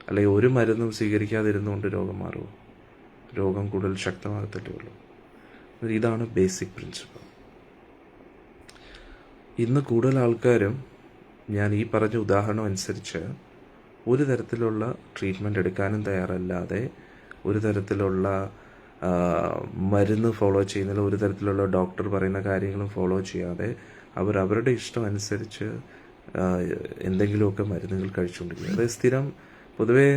അല്ലെങ്കിൽ ഒരു മരുന്നും സ്വീകരിക്കാതിരുന്നുകൊണ്ട് രോഗം മാറുമോ? രോഗം കൂടുതൽ ശക്തമാകത്തേ ഉള്ളൂ. ഇതാണ് ബേസിക് പ്രിൻസിപ്പിൾ. ഇന്ന് കൂടുതൽ ആൾക്കാരും ഞാൻ ഈ പറഞ്ഞ ഉദാഹരണം അനുസരിച്ച് ഒരു തരത്തിലുള്ള ട്രീറ്റ്മെൻറ്റ് എടുക്കാനും തയ്യാറല്ലാതെ, ഒരു തരത്തിലുള്ള മരുന്ന് ഫോളോ ചെയ്യുന്നില്ല, ഒരു തരത്തിലുള്ള ഡോക്ടർ പറയുന്ന കാര്യങ്ങളും ഫോളോ ചെയ്യാതെ അവരുടെ ഇഷ്ടം അനുസരിച്ച് എന്തെങ്കിലുമൊക്കെ മരുന്നുകൾ കഴിച്ചുകൊണ്ടിരിക്കുക. അതായത് സ്ഥിരം പൊതുവേ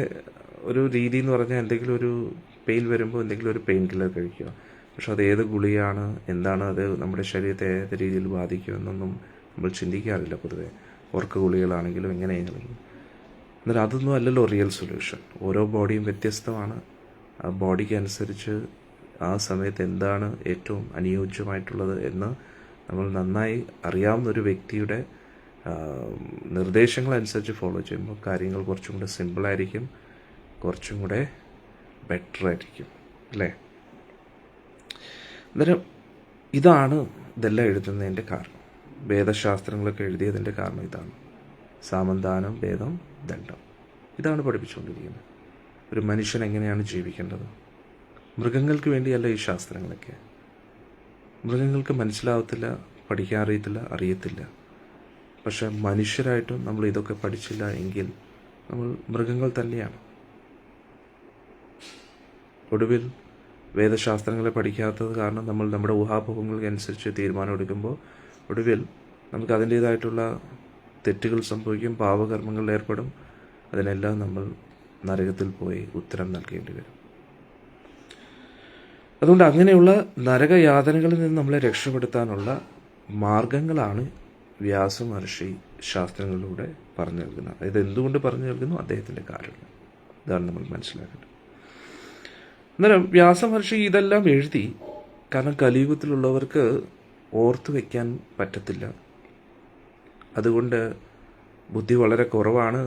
ഒരു രീതി എന്ന് പറഞ്ഞാൽ എന്തെങ്കിലും ഒരു പെയിൻ വരുമ്പോൾ എന്തെങ്കിലും ഒരു പെയിൻ കില്ലർ കഴിക്കുക. പക്ഷെ അത് ഏത് ഗുളികയാണ്, എന്താണ്, അത് നമ്മുടെ ശരീരത്തെ ഏത് രീതിയിൽ ബാധിക്കുമെന്നൊന്നും നമ്മൾ ചിന്തിക്കാറില്ല പൊതുവെ. ഉറക്ക ഗുളികളാണെങ്കിലും എങ്ങനെയാണെങ്കിലും. എന്നാൽ അതൊന്നും അല്ലല്ലോ റിയൽ സൊല്യൂഷൻ. ഓരോ ബോഡിയും വ്യത്യസ്തമാണ്. ആ ബോഡിക്ക് അനുസരിച്ച് ആ സമയത്ത് എന്താണ് ഏറ്റവും അനുയോജ്യമായിട്ടുള്ളത് എന്ന് നമ്മൾ നന്നായി അറിയാവുന്നൊരു വ്യക്തിയുടെ നിർദ്ദേശങ്ങളനുസരിച്ച് ഫോളോ ചെയ്യുമ്പോൾ കാര്യങ്ങൾ കുറച്ചും കൂടെ സിമ്പിളായിരിക്കും, കുറച്ചും കൂടെ ബെറ്റർ ആയിരിക്കും, അല്ലേ? അന്നേരം ഇതാണ് ഇതെല്ലാം എഴുതുന്നതിൻ്റെ കാരണം. വേദശാസ്ത്രങ്ങളൊക്കെ എഴുതിയതിൻ്റെ കാരണം ഇതാണ്. സാമന്താനം, ഭേദം, ദണ്ഡം, ഇതാണ് പഠിപ്പിച്ചുകൊണ്ടിരിക്കുന്നത്. ഒരു മനുഷ്യൻ എങ്ങനെയാണ് ജീവിക്കേണ്ടത്. മൃഗങ്ങൾക്ക് വേണ്ടിയല്ല ഈ ശാസ്ത്രങ്ങളൊക്കെ. മൃഗങ്ങൾക്ക് മനസ്സിലാവത്തില്ല, പഠിക്കാൻ അറിയത്തില്ല. പക്ഷെ മനുഷ്യരായിട്ടും നമ്മൾ ഇതൊക്കെ പഠിച്ചില്ല എങ്കിൽ നമ്മൾ മൃഗങ്ങൾ തന്നെയാണ്. ഒടുവിൽ വേദശാസ്ത്രങ്ങളെ പഠിക്കാത്തത് കാരണം നമ്മൾ നമ്മുടെ ഊഹാപോഹങ്ങൾക്കനുസരിച്ച് തീരുമാനമെടുക്കുമ്പോൾ ഒടുവിൽ നമുക്ക് അതിൻ്റേതായിട്ടുള്ള തെറ്റുകൾ സംഭവിക്കും, പാപകർമ്മങ്ങളിൽ ഏർപ്പെടും. അതിനെല്ലാം നമ്മൾ നരകത്തിൽ പോയി ഉത്തരം നൽകേണ്ടി വരും. അതുകൊണ്ട് അങ്ങനെയുള്ള നരകയാതനകളിൽ നിന്ന് നമ്മളെ രക്ഷപ്പെടുത്താനുള്ള മാർഗങ്ങളാണ് വ്യാസമഹർഷി ശാസ്ത്രങ്ങളിലൂടെ പറഞ്ഞു നൽകുന്നത്. അതായത് എന്തുകൊണ്ട് പറഞ്ഞു നൽകുന്നു? അദ്ദേഹത്തിൻ്റെ കാരുണ്യം. ഇതാണ് നമ്മൾ മനസ്സിലാക്കേണ്ടത്. അന്നേരം വ്യാസമഹർഷി ഇതെല്ലാം എഴുതി. കാരണം കലിയുഗത്തിലുള്ളവർക്ക് ഓർത്തു വയ്ക്കാൻ പറ്റത്തില്ല. അതുകൊണ്ട് ബുദ്ധി വളരെ കുറവാണ്,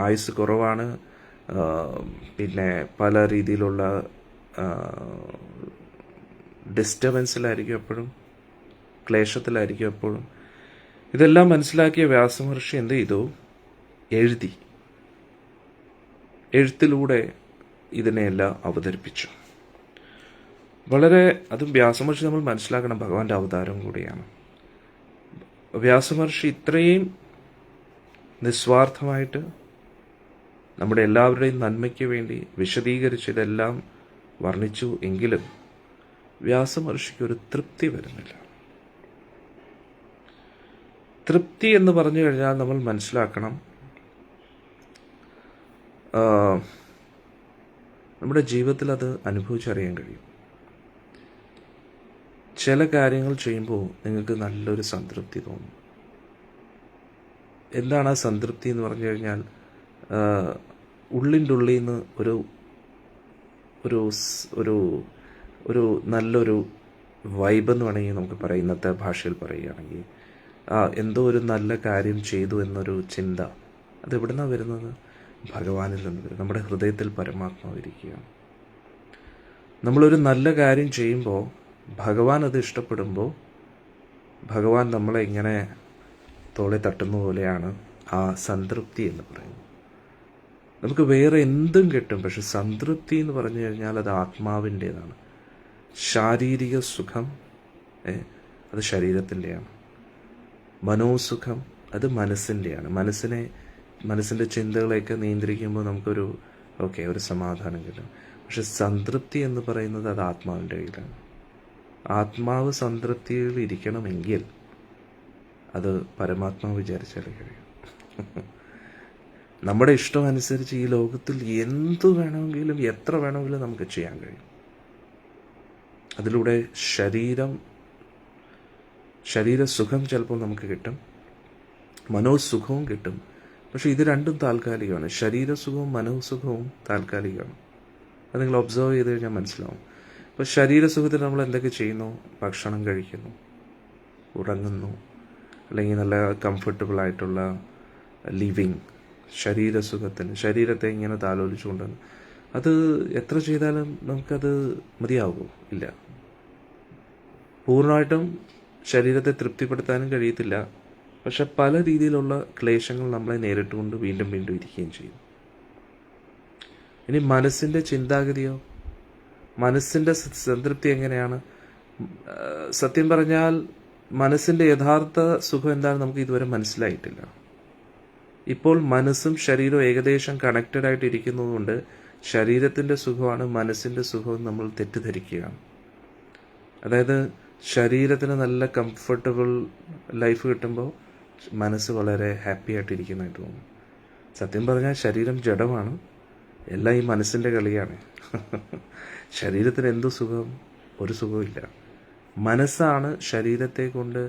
ആയുസ് കുറവാണ്, പിന്നെ പല രീതിയിലുള്ള ഡിസ്റ്റർബൻസിലായിരിക്കും എപ്പോഴും, ക്ലേശത്തിലായിരിക്കും എപ്പോഴും. ഇതെല്ലാം മനസ്സിലാക്കിയ വ്യാസമഹർഷി എന്ത് ചെയ്തു? എഴുത്തിലൂടെ ഇതിനെയെല്ലാം അവതരിപ്പിച്ചു. അതും വ്യാസമഹർഷി നമ്മൾ മനസ്സിലാക്കണം, ഭഗവാന്റെ അവതാരം കൂടിയാണ്. വ്യാസമഹർഷി ഇത്രയും നിസ്വാർത്ഥമായിട്ട് നമ്മുടെ എല്ലാവരുടെയും നന്മയ്ക്ക് വേണ്ടി വിശദീകരിച്ചതെല്ലാം വർണ്ണിച്ചു എങ്കിലും വ്യാസമഹർഷിക്ക് ഒരു തൃപ്തി വരുന്നില്ല. തൃപ്തി എന്ന് പറഞ്ഞു കഴിഞ്ഞാൽ നമ്മൾ മനസ്സിലാക്കണം, നമ്മുടെ ജീവിതത്തിൽ അത് അനുഭവിച്ചറിയാൻ കഴിയും. ചില കാര്യങ്ങൾ ചെയ്യുമ്പോൾ നിങ്ങൾക്ക് നല്ലൊരു സംതൃപ്തി തോന്നും. എന്താണ് ആ സംതൃപ്തി എന്ന് പറഞ്ഞു കഴിഞ്ഞാൽ, ഉള്ളിൻ്റെ ഉള്ളിൽ നിന്ന് ഒരു നല്ലൊരു വൈബ് എന്ന് വേണമെങ്കിൽ നമുക്ക് പറയാം. ഇന്നത്തെ ഭാഷയിൽ പറയുകയാണെങ്കിൽ എന്തോ ഒരു നല്ല കാര്യം ചെയ്തു എന്നൊരു ചിന്ത, അത് എവിടെ നിന്നാണ് വരുന്നത്? ഭഗവാനിൽ നിന്ന് വരും. നമ്മുടെ ഹൃദയത്തിൽ പരമാത്മാവിരിക്കുകയാണ്. നമ്മളൊരു നല്ല കാര്യം ചെയ്യുമ്പോൾ ഭഗവാൻ അത് ഇഷ്ടപ്പെടുമ്പോൾ ഭഗവാൻ നമ്മളെ ഇങ്ങനെ തോളെ തട്ടുന്ന പോലെയാണ് ആ സംതൃപ്തി എന്ന് പറയുന്നത്. നമുക്ക് വേറെ എന്തും കിട്ടും, പക്ഷെ സംതൃപ്തി എന്ന് പറഞ്ഞു കഴിഞ്ഞാൽ അത് ആത്മാവിൻ്റേതാണ്. ശാരീരിക സുഖം അത് ശരീരത്തിൻ്റെയാണ്. മനോസുഖം അത് മനസ്സിൻ്റെയാണ്. മനസ്സിൻ്റെ ചിന്തകളെയൊക്കെ നിയന്ത്രിക്കുമ്പോൾ നമുക്കൊരു ഒരു സമാധാനം കിട്ടും. പക്ഷെ സംതൃപ്തി എന്ന് പറയുന്നത് അത് ആത്മാവിൻ്റെ കയ്യിലാണ്. ആത്മാവ് സംതൃപ്തിയിൽ ഇരിക്കണമെങ്കിൽ അത് പരമാത്മാവ് വിചാരിച്ചാലേ കഴിയും. നമ്മുടെ ഇഷ്ടം അനുസരിച്ച് ഈ ലോകത്തിൽ എന്ത് വേണമെങ്കിലും എത്ര വേണമെങ്കിലും നമുക്ക് ചെയ്യാൻ കഴിയും. അതിലൂടെ ശരീരസുഖം ചിലപ്പോൾ നമുക്ക് കിട്ടും, മനോസുഖവും കിട്ടും. പക്ഷെ ഇത് രണ്ടും താൽക്കാലികമാണ്. ശരീരസുഖവും മനോസുഖവും താൽക്കാലികമാണ്. അത് നിങ്ങൾ ഒബ്സർവ് ചെയ്ത് കഴിഞ്ഞാൽ മനസ്സിലാവും. അപ്പോൾ ശരീരസുഖത്തിന് നമ്മൾ എന്തൊക്കെ ചെയ്യുന്നു? ഭക്ഷണം കഴിക്കുന്നു, ഉറങ്ങുന്നു, അല്ലെങ്കിൽ നല്ല കംഫർട്ടബിളായിട്ടുള്ള ലിവിങ്. ശരീരസുഖത്തിന് ശരീരത്തെ ഇങ്ങനെ താലോലിച്ചുകൊണ്ടാണ്. അത് എത്ര ചെയ്താലും നമുക്കത് മതിയാവുമോ? ഇല്ല. പൂർണ്ണമായിട്ടും ശരീരത്തെ തൃപ്തിപ്പെടുത്താനും കഴിയത്തില്ല. പക്ഷെ പല രീതിയിലുള്ള ക്ലേശങ്ങൾ നമ്മളെ നേരിട്ടുകൊണ്ട് വീണ്ടും വീണ്ടും ഇരിക്കുകയും ചെയ്യും. ഇനി മനസ്സിൻ്റെ ചിന്താഗതിയോ, മനസ്സിൻ്റെ സംതൃപ്തി എങ്ങനെയാണ്? സത്യം പറഞ്ഞാൽ മനസ്സിൻ്റെ യഥാർത്ഥ സുഖം എന്താണെന്ന് നമുക്ക് ഇതുവരെ മനസ്സിലായിട്ടില്ല. ഇപ്പോൾ മനസ്സും ശരീരവും ഏകദേശം കണക്റ്റഡ് ആയിട്ട് ഇരിക്കുന്നതുകൊണ്ട് ശരീരത്തിൻ്റെ സുഖമാണ് മനസ്സിൻ്റെ സുഖം നമ്മൾ തെറ്റിദ്ധരിക്കുകയാണ്. അതായത് ശരീരത്തിന് നല്ല കംഫർട്ടബിൾ ലൈഫ് കിട്ടുമ്പോൾ മനസ്സ് വളരെ ഹാപ്പി ആയിട്ടിരിക്കുന്നതായിട്ട് തോന്നും. സത്യം പറഞ്ഞാൽ ശരീരം ജഡമാണ്. എല്ലാം ഈ മനസ്സിൻ്റെ കളിയാണ്. ശരീരത്തിന് എന്തു സുഖം? ഒരു സുഖമില്ല. മനസ്സാണ് ശരീരത്തെ കൊണ്ട്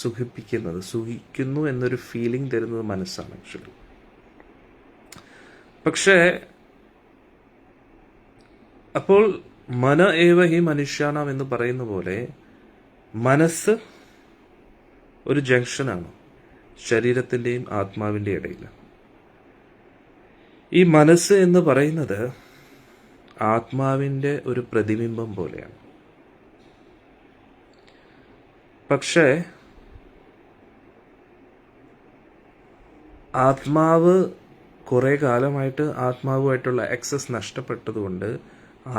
സുഖിപ്പിക്കുന്നത്. സുഖിക്കുന്നു എന്നൊരു ഫീലിംഗ് തരുന്നത് മനസ്സാണ് ആക്ച്വലി. പക്ഷേ അപ്പോൾ മന ഏവ ഹി മനുഷ്യാനാം എന്ന് പറയുന്ന പോലെ മനസ്സ് ഒരു ജംഗ്ഷനാണ് ശരീരത്തിൻ്റെയും ആത്മാവിൻ്റെ ഇടയിൽ. ഈ മനസ്സ് എന്ന് പറയുന്നത് ആത്മാവിൻ്റെ ഒരു പ്രതിബിംബം പോലെയാണ്. പക്ഷേ ആത്മാവ് കുറേ കാലമായിട്ട് ആത്മാവുമായിട്ടുള്ള ആക്സസ് നഷ്ടപ്പെട്ടതുകൊണ്ട്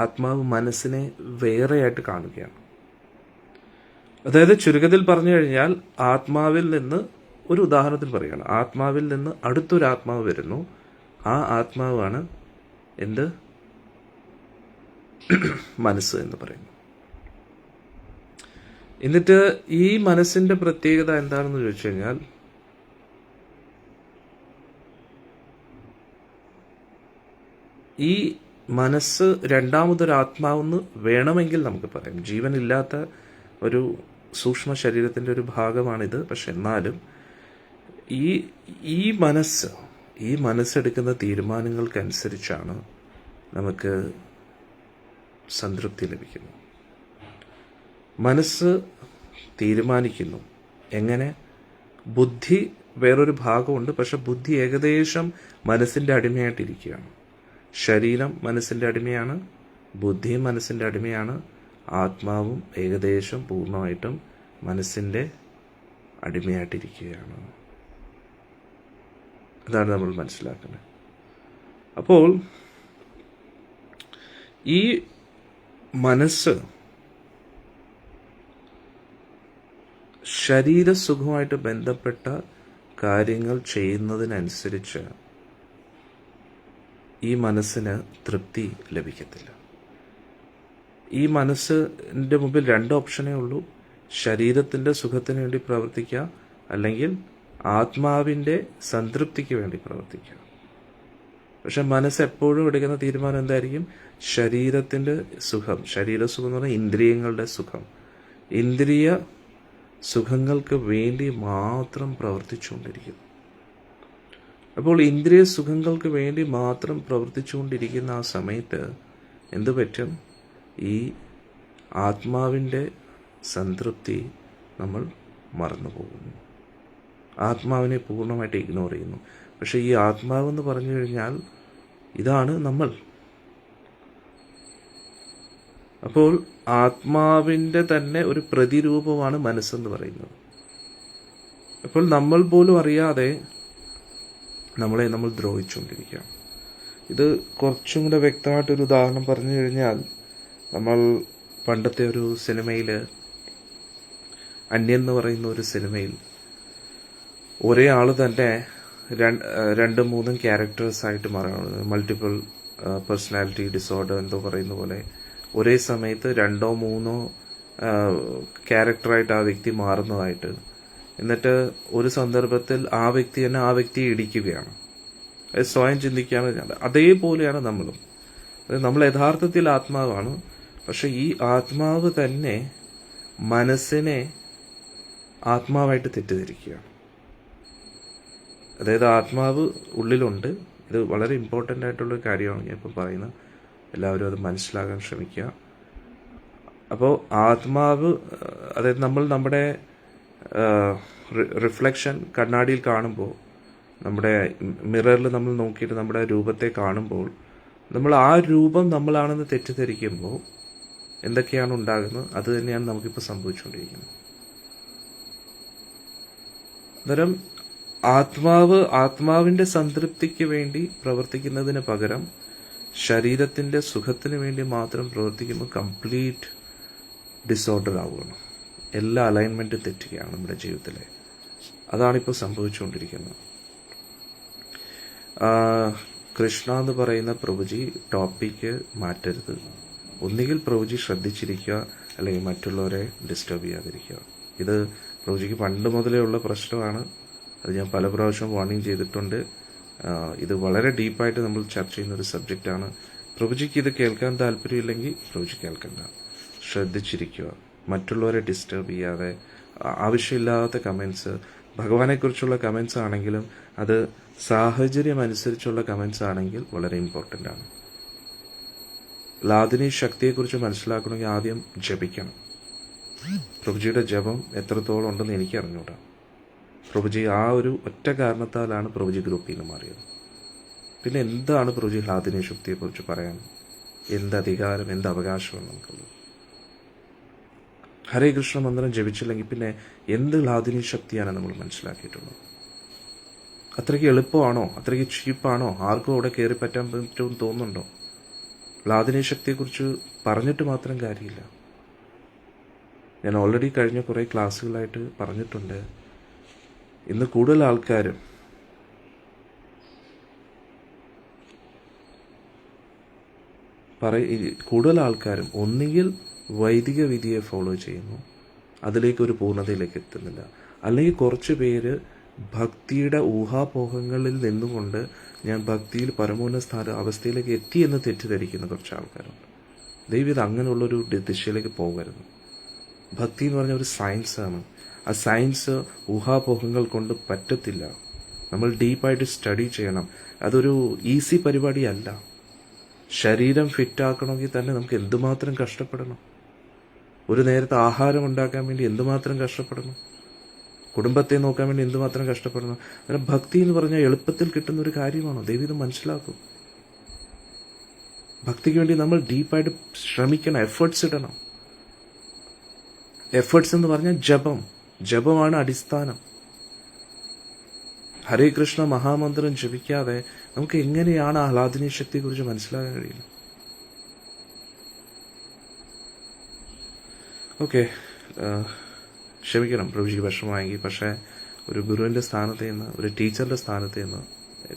ആത്മാവ് മനസ്സിനെ വേറെയായിട്ട് കാണുകയാണ്. അതായത് ചുരുക്കത്തിൽ പറഞ്ഞു കഴിഞ്ഞാൽ ആത്മാവിൽ നിന്ന്, ഒരു ഉദാഹരണത്തിൽ പറയുകയാണ്, ആത്മാവിൽ നിന്ന് അടുത്തൊരു ആത്മാവ് വരുന്നു. ആ ആത്മാവാണ് എന്ത്? മനസ്സ് എന്ന് പറയുന്നു. എന്നിട്ട് ഈ മനസ്സിന്റെ പ്രത്യേകത എന്താണെന്ന് ചോദിച്ചു കഴിഞ്ഞാൽ ഈ മനസ്സ് രണ്ടാമതൊരു ആത്മാവെന്ന് വേണമെങ്കിൽ നമുക്ക് പറയാം. ജീവനില്ലാത്ത ഒരു സൂക്ഷ്മ ശരീരത്തിൻ്റെ ഒരു ഭാഗമാണിത്. പക്ഷെ എന്നാലും ഈ മനസ്സെടുക്കുന്ന തീരുമാനങ്ങൾക്കനുസരിച്ചാണ് നമുക്ക് സംതൃപ്തി ലഭിക്കുന്നത്. മനസ്സ് തീരുമാനിക്കുന്നു. എങ്ങനെ? ബുദ്ധി വേറൊരു ഭാഗമുണ്ട്, പക്ഷെ ബുദ്ധി ഏകദേശം മനസ്സിൻ്റെ അടിമയായിട്ടിരിക്കുകയാണ്. ശരീരം മനസ്സിൻ്റെ അടിമയാണ്, ബുദ്ധിയും മനസ്സിൻ്റെ അടിമയാണ്, ആത്മാവും ഏകദേശം പൂർണ്ണമായിട്ടും മനസ്സിൻ്റെ അടിമയായിട്ടിരിക്കുകയാണ്. അതാണ് നമ്മൾ മനസ്സിലാക്കുന്നത്. അപ്പോൾ ഈ മനസ്സ് ശരീരസുഖമായിട്ട് ബന്ധപ്പെട്ട കാര്യങ്ങൾ ചെയ്യുന്നതിനനുസരിച്ച് ഈ മനസ്സിന് തൃപ്തി ലഭിക്കത്തില്ല. ഈ മനസ്സിൻ്റെ മുമ്പിൽ രണ്ട് ഓപ്ഷനേ ഉള്ളൂ: ശരീരത്തിൻ്റെ സുഖത്തിന് വേണ്ടി പ്രവർത്തിക്കുക, അല്ലെങ്കിൽ ആത്മാവിൻ്റെ സംതൃപ്തിക്ക് വേണ്ടി പ്രവർത്തിക്കുക. പക്ഷെ മനസ്സ് എപ്പോഴും എടുക്കുന്ന തീരുമാനം എന്തായിരിക്കും? ശരീരത്തിൻ്റെ സുഖം. ശരീരസുഖം എന്ന് പറഞ്ഞാൽ ഇന്ദ്രിയങ്ങളുടെ സുഖം. ഇന്ദ്രിയ സുഖങ്ങൾക്ക് വേണ്ടി മാത്രം പ്രവർത്തിച്ചുകൊണ്ടിരിക്കുന്നു. അപ്പോൾ ഇന്ദ്രിയ സുഖങ്ങൾക്ക് വേണ്ടി മാത്രം പ്രവർത്തിച്ചുകൊണ്ടിരിക്കുന്ന ആ സമയത്ത് എന്തു പറ്റും? ഈ ആത്മാവിൻ്റെ സംതൃപ്തി നമ്മൾ മറന്നു പോകുന്നു. ആത്മാവിനെ പൂർണ്ണമായിട്ട് ഇഗ്നോർ ചെയ്യുന്നു. പക്ഷെ ഈ ആത്മാവെന്ന് പറഞ്ഞു കഴിഞ്ഞാൽ ഇതാണ് നമ്മൾ. അപ്പോൾ ആത്മാവിൻ്റെ തന്നെ ഒരു പ്രതിരൂപമാണ് മനസ്സെന്ന് പറയുന്നത്. അപ്പോൾ നമ്മൾ പോലും അറിയാതെ നമ്മൾ ദ്രോഹിച്ചുകൊണ്ടിരിക്കുകയാണ്. ഇത് കുറച്ചും കൂടെ വ്യക്തമായിട്ടൊരു ഉദാഹരണം പറഞ്ഞു കഴിഞ്ഞാൽ, നമ്മൾ പണ്ടത്തെ ഒരു സിനിമയിൽ, അന്യൻ എന്ന് പറയുന്ന ഒരു സിനിമയിൽ ഒരേ ആൾ തന്നെ രണ്ടും മൂന്നും ക്യാരക്ടേഴ്സായിട്ട് മാറുകയാണ്. മൾട്ടിപ്പിൾ പേഴ്സണാലിറ്റി ഡിസോർഡർ എന്തോ പറയുന്ന പോലെ ഒരേ സമയത്ത് രണ്ടോ മൂന്നോ ക്യാരക്ടറായിട്ട് ആ വ്യക്തി മാറുന്നതായിട്ട്. എന്നിട്ട് ഒരു സന്ദർഭത്തിൽ ആ വ്യക്തി തന്നെ ആ വ്യക്തിയെ ഇടിക്കുകയാണ്. അത് സ്വയം ചിന്തിക്കുകയാണ്. അതേപോലെയാണ് നമ്മളും. നമ്മൾ യഥാർത്ഥത്തിൽ ആത്മാവാണ്. പക്ഷെ ഈ ആത്മാവ് തന്നെ മനസ്സിനെ ആത്മാവായിട്ട് തെറ്റിദ്ധരിക്കുകയാണ്. അതായത് ആത്മാവ് ഉള്ളിലുണ്ട്. ഇത് വളരെ ഇമ്പോർട്ടൻ്റ് ആയിട്ടുള്ളൊരു കാര്യമാണ് ഞാൻ ഇപ്പം പറയുന്നത്. എല്ലാവരും അത് മനസ്സിലാക്കാൻ ശ്രമിക്കുക. അപ്പോൾ ആത്മാവ്, അതായത് നമ്മൾ നമ്മുടെ റിഫ്ലക്ഷൻ കണ്ണാടിയിൽ കാണുമ്പോൾ, നമ്മുടെ മിററിൽ നമ്മൾ നോക്കിയിട്ട് നമ്മുടെ രൂപത്തെ കാണുമ്പോൾ, നമ്മൾ ആ രൂപം നമ്മളാണെന്ന് തെറ്റിദ്ധരിക്കുമ്പോൾ എന്തൊക്കെയാണ് ഉണ്ടാകുന്നത്? അത് തന്നെയാണ് നമുക്കിപ്പോൾ സംഭവിച്ചുകൊണ്ടിരിക്കുന്നത്. അന്നേരം ആത്മാവിൻ്റെ സംതൃപ്തിക്ക് വേണ്ടി പ്രവർത്തിക്കുന്നതിന് പകരം ശരീരത്തിൻ്റെ സുഖത്തിന് വേണ്ടി മാത്രം പ്രവർത്തിക്കുമ്പോൾ കംപ്ലീറ്റ് ഡിസോർഡർ ആവുകയാണ്. എല്ലാ അലൈൻമെൻറ്റും തെറ്റുകയാണ് നമ്മുടെ ജീവിതത്തിലെ. അതാണിപ്പോൾ സംഭവിച്ചുകൊണ്ടിരിക്കുന്നത്. കൃഷ്ണ എന്ന് പറയുന്ന പ്രഭുജി ടോപ്പിക്ക് മാറ്റരുത്. ഒന്നുകിൽ പ്രഭുജി ശ്രദ്ധിച്ചിരിക്കുക, അല്ലെങ്കിൽ മറ്റുള്ളവരെ ഡിസ്റ്റർബ് ചെയ്യാതിരിക്കുക. ഇത് പ്രഭുജിക്ക് പണ്ട് മുതലേ ഉള്ള പ്രശ്നമാണ്. അത് ഞാൻ പല പ്രാവശ്യം വാർണിംഗ് ചെയ്തിട്ടുണ്ട്. ഇത് വളരെ ഡീപ്പായിട്ട് നമ്മൾ ചർച്ച ചെയ്യുന്ന ഒരു സബ്ജക്റ്റാണ്. പ്രഭുജിക്ക് ഇത് കേൾക്കാൻ താല്പര്യമില്ലെങ്കിൽ പ്രഭുജി കേൾക്കണ്ട, ശ്രദ്ധിച്ചിരിക്കുക. മറ്റുള്ളവരെ ഡിസ്റ്റർബ് ചെയ്യാതെ ആവശ്യമില്ലാത്ത കമൻസ്, ഭഗവാനെക്കുറിച്ചുള്ള കമൻസ് ആണെങ്കിലും അത് സാഹചര്യം അനുസരിച്ചുള്ള കമൻസ് ആണെങ്കിൽ വളരെ ഇമ്പോർട്ടൻ്റ് ആണ്. ലാദിനി ശക്തിയെക്കുറിച്ച് മനസ്സിലാക്കണമെങ്കിൽ ആദ്യം ജപിക്കണം. പ്രഭുജിയുടെ ജപം എത്രത്തോളം ഉണ്ടെന്ന് എനിക്ക് അറിഞ്ഞൂടാ. പ്രഭുജി ആ ഒരു ഒറ്റ കാരണത്താലാണ് പ്രഭുജി ഗ്രൂപ്പിൽ നിന്ന് മാറിയത്. പിന്നെ എന്താണ് പ്രഭുജി ലാദിനി ശക്തിയെക്കുറിച്ച് പറയാൻ? എന്ത് അധികാരം, എന്ത് അവകാശമാണ് നമുക്കുള്ളത്? ഹരേ കൃഷ്ണ മന്ത്രം ജപിച്ചില്ലെങ്കിൽ പിന്നെ എന്ത് ലാദിനി ശക്തിയാണ് നമ്മൾ മനസ്സിലാക്കിയിട്ടുള്ളത്? അത്രയ്ക്ക് എളുപ്പമാണോ? അത്രയ്ക്ക് ചീപ്പാണോ? ആർക്കും അവിടെ കയറി പറ്റാൻ പറ്റുമെന്ന് തോന്നുന്നുണ്ടോ? ലാദിനി ശക്തിയെക്കുറിച്ച് പറഞ്ഞിട്ട് മാത്രം കാര്യമില്ല. ഞാൻ ഓൾറെഡി കഴിഞ്ഞ കുറേ ക്ലാസ്സുകളായിട്ട് പറഞ്ഞിട്ടുണ്ട്. ഇന്ന് കൂടുതൽ ആൾക്കാരും ഒന്നുകിൽ വൈദിക വിധിയെ ഫോളോ ചെയ്യുന്നു, അതിലേക്ക് ഒരു പൂർണ്ണതയിലേക്ക് എത്തുന്നില്ല. അല്ലെങ്കിൽ കുറച്ച് പേര് ഭക്തിയുടെ ഊഹാപോഹങ്ങളിൽ നിന്നുകൊണ്ട് ഞാൻ ഭക്തിയിൽ പരമോന്നത അവസ്ഥയിലേക്ക് എത്തി എന്ന് തെറ്റിദ്ധരിക്കുന്ന കുറച്ച് ആൾക്കാരുണ്ട്. ദൈവം ഇത് അങ്ങനെയുള്ളൊരു ദിശയിലേക്ക് പോകരുത്. ഭക്തി എന്ന് പറഞ്ഞ ഒരു സയൻസാണ്. ആ സയൻസ് ഊഹാപോഹങ്ങൾ കൊണ്ട് പറ്റത്തില്ല. നമ്മൾ ഡീപ്പായിട്ട് സ്റ്റഡി ചെയ്യണം. അതൊരു ഈസി പരിപാടിയല്ല. ശരീരം ഫിറ്റാക്കണമെങ്കിൽ തന്നെ നമുക്ക് എന്തുമാത്രം കഷ്ടപ്പെടണം. ഒരു നേരത്തെ ആഹാരം ഉണ്ടാക്കാൻ വേണ്ടി എന്തുമാത്രം കഷ്ടപ്പെടണം. കുടുംബത്തെ നോക്കാൻ വേണ്ടി എന്തുമാത്രം കഷ്ടപ്പെടണം. അങ്ങനെ ഭക്തി എന്ന് പറഞ്ഞാൽ എളുപ്പത്തിൽ കിട്ടുന്ന ഒരു കാര്യമാണോ? ദൈവം ഇത് മനസ്സിലാക്കും. ഭക്തിക്ക് വേണ്ടി നമ്മൾ ഡീപ്പായിട്ട് ശ്രമിക്കണം, എഫേർട്സ് ഇടണം. എഫേർട്സ് എന്ന് പറഞ്ഞാൽ ജപമാണ് അടിസ്ഥാനം. ഹരേ കൃഷ്ണ മഹാമന്ത്രം ജപിക്കാതെ നമുക്ക് എങ്ങനെയാണ് ആഹ്ലാദിനി ശക്തിയെക്കുറിച്ച് മനസ്സിലാക്കാൻ കഴിയില്ല. ഓക്കെ, ക്ഷമിക്കണം പ്രഭുജിക്ക് വിഷമമായെങ്കിൽ. പക്ഷേ ഒരു ഗുരുവിൻ്റെ സ്ഥാനത്ത് നിന്ന്, ഒരു ടീച്ചറിൻ്റെ സ്ഥാനത്ത് നിന്ന്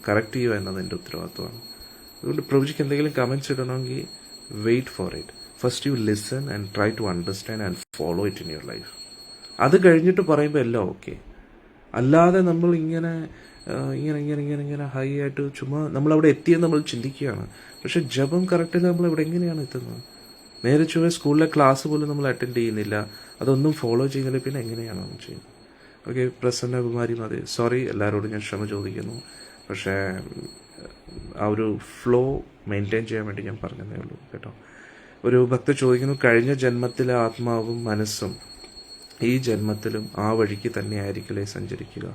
കറക്റ്റ് ചെയ്യുക എന്നത് എൻ്റെ ഉത്തരവാദിത്വമാണ്. അതുകൊണ്ട് പ്രഭുജിക്ക് എന്തെങ്കിലും കമൻറ്റ്സ് ഇടണമെങ്കിൽ wait for it. First you listen and try to understand and follow it in your life. അത് കഴിഞ്ഞിട്ട് പറയുമ്പോൾ എല്ലാം ഓക്കെ. അല്ലാതെ നമ്മൾ ഇങ്ങനെ ഹൈ ആയിട്ട് ചുമ്മാ നമ്മളവിടെ എത്തിയെന്ന് നമ്മൾ ചിന്തിക്കുകയാണ്. പക്ഷെ ജപം കറക്റ്റിൽ നമ്മൾ ഇവിടെ എങ്ങനെയാണ് എത്തുന്നത്? നേരെ ചുവ സ്കൂളിലെ ക്ലാസ് പോലും നമ്മൾ അറ്റൻഡ് ചെയ്യുന്നില്ല, അതൊന്നും ഫോളോ ചെയ്യുന്നില്ല, പിന്നെ എങ്ങനെയാണ് നമ്മൾ ചെയ്യുന്നത്? ഓക്കെ, പ്രസന്നകുമാരി മതി. സോറി, എല്ലാവരോടും ഞാൻ ക്ഷമ ചോദിക്കുന്നു. പക്ഷേ ആ ഒരു ഫ്ലോ മെയിൻറ്റെയിൻ ചെയ്യാൻ വേണ്ടി ഞാൻ പറഞ്ഞതേ ഉള്ളൂ കേട്ടോ. ഒരു ഭക്ത ചോദിക്കുന്നു, കഴിഞ്ഞ ജന്മത്തിലെ ആത്മാവും മനസ്സും ഈ ജന്മത്തിലും ആ വഴിക്ക് തന്നെ ആയിരിക്കില്ലേ സഞ്ചരിക്കുക?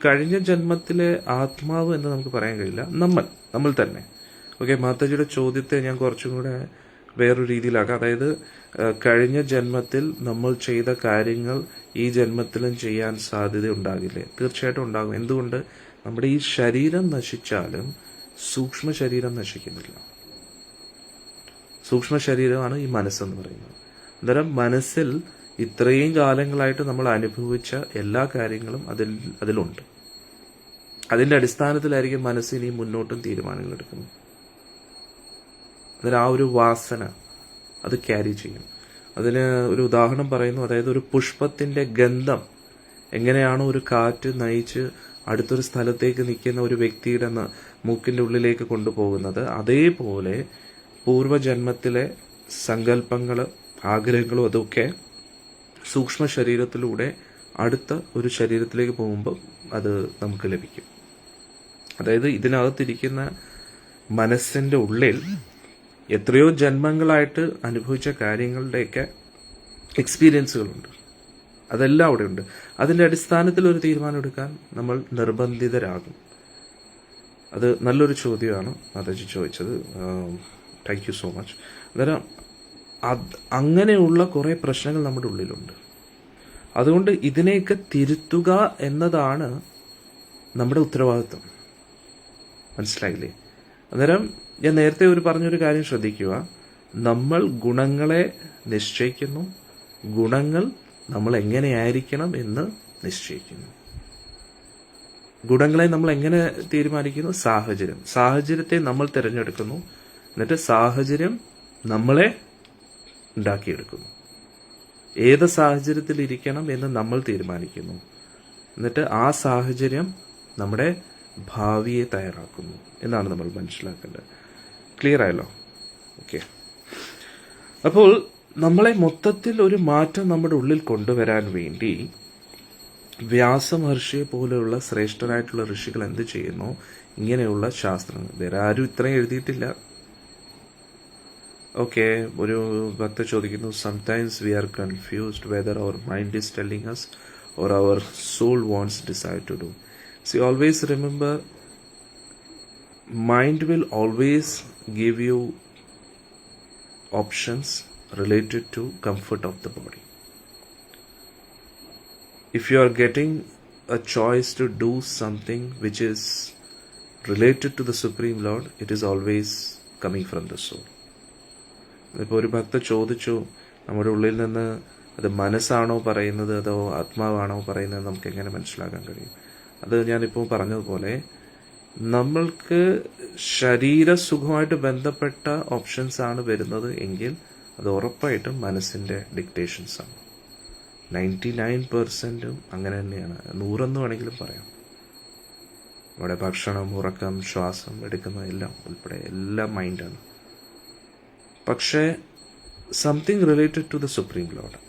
കഴിഞ്ഞ ജന്മത്തിലെ ആത്മാവ് എന്ന് നമുക്ക് പറയാൻ കഴിയില്ല, നമ്മൾ തന്നെ. ഓക്കെ, മാതാജിയുടെ ചോദ്യത്തെ ഞാൻ കുറച്ചും കൂടെ വേറൊരു രീതിയിലാക്കാം. അതായത് കഴിഞ്ഞ ജന്മത്തിൽ നമ്മൾ ചെയ്ത കാര്യങ്ങൾ ഈ ജന്മത്തിലും ചെയ്യാൻ സാധ്യത ഉണ്ടാകില്ലേ? തീർച്ചയായിട്ടും ഉണ്ടാകും. എന്തുകൊണ്ട്? നമ്മുടെ ഈ ശരീരം നശിച്ചാലും സൂക്ഷ്മ ശരീരം നശിക്കുന്നില്ല. സൂക്ഷ്മ ശരീരമാണ് ഈ മനസ്സെന്ന് പറയുന്നത്. അന്നേരം മനസ്സിൽ ഇത്രയും കാലങ്ങളായിട്ട് നമ്മൾ അനുഭവിച്ച എല്ലാ കാര്യങ്ങളും അതിലുണ്ട്. അതിന്റെ അടിസ്ഥാനത്തിലായിരിക്കും മനസ്സ് ഇനി മുന്നോട്ടും തീരുമാനങ്ങൾ എടുക്കുന്നത്. അതിന് ആ ഒരു വാസന അത് ക്യാരി ചെയ്യും. അതിന് ഒരു ഉദാഹരണം പറയുന്നു. അതായത് ഒരു പുഷ്പത്തിന്റെ ഗന്ധം എങ്ങനെയാണോ ഒരു കാറ്റ് നയിച്ച് അടുത്തൊരു സ്ഥലത്തേക്ക് നിൽക്കുന്ന ഒരു വ്യക്തിയുടെ മൂക്കിന്റെ ഉള്ളിലേക്ക് കൊണ്ടുപോകുന്നത്, അതേപോലെ പൂർവജന്മത്തിലെ സങ്കല്പങ്ങൾ, ആഗ്രഹങ്ങളും അതൊക്കെ സൂക്ഷ്മ ശരീരത്തിലൂടെ അടുത്ത ഒരു ശരീരത്തിലേക്ക് പോകുമ്പോൾ അത് നമുക്ക് ലഭിക്കും. അതായത് ഇതിനകത്തിരിക്കുന്ന മനസ്സിന്റെ ഉള്ളിൽ എത്രയോ ജന്മങ്ങളായിട്ട് അനുഭവിച്ച കാര്യങ്ങളുടെയൊക്കെ എക്സ്പീരിയൻസുകളുണ്ട്. അതെല്ലാം അവിടെ ഉണ്ട്. അതിന്റെ അടിസ്ഥാനത്തിൽ ഒരു തീരുമാനം എടുക്കാൻ നമ്മൾ നിർബന്ധിതരാകും. അത് നല്ലൊരു ചോദ്യമാണ് മാതാജി ചോദിച്ചത്. Thank you so much. അന്നേരം അങ്ങനെയുള്ള കുറെ പ്രശ്നങ്ങൾ നമ്മുടെ ഉള്ളിലുണ്ട്. അതുകൊണ്ട് ഇതിനെയൊക്കെ തിരുത്തുക എന്നതാണ് നമ്മുടെ ഉത്തരവാദിത്വം. മനസ്സിലായില്ലേ? അന്നേരം ഞാൻ നേരത്തെ പറഞ്ഞൊരു കാര്യം ശ്രദ്ധിക്കുക. നമ്മൾ ഗുണങ്ങളെ നിശ്ചയിക്കുന്നു, ഗുണങ്ങൾ നമ്മൾ എങ്ങനെയായിരിക്കണം എന്ന് നിശ്ചയിക്കുന്നു. ഗുണങ്ങളെ നമ്മൾ എങ്ങനെ തീരുമാനിക്കുന്നു? സാഹചര്യത്തെ നമ്മൾ തിരഞ്ഞെടുക്കുന്നു. എന്നിട്ട് സാഹചര്യം നമ്മളെ ഉണ്ടാക്കിയെടുക്കുന്നു. ഏത് സാഹചര്യത്തിൽ ഇരിക്കണം എന്ന് നമ്മൾ തീരുമാനിക്കുന്നു. എന്നിട്ട് ആ സാഹചര്യം നമ്മുടെ ഭാവിയെ തയ്യാറാക്കുന്നു എന്നാണ് നമ്മൾ മനസ്സിലാക്കേണ്ടത്. ക്ലിയർ ആയല്ലോ? ഓക്കെ. അപ്പോൾ നമ്മളെ മൊത്തത്തിൽ ഒരു മാറ്റം നമ്മുടെ ഉള്ളിൽ കൊണ്ടുവരാൻ വേണ്ടി വ്യാസമഹർഷിയെ പോലെയുള്ള ശ്രേഷ്ഠരായിട്ടുള്ള ഋഷികൾ എന്ത് ചെയ്യുന്നു? ഇങ്ങനെയുള്ള ശാസ്ത്രങ്ങൾ, വേറെ ആരും ഇത്രയും എഴുതിയിട്ടില്ല. ഓക്കെ. ഒരു ഭക്ത ചോദിക്കുന്നു, sometimes we are confused whether our mind is telling us or our soul wants decide to do. See, always remember, mind will always give you options related to comfort of the body. If you are getting a choice to do something which is related to the Supreme Lord, it is always coming from the soul. ഇപ്പോൾ ഒരു ഭക്ത ചോദിച്ചു, നമ്മുടെ ഉള്ളിൽ നിന്ന് അത് മനസ്സാണോ പറയുന്നത് അതോ ആത്മാവാണോ പറയുന്നത് നമുക്ക് എങ്ങനെ മനസ്സിലാക്കാൻ കഴിയും? അത് ഞാനിപ്പോൾ പറഞ്ഞതുപോലെ നമ്മൾക്ക് ശരീരസുഖമായിട്ട് ബന്ധപ്പെട്ട ഓപ്ഷൻസ് ആണ് വരുന്നത് എങ്കിൽ അത് ഉറപ്പായിട്ടും മനസ്സിൻ്റെ ഡിക്റ്റേഷൻസ് ആണ്. 99% അങ്ങനെ തന്നെയാണ്. 100 വേണമെങ്കിലും പറയാം. അവിടെ ഭക്ഷണം, ഉറക്കം, ശ്വാസം എടുക്കുന്ന എല്ലാം ഉൾപ്പെടെ എല്ലാം മൈൻഡാണ്. പക്ഷേ something related to the supreme lord,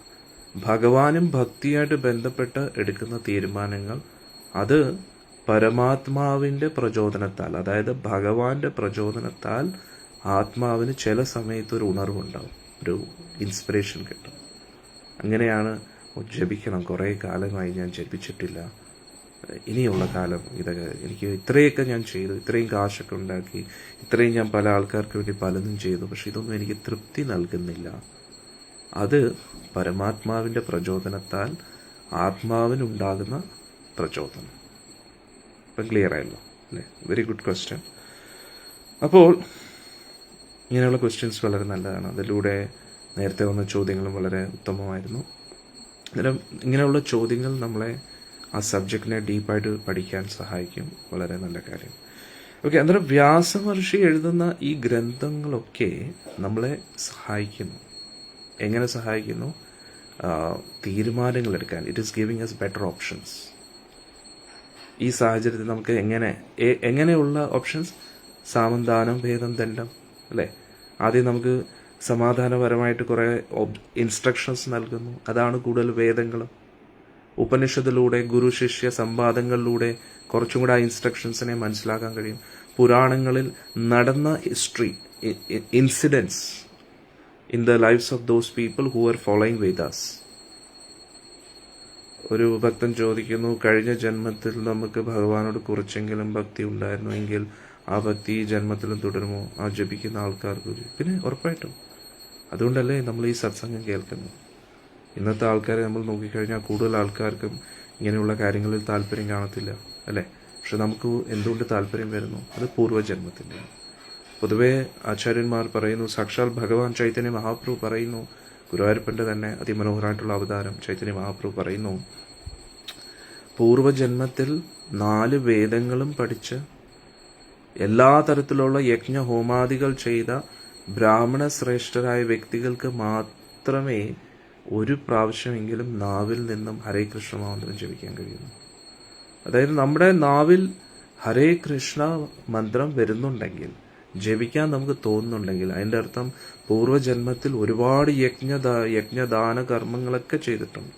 ഭഗവാനും ഭക്തിയായിട്ട് ബന്ധപ്പെട്ട് എടുക്കുന്ന തീരുമാനങ്ങൾ, അത് പരമാത്മാവിൻ്റെ പ്രചോദനത്താൽ, അതായത് ഭഗവാന്റെ പ്രചോദനത്താൽ ആത്മാവിന് ചില സമയത്ത് ഒരു ഉണർവുണ്ടാവും, ഒരു ഇൻസ്പിറേഷൻ കിട്ടും. അങ്ങനെയാണ് ജപിക്കണം. കുറേ കാലമായി ഞാൻ ജപിച്ചിട്ടില്ല, ഇനിയുള്ള കാലം ഇതൊക്കെ എനിക്ക് ഇത്രയൊക്കെ ഞാൻ ചെയ്തു, ഇത്രയും കാശൊക്കെ ഉണ്ടാക്കി, ഇത്രയും ഞാൻ പല ആൾക്കാർക്ക് വേണ്ടി പലതും ചെയ്തു, പക്ഷെ ഇതൊന്നും എനിക്ക് തൃപ്തി നൽകുന്നില്ല. അത് പരമാത്മാവിൻ്റെ പ്രചോദനത്താൽ ആത്മാവിനുണ്ടാകുന്ന പ്രചോദനം. ഇപ്പം ക്ലിയർ ആയല്ലോ അല്ലേ? Very good question. അപ്പോൾ ഇങ്ങനെയുള്ള ക്വസ്റ്റ്യൻസ് വളരെ നല്ലതാണ്. അതിലൂടെ നേരത്തെ വന്ന ചോദ്യങ്ങളും വളരെ ഉത്തമമായിരുന്നു. അന്നേരം ഇങ്ങനെയുള്ള ചോദ്യങ്ങൾ നമ്മളെ ആ സബ്ജക്റ്റിനെ ഡീപ്പായിട്ട് പഠിക്കാൻ സഹായിക്കും. വളരെ നല്ല കാര്യം. ഓക്കെ. അന്നേരം വ്യാസമഹർഷി എഴുതുന്ന ഈ ഗ്രന്ഥങ്ങളൊക്കെ നമ്മളെ സഹായിക്കുന്നു. എങ്ങനെ സഹായിക്കുന്നു? തീരുമാനങ്ങൾ എടുക്കാൻ. It is giving us better options. ഈ സാഹചര്യത്തിൽ നമുക്ക് എങ്ങനെയുള്ള ഓപ്ഷൻസ്? സാമദാനം, ഭേദം, ദണ്ഡം അല്ലേ? ആദ്യം നമുക്ക് സമാധാനപരമായിട്ട് കുറേ ഇൻസ്ട്രക്ഷൻസ് നൽകുന്നു. അതാണ് കൂടുതൽ വേദങ്ങളും. ഉപനിഷത്തിലൂടെ, ഗുരു ശിഷ്യ സംവാദങ്ങളിലൂടെ കുറച്ചും കൂടെ ആ ഇൻസ്ട്രക്ഷൻസിനെ മനസ്സിലാക്കാൻ കഴിയും. പുരാണങ്ങളിൽ നടന്ന history, incidents in the lives of those people who are following Vedas. ഒരു ഭക്തൻ ചോദിക്കുന്നു, കഴിഞ്ഞ ജന്മത്തിൽ നമുക്ക് ഭഗവാനോട് കുറച്ചെങ്കിലും ഭക്തി ഉണ്ടായിരുന്നുവെങ്കിൽ ആ ഭക്തി ഈ ജന്മത്തിലും തുടരുമോ? ആ ജപിക്കുന്ന ആൾക്കാർക്ക് പിന്നെ ഉറപ്പായിട്ടും. അതുകൊണ്ടല്ലേ നമ്മൾ ഈ സത്സംഗം കേൾക്കുന്നത്. ഇന്നത്തെ ആൾക്കാരെ നമ്മൾ നോക്കിക്കഴിഞ്ഞാൽ കൂടുതൽ ആൾക്കാർക്കും ഇങ്ങനെയുള്ള കാര്യങ്ങളിൽ താല്പര്യം കാണത്തില്ല അല്ലേ? പക്ഷെ നമുക്ക് എന്തുകൊണ്ട് താല്പര്യം വരുന്നു? അത് പൂർവ്വജന്മത്തിൻ്റെ. പൊതുവെ ആചാര്യന്മാർ പറയുന്നു, സാക്ഷാൽ ഭഗവാൻ ചൈതന്യ മഹാപ്രഭു പറയുന്നു, ഗുരുവായൂരപ്പൻ്റെ തന്നെ അതിമനോഹരമായിട്ടുള്ള അവതാരം ചൈതന്യ മഹാപ്രഭു പറയുന്നു, പൂർവ്വജന്മത്തിൽ 4 വേദങ്ങളും പഠിച്ച് എല്ലാ തരത്തിലുള്ള യജ്ഞഹോമാദികൾ ചെയ്ത ബ്രാഹ്മണ ശ്രേഷ്ഠരായ വ്യക്തികൾക്ക് മാത്രമേ ഒരു പ്രാവശ്യമെങ്കിലും നാവിൽ നിന്നും ഹരേ കൃഷ്ണ മന്ത്രം ജപിക്കാൻ കഴിയുന്നു. അതായത് നമ്മുടെ നാവിൽ ഹരേ കൃഷ്ണ മന്ത്രം വരുന്നുണ്ടെങ്കിൽ, ജപിക്കാൻ നമുക്ക് തോന്നുന്നുണ്ടെങ്കിൽ, അതിൻ്റെ അർത്ഥം പൂർവ്വജന്മത്തിൽ ഒരുപാട് യജ്ഞദാന കർമ്മങ്ങളൊക്കെ ചെയ്തിട്ടുണ്ട്.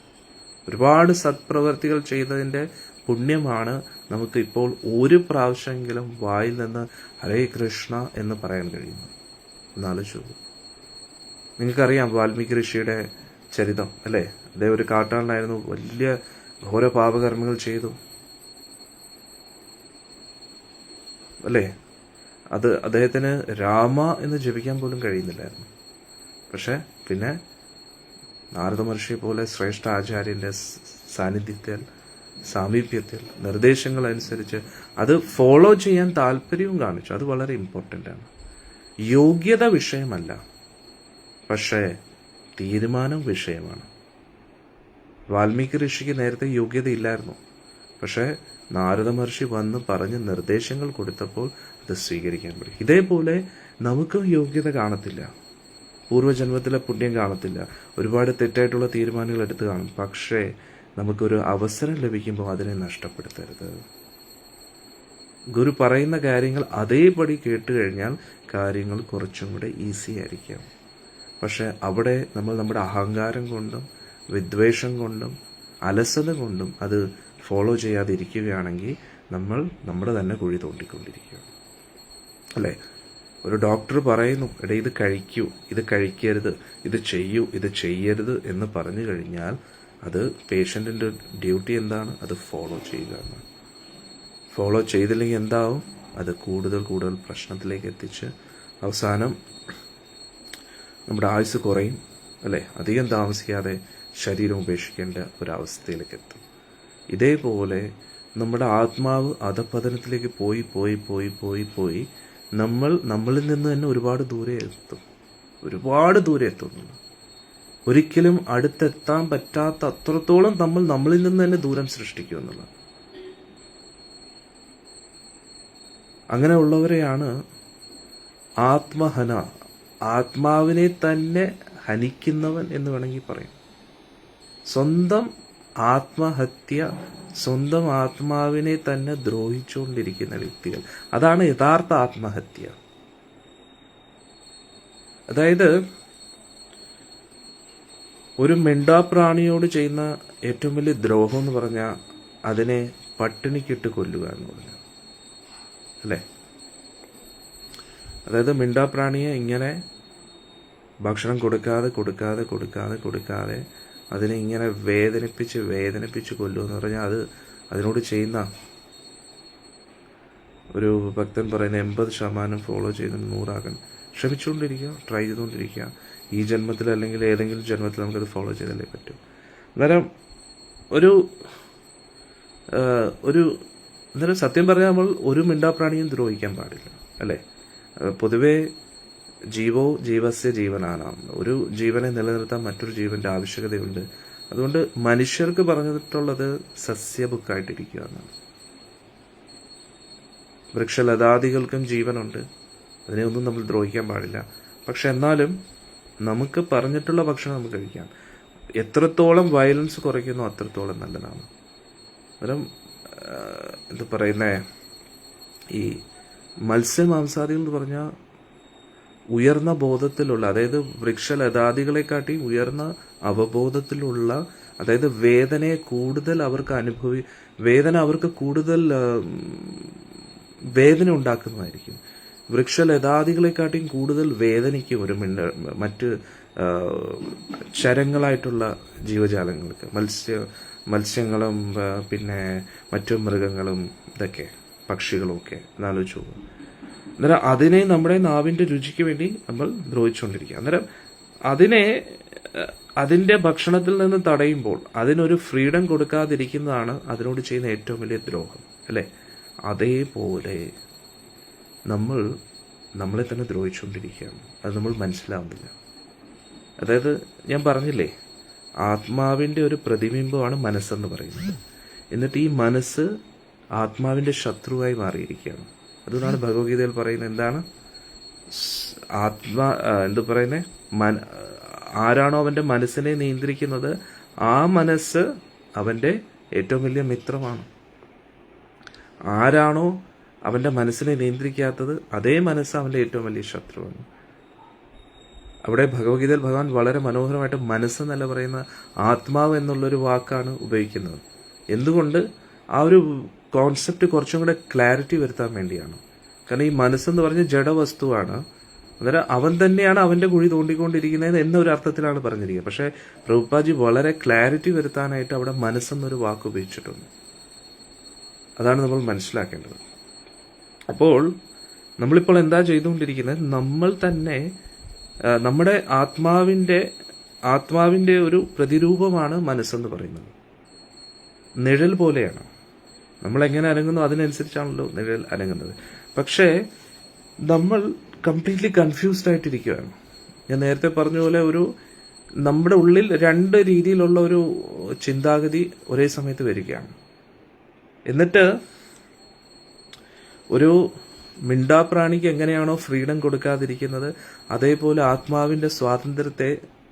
ഒരുപാട് സത്പ്രവർത്തികൾ ചെയ്തതിൻ്റെ പുണ്യമാണ് നമുക്ക് ഇപ്പോൾ ഒരു പ്രാവശ്യമെങ്കിലും വായിൽ നിന്ന് ഹരേ കൃഷ്ണ എന്ന് പറയാൻ കഴിയുന്നത്. എന്നാലോചിച്ചു. നിങ്ങൾക്കറിയാം വാൽമീകി ഋഷിയുടെ ചരിതം അല്ലേ? അദ്ദേഹം ഒരു കാട്ടാളനായിരുന്നു, വലിയ ഘോര പാപകർമ്മങ്ങൾ ചെയ്തു അല്ലേ? അദ്ദേഹത്തിന് രാമ എന്ന് ജപിക്കാൻ പോലും കഴിയുന്നില്ലായിരുന്നു. പക്ഷെ പിന്നെ നാരദ മഹർഷിയെ പോലെ ശ്രേഷ്ഠ ആചാര്യന്റെ സാന്നിധ്യത്തിൽ, സാമീപ്യത്തിൽ, നിർദ്ദേശങ്ങൾ അനുസരിച്ച് അത് ഫോളോ ചെയ്യാൻ താല്പര്യവും കാണിച്ചു. അത് വളരെ ഇമ്പോർട്ടൻ്റ് ആണ്. യോഗ്യത വിഷയമല്ല, പക്ഷേ തീരുമാനം വിഷയമാണ്. വാൽമീകി ഋഷിക്ക് നേരത്തെ യോഗ്യത ഇല്ലായിരുന്നു. പക്ഷേ നാരദ മഹർഷി വന്ന് പറഞ്ഞ് നിർദ്ദേശങ്ങൾ കൊടുത്തപ്പോൾ അത് സ്വീകരിക്കാൻ പറ്റും. ഇതേപോലെ നമുക്കും യോഗ്യത കാണത്തില്ല, പൂർവ്വജന്മത്തിലെ പുണ്യം കാണത്തില്ല, ഒരുപാട് തെറ്റായിട്ടുള്ള തീരുമാനങ്ങൾ എടുത്ത് കാണും. പക്ഷേ നമുക്കൊരു അവസരം ലഭിക്കുമ്പോൾ അതിനെ നഷ്ടപ്പെടുത്തരുത്. ഗുരു പറയുന്ന കാര്യങ്ങൾ അതേപടി കേട്ട് കഴിഞ്ഞാൽ കാര്യങ്ങൾ കുറച്ചും കൂടെ ഈസി ആയിരിക്കാം. പക്ഷെ അവിടെ നമ്മൾ നമ്മുടെ അഹങ്കാരം കൊണ്ടും വിദ്വേഷം കൊണ്ടും അലസത കൊണ്ടും അത് ഫോളോ ചെയ്യാതെ ഇരിക്കുകയാണെങ്കിൽ നമ്മൾ നമ്മുടെ തന്നെ കുഴി തോണ്ടിക്കൊണ്ടിരിക്കുകയാണ്, അല്ലേ? ഒരു ഡോക്ടർ പറയുന്നു, എടാ ഇത് കഴിക്കൂ, ഇത് കഴിക്കരുത്, ഇത് ചെയ്യൂ, ഇത് ചെയ്യരുത് എന്ന് പറഞ്ഞു കഴിഞ്ഞാൽ അത് പേഷ്യൻറ്റിൻ്റെ ഡ്യൂട്ടി എന്താണ്? അത് ഫോളോ ചെയ്യുക എന്നാണ്. ഫോളോ ചെയ്തില്ലെങ്കിൽ എന്താവും? അത് കൂടുതൽ കൂടുതൽ പ്രശ്നത്തിലേക്ക് എത്തിച്ച് അവസാനം നമ്മുടെ ആയുസ് കുറയും, അല്ലേ? അധികം താമസിക്കാതെ ശരീരം ഉപേക്ഷിക്കേണ്ട ഒരവസ്ഥയിലേക്ക് എത്തും. ഇതേപോലെ നമ്മുടെ ആത്മാവ് അധപതനത്തിലേക്ക് പോയി പോയി പോയി പോയി പോയി നമ്മളിൽ നിന്ന് തന്നെ ഒരുപാട് ദൂരെ എത്തുന്നു. ഒരിക്കലും അടുത്തെത്താൻ പറ്റാത്ത അത്രത്തോളം നമ്മളിൽ നിന്ന് തന്നെ ദൂരം സൃഷ്ടിക്കുമെന്നുള്ളത്. അങ്ങനെ ഉള്ളവരെയാണ് ആത്മഹന, ആത്മാവിനെ തന്നെ ഹനിക്കുന്നവൻ എന്ന് വേണമെങ്കിൽ പറയാം. സ്വന്തം ആത്മഹത്യ, സ്വന്തം ആത്മാവിനെ തന്നെ ദ്രോഹിച്ചുകൊണ്ടിരിക്കുന്ന വ്യക്തികൾ, അതാണ് യഥാർത്ഥ ആത്മഹത്യ. അതായത് ഒരു മിണ്ടാപ്രാണിയോട് ചെയ്യുന്ന ഏറ്റവും വലിയ ദ്രോഹം എന്ന് പറഞ്ഞാൽ അതിനെ പട്ടിണിക്കിട്ട് കൊല്ലുക എന്ന് പറഞ്ഞു, അല്ലേ? അതായത് മിണ്ടാപ്രാണിയെ ഇങ്ങനെ ഭക്ഷണം കൊടുക്കാതെ അതിനെ ഇങ്ങനെ വേദനിപ്പിച്ച് കൊല്ലുക എന്ന് പറഞ്ഞാൽ അതിനോട് ചെയ്യുന്ന, ഒരു ഭക്തൻ പറയുന്ന 80% ഫോളോ ചെയ്ത് 100 ശ്രമിച്ചുകൊണ്ടിരിക്കുക, ട്രൈ ചെയ്തുകൊണ്ടിരിക്കുക. ഈ ജന്മത്തിൽ അല്ലെങ്കിൽ ഏതെങ്കിലും ജന്മത്തിൽ നമുക്കത് ഫോളോ ചെയ്താലേ പറ്റും. അന്നേരം അന്നേരം സത്യം പറഞ്ഞാൽ നമ്മൾ ഒരു മിണ്ടാപ്രാണിയും ദ്രോഹിക്കാൻ പാടില്ല, അല്ലേ? പൊതുവേ ജീവസ്യ ജീവനാനാം, ഒരു ജീവനെ നിലനിർത്താൻ മറ്റൊരു ജീവന്റെ ആവശ്യകതയുണ്ട്. അതുകൊണ്ട് മനുഷ്യർക്ക് പറഞ്ഞിട്ടുള്ളത് സസ്യബുക്കായിട്ടിരിക്കുക എന്നാണ്. വൃക്ഷലതാദികൾക്കും ജീവനുണ്ട്, അതിനെ ഒന്നും നമ്മൾ ദ്രോഹിക്കാൻ പാടില്ല. പക്ഷെ എന്നാലും നമുക്ക് പറഞ്ഞിട്ടുള്ള ഭക്ഷണം നമുക്ക് കഴിക്കാം. എത്രത്തോളം വയലൻസ് കുറയ്ക്കുന്നോ അത്രത്തോളം നല്ലതാണ്. അന്നേരം എന്താ പറയുന്നേ, ഈ മത്സ്യമാംസാദികൾ എന്ന് പറഞ്ഞാൽ ഉയർന്ന ബോധത്തിലുള്ള, അതായത് വൃക്ഷലതാദികളെക്കാട്ടി ഉയർന്ന അവബോധത്തിലുള്ള, അതായത് വേദനയെ കൂടുതൽ അവർക്ക് കൂടുതൽ വേദന ഉണ്ടാക്കുന്നതായിരിക്കും. വൃക്ഷലതാദികളെക്കാട്ടിയും കൂടുതൽ വേദനിക്കും മറ്റ് ചരങ്ങളായിട്ടുള്ള ജീവജാലങ്ങൾക്ക്, മത്സ്യങ്ങളും പിന്നെ മറ്റു മൃഗങ്ങളും, ഇതൊക്കെ പക്ഷികളും ഒക്കെ എന്നാലോചിച്ച് പോകും. അന്നേരം അതിനെ നമ്മുടെ നാവിന്റെ രുചിക്ക് വേണ്ടി നമ്മൾ ദ്രോഹിച്ചുകൊണ്ടിരിക്കുക. അന്നേരം അതിന്റെ ഭക്ഷണത്തിൽ നിന്ന് തടയുമ്പോൾ അതിനൊരു ഫ്രീഡം കൊടുക്കാതിരിക്കുന്നതാണ് അതിനോട് ചെയ്യുന്ന ഏറ്റവും വലിയ ദ്രോഹം, അല്ലേ? അതേപോലെ നമ്മളെ തന്നെ ദ്രോഹിച്ചുകൊണ്ടിരിക്കുകയാണ്. അത് നമ്മൾ മനസ്സിലാവുന്നില്ല. അതായത് ഞാൻ പറഞ്ഞില്ലേ, ആത്മാവിന്റെ ഒരു പ്രതിബിംബമാണ് മനസ്സെന്ന് പറയുന്നത്. എന്നിട്ട് ഈ മനസ്സ് ആത്മാവിന്റെ ശത്രുവായി മാറിയിരിക്കുകയാണ്. അതുകൊണ്ടാണ് ഭഗവത്ഗീതയിൽ പറയുന്നത് എന്താണ്? ആരാണോ അവന്റെ മനസ്സിനെ നിയന്ത്രിക്കുന്നത് ആ മനസ്സ് അവന്റെ ഏറ്റവും വലിയ മിത്രമാണ്. ആരാണോ അവന്റെ മനസ്സിനെ നിയന്ത്രിക്കാത്തത് അതേ മനസ്സ് അവന്റെ ഏറ്റവും വലിയ ശത്രുവാണ്. അവിടെ ഭഗവത്ഗീതയിൽ ഭഗവാൻ വളരെ മനോഹരമായിട്ട് മനസ്സെന്നല്ല പറയുന്ന ആത്മാവ് എന്നുള്ളൊരു വാക്കാണ് ഉപയോഗിക്കുന്നത്. എന്തുകൊണ്ട്? ആ ഒരു കോൺസെപ്റ്റ് കുറച്ചും കൂടെ ക്ലാരിറ്റി വരുത്താൻ വേണ്ടിയാണ്. കാരണം ഈ മനസ്സെന്ന് പറഞ്ഞ ജഡവസ്തുവാണ്. അന്നേരം അവൻ തന്നെയാണ് അവന്റെ കുഴി തോണ്ടിക്കൊണ്ടിരിക്കുന്നത് എന്നൊരു അർത്ഥത്തിലാണ് പറഞ്ഞിരിക്കുന്നത്. പക്ഷെ പ്രഭുപാദി വളരെ ക്ലാരിറ്റി വരുത്താനായിട്ട് അവിടെ മനസ്സെന്നൊരു വാക്ക് ഉപയോഗിച്ചിട്ടുണ്ട്. അതാണ് നമ്മൾ മനസ്സിലാക്കേണ്ടത്. അപ്പോൾ നമ്മളിപ്പോൾ എന്താ ചെയ്തുകൊണ്ടിരിക്കുന്നത്? നമ്മൾ തന്നെ നമ്മുടെ ആത്മാവിന്റെ ഒരു പ്രതിരൂപമാണ് മനസ്സെന്ന് പറയുന്നത്. നിഴൽ പോലെയാണ്. നമ്മൾ എങ്ങനെ അനങ്ങുന്നു അതിനനുസരിച്ചാണല്ലോ നിഴൽ അനങ്ങുന്നത്. പക്ഷേ നമ്മൾ കംപ്ലീറ്റ്ലി കൺഫ്യൂസ്ഡ് ആയിട്ടിരിക്കുകയാണ്. ഞാൻ നേരത്തെ പറഞ്ഞ പോലെ നമ്മുടെ ഉള്ളിൽ 2 രീതിയിലുള്ള ഒരു ചിന്താഗതി ഒരേ സമയത്ത് വരികയാണ്. എന്നിട്ട് ഒരു മിണ്ടാപ്രാണിക്ക് എങ്ങനെയാണോ ഫ്രീഡം കൊടുക്കാതിരിക്കുന്നത്, അതേപോലെ ആത്മാവിന്റെ സ്വാതന്ത്ര്യത്തെ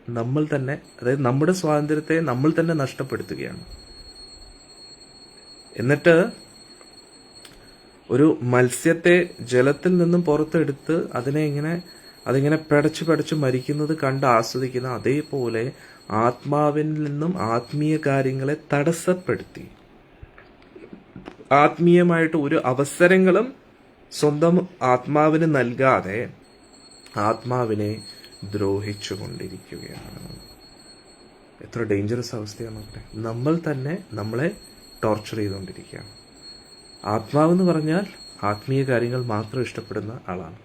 അതായത് നമ്മുടെ സ്വാതന്ത്ര്യത്തെ നമ്മൾ തന്നെ നഷ്ടപ്പെടുത്തുകയാണ്. എന്നിട്ട് ഒരു മത്സ്യത്തെ ജലത്തിൽ നിന്നും പുറത്തെടുത്ത് അതിങ്ങനെ പടച്ചു മരിക്കുന്നത് കണ്ട് ആസ്വദിക്കുന്ന അതേപോലെ ആത്മാവിൽ നിന്നും ആത്മീയ കാര്യങ്ങളെ തടസ്സപ്പെടുത്തി ആത്മീയമായിട്ട് ഒരു അവസരങ്ങളും സ്വന്തം ആത്മാവിന് നൽകാതെ ആത്മാവിനെ ദ്രോഹിച്ചു കൊണ്ടിരിക്കുകയാണ്. എത്ര ഡേഞ്ചറസ് അവസ്ഥയാണ് നോക്കട്ടെ. നമ്മൾ തന്നെ നമ്മളെ ടോർച്ചർ ചെയ്തുകൊണ്ടിരിക്കുകയാണ്. ആത്മാവെന്ന് പറഞ്ഞാൽ ആത്മീയ കാര്യങ്ങൾ മാത്രം ഇഷ്ടപ്പെടുന്ന ആളാണ്.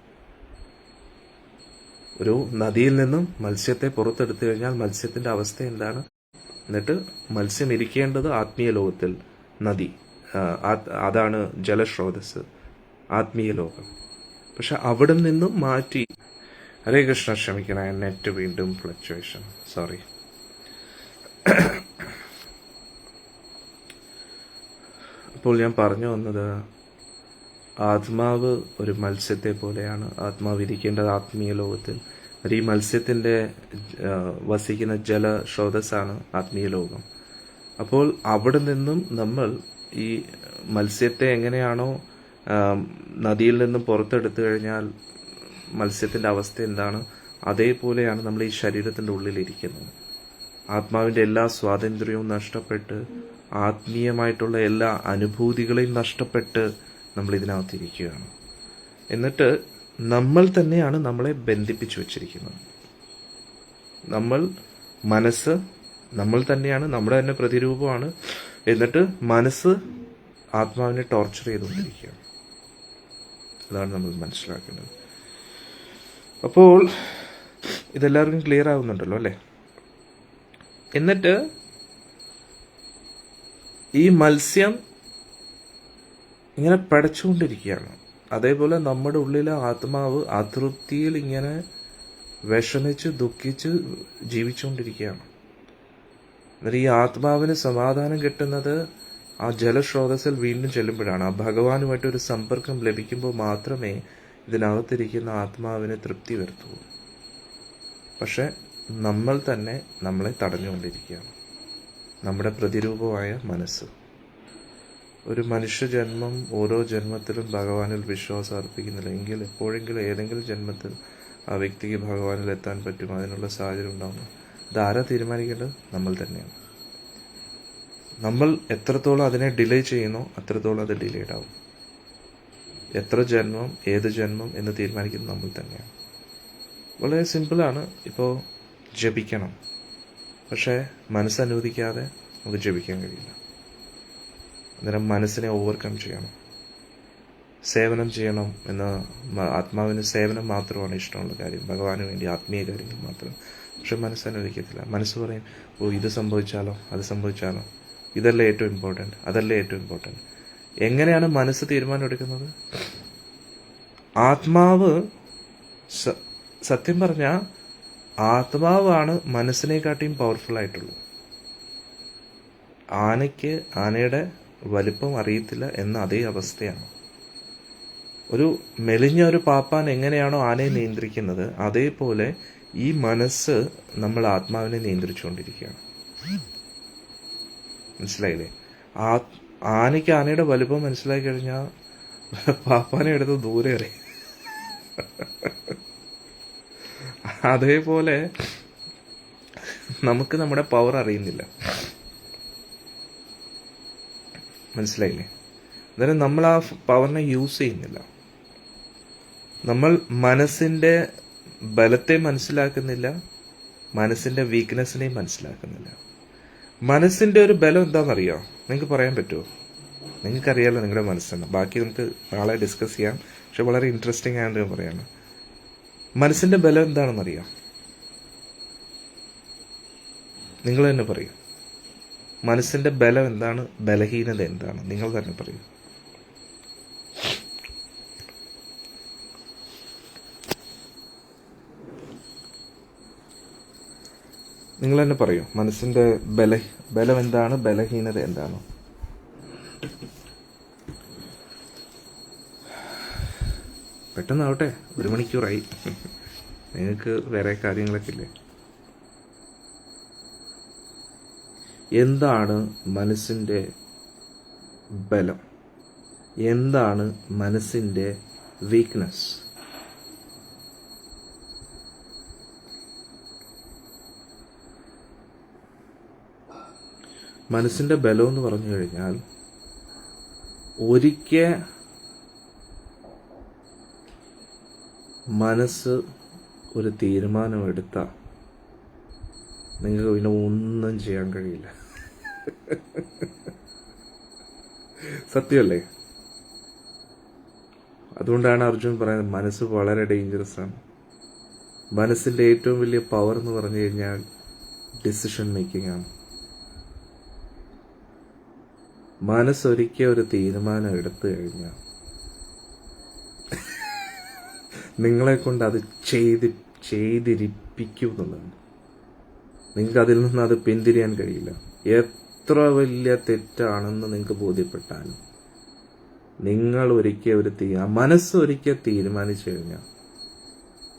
ഒരു നദിയിൽ നിന്നും മത്സ്യത്തെ പുറത്തെടുത്തു കഴിഞ്ഞാൽ മത്സ്യത്തിന്റെ അവസ്ഥ എന്താണ്? എന്നിട്ട് മത്സ്യം ഇരിക്കേണ്ടത് ആത്മീയ ലോകത്തിൽ, നദി, അതാണ് ജലസ്രോതസ്, ആത്മീയ ലോകം. പക്ഷെ അവിടെ നിന്നും മാറ്റി. ഹരേ കൃഷ്ണ, ക്ഷമിക്കണേ, നെറ്റ് വീണ്ടും ഫ്ലക്ച്വേഷൻ, സോറി. അപ്പോൾ ഞാൻ പറഞ്ഞു വന്നത്, ആത്മാവ് ഒരു മത്സ്യത്തെ പോലെയാണ്. ആത്മാവ് ഇരിക്കേണ്ടത് ആത്മീയ ലോകത്തിൽ. ഈ മത്സ്യത്തിന്റെ വസിക്കുന്ന ജലസ്രോതസ്സാണ് ആത്മീയ ലോകം. അപ്പോൾ അവിടെ നിന്നും നമ്മൾ ഈ മത്സ്യത്തെ എങ്ങനെയാണോ നദിയിൽ നിന്നും പുറത്തെടുത്തു കഴിഞ്ഞാൽ മത്സ്യത്തിന്റെ അവസ്ഥ എന്താണ്, അതേപോലെയാണ് നമ്മൾ ഈ ശരീരത്തിന്റെ ഉള്ളിലിരിക്കുന്നത്. ആത്മാവിന്റെ എല്ലാ സ്വാതന്ത്ര്യവും നഷ്ടപ്പെട്ട് ആത്മീയമായിട്ടുള്ള എല്ലാ അനുഭൂതികളെയും നഷ്ടപ്പെട്ട് നമ്മൾ ഇതിനകത്തിരിക്കുകയാണ്. എന്നിട്ട് നമ്മൾ തന്നെയാണ് നമ്മളെ ബന്ധിപ്പിച്ചു വച്ചിരിക്കുന്നത്. മനസ്സ് നമ്മൾ തന്നെയാണ്, നമ്മുടെ തന്നെ പ്രതിരൂപമാണ്. എന്നിട്ട് മനസ്സ് ആത്മാവിനെ ടോർച്ചർ ചെയ്തുകൊണ്ടിരിക്കുകയാണ്. അതാണ് നമ്മൾ മനസ്സിലാക്കേണ്ടത്. അപ്പോൾ ഇതെല്ലാവർക്കും ക്ലിയർ ആവുന്നുണ്ടല്ലോ അല്ലേ? എന്നിട്ട് ഈ മത്സ്യം ഇങ്ങനെ പടച്ചുകൊണ്ടിരിക്കുകയാണ്. അതേപോലെ നമ്മുടെ ഉള്ളിലെ ആത്മാവ് അതൃപ്തിയിൽ ഇങ്ങനെ വിഷമിച്ച് ദുഃഖിച്ച് ജീവിച്ചുകൊണ്ടിരിക്കുകയാണ്. എന്നിട്ട് ഈ ആത്മാവിന് സമാധാനം കിട്ടുന്നത് ആ ജലസ്രോതസ്സിൽ വീണ്ടും ചെല്ലുമ്പോഴാണ്. ആ ഭഗവാനുമായിട്ട് ഒരു സമ്പർക്കം ലഭിക്കുമ്പോൾ മാത്രമേ ഇതിനകത്തിരിക്കുന്ന ആത്മാവിന് തൃപ്തി വരുത്തുള്ളൂ. പക്ഷെ നമ്മൾ തന്നെ നമ്മളെ തടഞ്ഞുകൊണ്ടിരിക്കുകയാണ്. നമ്മുടെ പ്രതിരൂപമായ മനസ്സ്. ഒരു മനുഷ്യജന്മം ഓരോ ജന്മത്തിലും ഭഗവാനിൽ വിശ്വാസം അർപ്പിക്കുന്നില്ല എങ്കിൽ എപ്പോഴെങ്കിലും ഏതെങ്കിലും ജന്മത്തിൽ ആ വ്യക്തിക്ക് ഭഗവാനിൽ എത്താൻ പറ്റും. അതിനുള്ള സാഹചര്യം ഉണ്ടാകുന്നു. ഇതാരാ തീരുമാനിക്കേണ്ടത്? നമ്മൾ തന്നെയാണ്. നമ്മൾ എത്രത്തോളം അതിനെ ഡിലേ ചെയ്യുന്നോ അത്രത്തോളം അത് ഡിലേഡ് ആവും. എത്ര ജന്മം, ഏത് ജന്മം എന്ന് തീരുമാനിക്കുന്നത് നമ്മൾ തന്നെയാണ്. വളരെ സിമ്പിളാണ്. ഇപ്പോൾ ജപിക്കണം, പക്ഷേ മനസ്സനുവദിക്കാതെ നമുക്ക് ജപിക്കാൻ കഴിയില്ല. അന്നേരം മനസ്സിനെ ഓവർകം ചെയ്യണം. സേവനം ചെയ്യണം എന്ന ആത്മാവിന് സേവനം മാത്രമാണ് ഇഷ്ടമുള്ള കാര്യം, ഭഗവാന് വേണ്ടി ആത്മീയ കാര്യങ്ങൾ മാത്രം. പക്ഷെ മനസ്സനുവദിക്കത്തില്ല. മനസ്സ് പറയും, ഓ ഇത് സംഭവിച്ചാലോ, അത് സംഭവിച്ചാലോ, ഇതല്ലേ ഏറ്റവും ഇമ്പോർട്ടൻറ്റ്, അതല്ലേ ഏറ്റവും ഇമ്പോർട്ടൻറ്റ്. എങ്ങനെയാണ് മനസ്സ് തീരുമാനം എടുക്കുന്നത്? ആത്മാവ്, സത്യം പറഞ്ഞാൽ ആത്മാവാണ് മനസ്സിനെക്കാട്ടിയും പവർഫുൾ ആയിട്ടുള്ളത്. ആനയുടെ വലിപ്പം അറിയത്തില്ല എന്ന അതേ അവസ്ഥയാണ്. ഒരു മെലിഞ്ഞ ഒരു പാപ്പാൻ എങ്ങനെയാണോ ആനയെ നിയന്ത്രിക്കുന്നത്, അതേപോലെ ഈ മനസ്സ് നമ്മൾ ആത്മാവിനെ നിയന്ത്രിച്ചുകൊണ്ടിരിക്കുകയാണ്. മനസ്സിലായില്ലേ? ആനയ്ക്ക് ആനയുടെ വലിപ്പം മനസ്സിലാക്കി കഴിഞ്ഞാൽ പാപ്പാനെ എടുത്ത് ദൂരെ അറിയും. അതേപോലെ നമുക്ക് നമ്മുടെ പവർ അറിയുന്നില്ല. മനസ്സിലായില്ലേ? അന്നേരം നമ്മൾ ആ പവറിനെ യൂസ് ചെയ്യുന്നില്ല. നമ്മൾ മനസ്സിന്റെ ബലത്തെ മനസ്സിലാക്കുന്നില്ല, മനസ്സിന്റെ വീക്ക്നെസ്സിനെയും മനസ്സിലാക്കുന്നില്ല. മനസ്സിന്റെ ഒരു ബലം എന്താണെന്നറിയോ? നിങ്ങൾക്ക് പറയാൻ പറ്റുമോ? നിങ്ങൾക്കറിയാലോ നിങ്ങളുടെ മനസ്സെന്ന്. ബാക്കി നമുക്ക് നാളെ ഡിസ്കസ് ചെയ്യാം. പക്ഷെ വളരെ ഇൻട്രസ്റ്റിംഗ് ആയിട്ട് ഞാൻ പറയാണ്. മനസ്സിന്റെ ബലം എന്താണെന്നറിയാം? നിങ്ങൾ തന്നെ പറയൂ. മനസ്സിന്റെ ബലം എന്താണ്? ബലഹീനത എന്താണ്? നിങ്ങൾ തന്നെ പറയൂ. നിങ്ങൾ തന്നെ പറയൂ. മനസ്സിന്റെ ബലം എന്താണ്? ബലഹീനത എന്താണ്? പെട്ടെന്നാവട്ടെ, 1 മണിക്കൂറായി. നിങ്ങൾക്ക് വേറെ കാര്യങ്ങളൊക്കെ ഇല്ലേ? എന്താണ് മനസ്സിന്റെ ബലം? എന്താണ് മനസ്സിൻ്റെ വീക്ക്നെസ്? മനസ്സിൻ്റെ ബലം എന്ന് പറഞ്ഞു കഴിഞ്ഞാൽ, ഒരിക്കൽ മനസ്സ് ഒരു തീരുമാനമെടുത്താൽ നിങ്ങൾക്ക് പിന്നെ ഒന്നും ചെയ്യാൻ കഴിയില്ല. സത്യമല്ലേ? അതുകൊണ്ടാണ് അർജുൻ പറയുന്നത് മനസ്സ് വളരെ ഡേഞ്ചറസ് ആണ്. മനസ്സിൻ്റെ ഏറ്റവും വലിയ പവർ എന്ന് പറഞ്ഞു കഴിഞ്ഞാൽ ഡിസിഷൻ മേക്കിംഗ് ആണ്. മനസ്സൊരിക്കൽ ഒരു തീരുമാനം എടുത്തു കഴിഞ്ഞാൽ നിങ്ങളെ കൊണ്ട് അത് ചെയ്തിരിപ്പിക്കുന്നുള്ളതാണ്. നിങ്ങൾക്ക് അതിൽ നിന്ന് അത് പിന്തിരിയാൻ കഴിയില്ല. എത്ര വലിയ തെറ്റാണെന്ന് നിങ്ങൾക്ക് ബോധ്യപ്പെട്ടാലും നിങ്ങൾ മനസ്സൊരിക്കൽ തീരുമാനിച്ചു കഴിഞ്ഞാൽ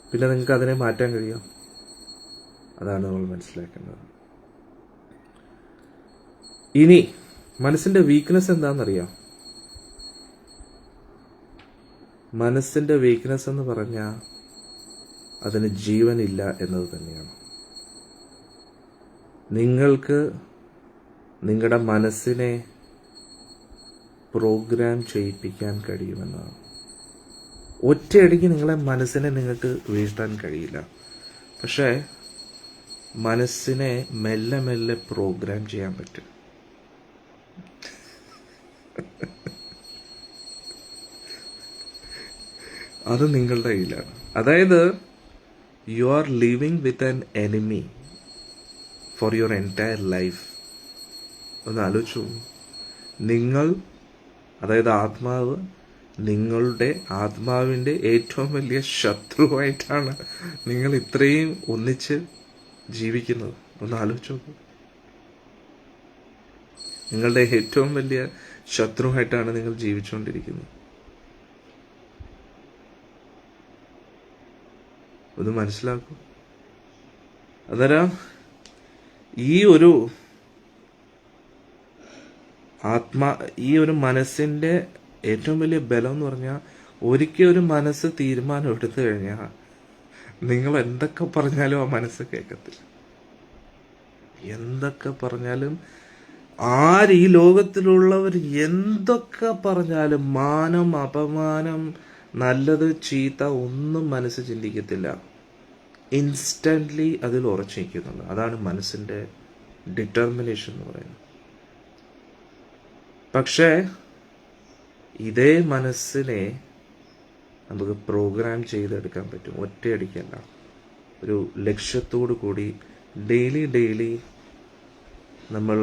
പിന്നെ നിങ്ങൾക്ക് അതിനെ മാറ്റാൻ കഴിയും. അതാണ് നമ്മൾ മനസ്സിലാക്കേണ്ടത്. ഇനി മനസ്സിന്റെ വീക്ക്നെസ് എന്താണെന്നറിയാം? മനസ്സിന്റെ വീക്ക്നെസ് എന്ന് പറഞ്ഞാൽ അതിന് ജീവനില്ല എന്നത് തന്നെയാണ്. നിങ്ങൾക്ക് നിങ്ങളുടെ മനസ്സിനെ പ്രോഗ്രാം ചെയ്യിപ്പിക്കാൻ കഴിയുമെന്നാണ്. ഒറ്റയടിക്ക് നിങ്ങളെ മനസ്സിനെ നിങ്ങൾക്ക് വീഴ്ത്താൻ കഴിയില്ല. പക്ഷേ മനസ്സിനെ മെല്ലെ മെല്ലെ പ്രോഗ്രാം ചെയ്യാൻ പറ്റും. അത് നിങ്ങളുടെ കയ്യിലാണ്. അതായത് you are living with an enemy for your entire life. ഒന്ന് ആലോചിച്ചു. അതായത് ആത്മാവ് നിങ്ങളുടെ ആത്മാവിൻ്റെ ഏറ്റവും വലിയ ശത്രുവായിട്ടാണ് നിങ്ങൾ ഇത്രയും ഒന്നിച്ച് ജീവിക്കുന്നത്. ഒന്ന് ആലോചിച്ച് നോക്കൂ. നിങ്ങളുടെ ഏറ്റവും വലിയ ശത്രുവായിട്ടാണ് നിങ്ങൾ ജീവിച്ചുകൊണ്ടിരിക്കുന്നത്. ഒന്ന് മനസ്സിലാക്കൂ. അന്നേരം ഈ ഒരു മനസ്സിന്റെ ഏറ്റവും വലിയ ബലം എന്ന് പറഞ്ഞാൽ, ഒരിക്കൽ ഒരു മനസ്സ് തീരുമാനം എടുത്തു കഴിഞ്ഞാൽ നിങ്ങൾ എന്തൊക്കെ പറഞ്ഞാലും ആ മനസ്സ് കേൾക്കത്തില്ല. എന്തൊക്കെ പറഞ്ഞാലും ഈ ലോകത്തിലുള്ളവർ എന്തൊക്കെ പറഞ്ഞാലും, മാനം, അപമാനം, നല്ലത്, ചീത്ത ഒന്നും മനസ്സ് ചിന്തിക്കത്തില്ല. ഇൻസ്റ്റന്റ്ലി അതിൽ ഉറച്ചു നിൽക്കുന്നുണ്ട്. അതാണ് മനസ്സിന്റെ ഡിറ്റർമിനേഷൻ എന്ന് പറയുന്നത്. പക്ഷേ ഇതേ മനസ്സിനെ നമുക്ക് പ്രോഗ്രാം ചെയ്തെടുക്കാൻ പറ്റും. ഒറ്റയടിക്കല്ല, ഒരു ലക്ഷ്യത്തോടു കൂടി ഡെയിലി നമ്മൾ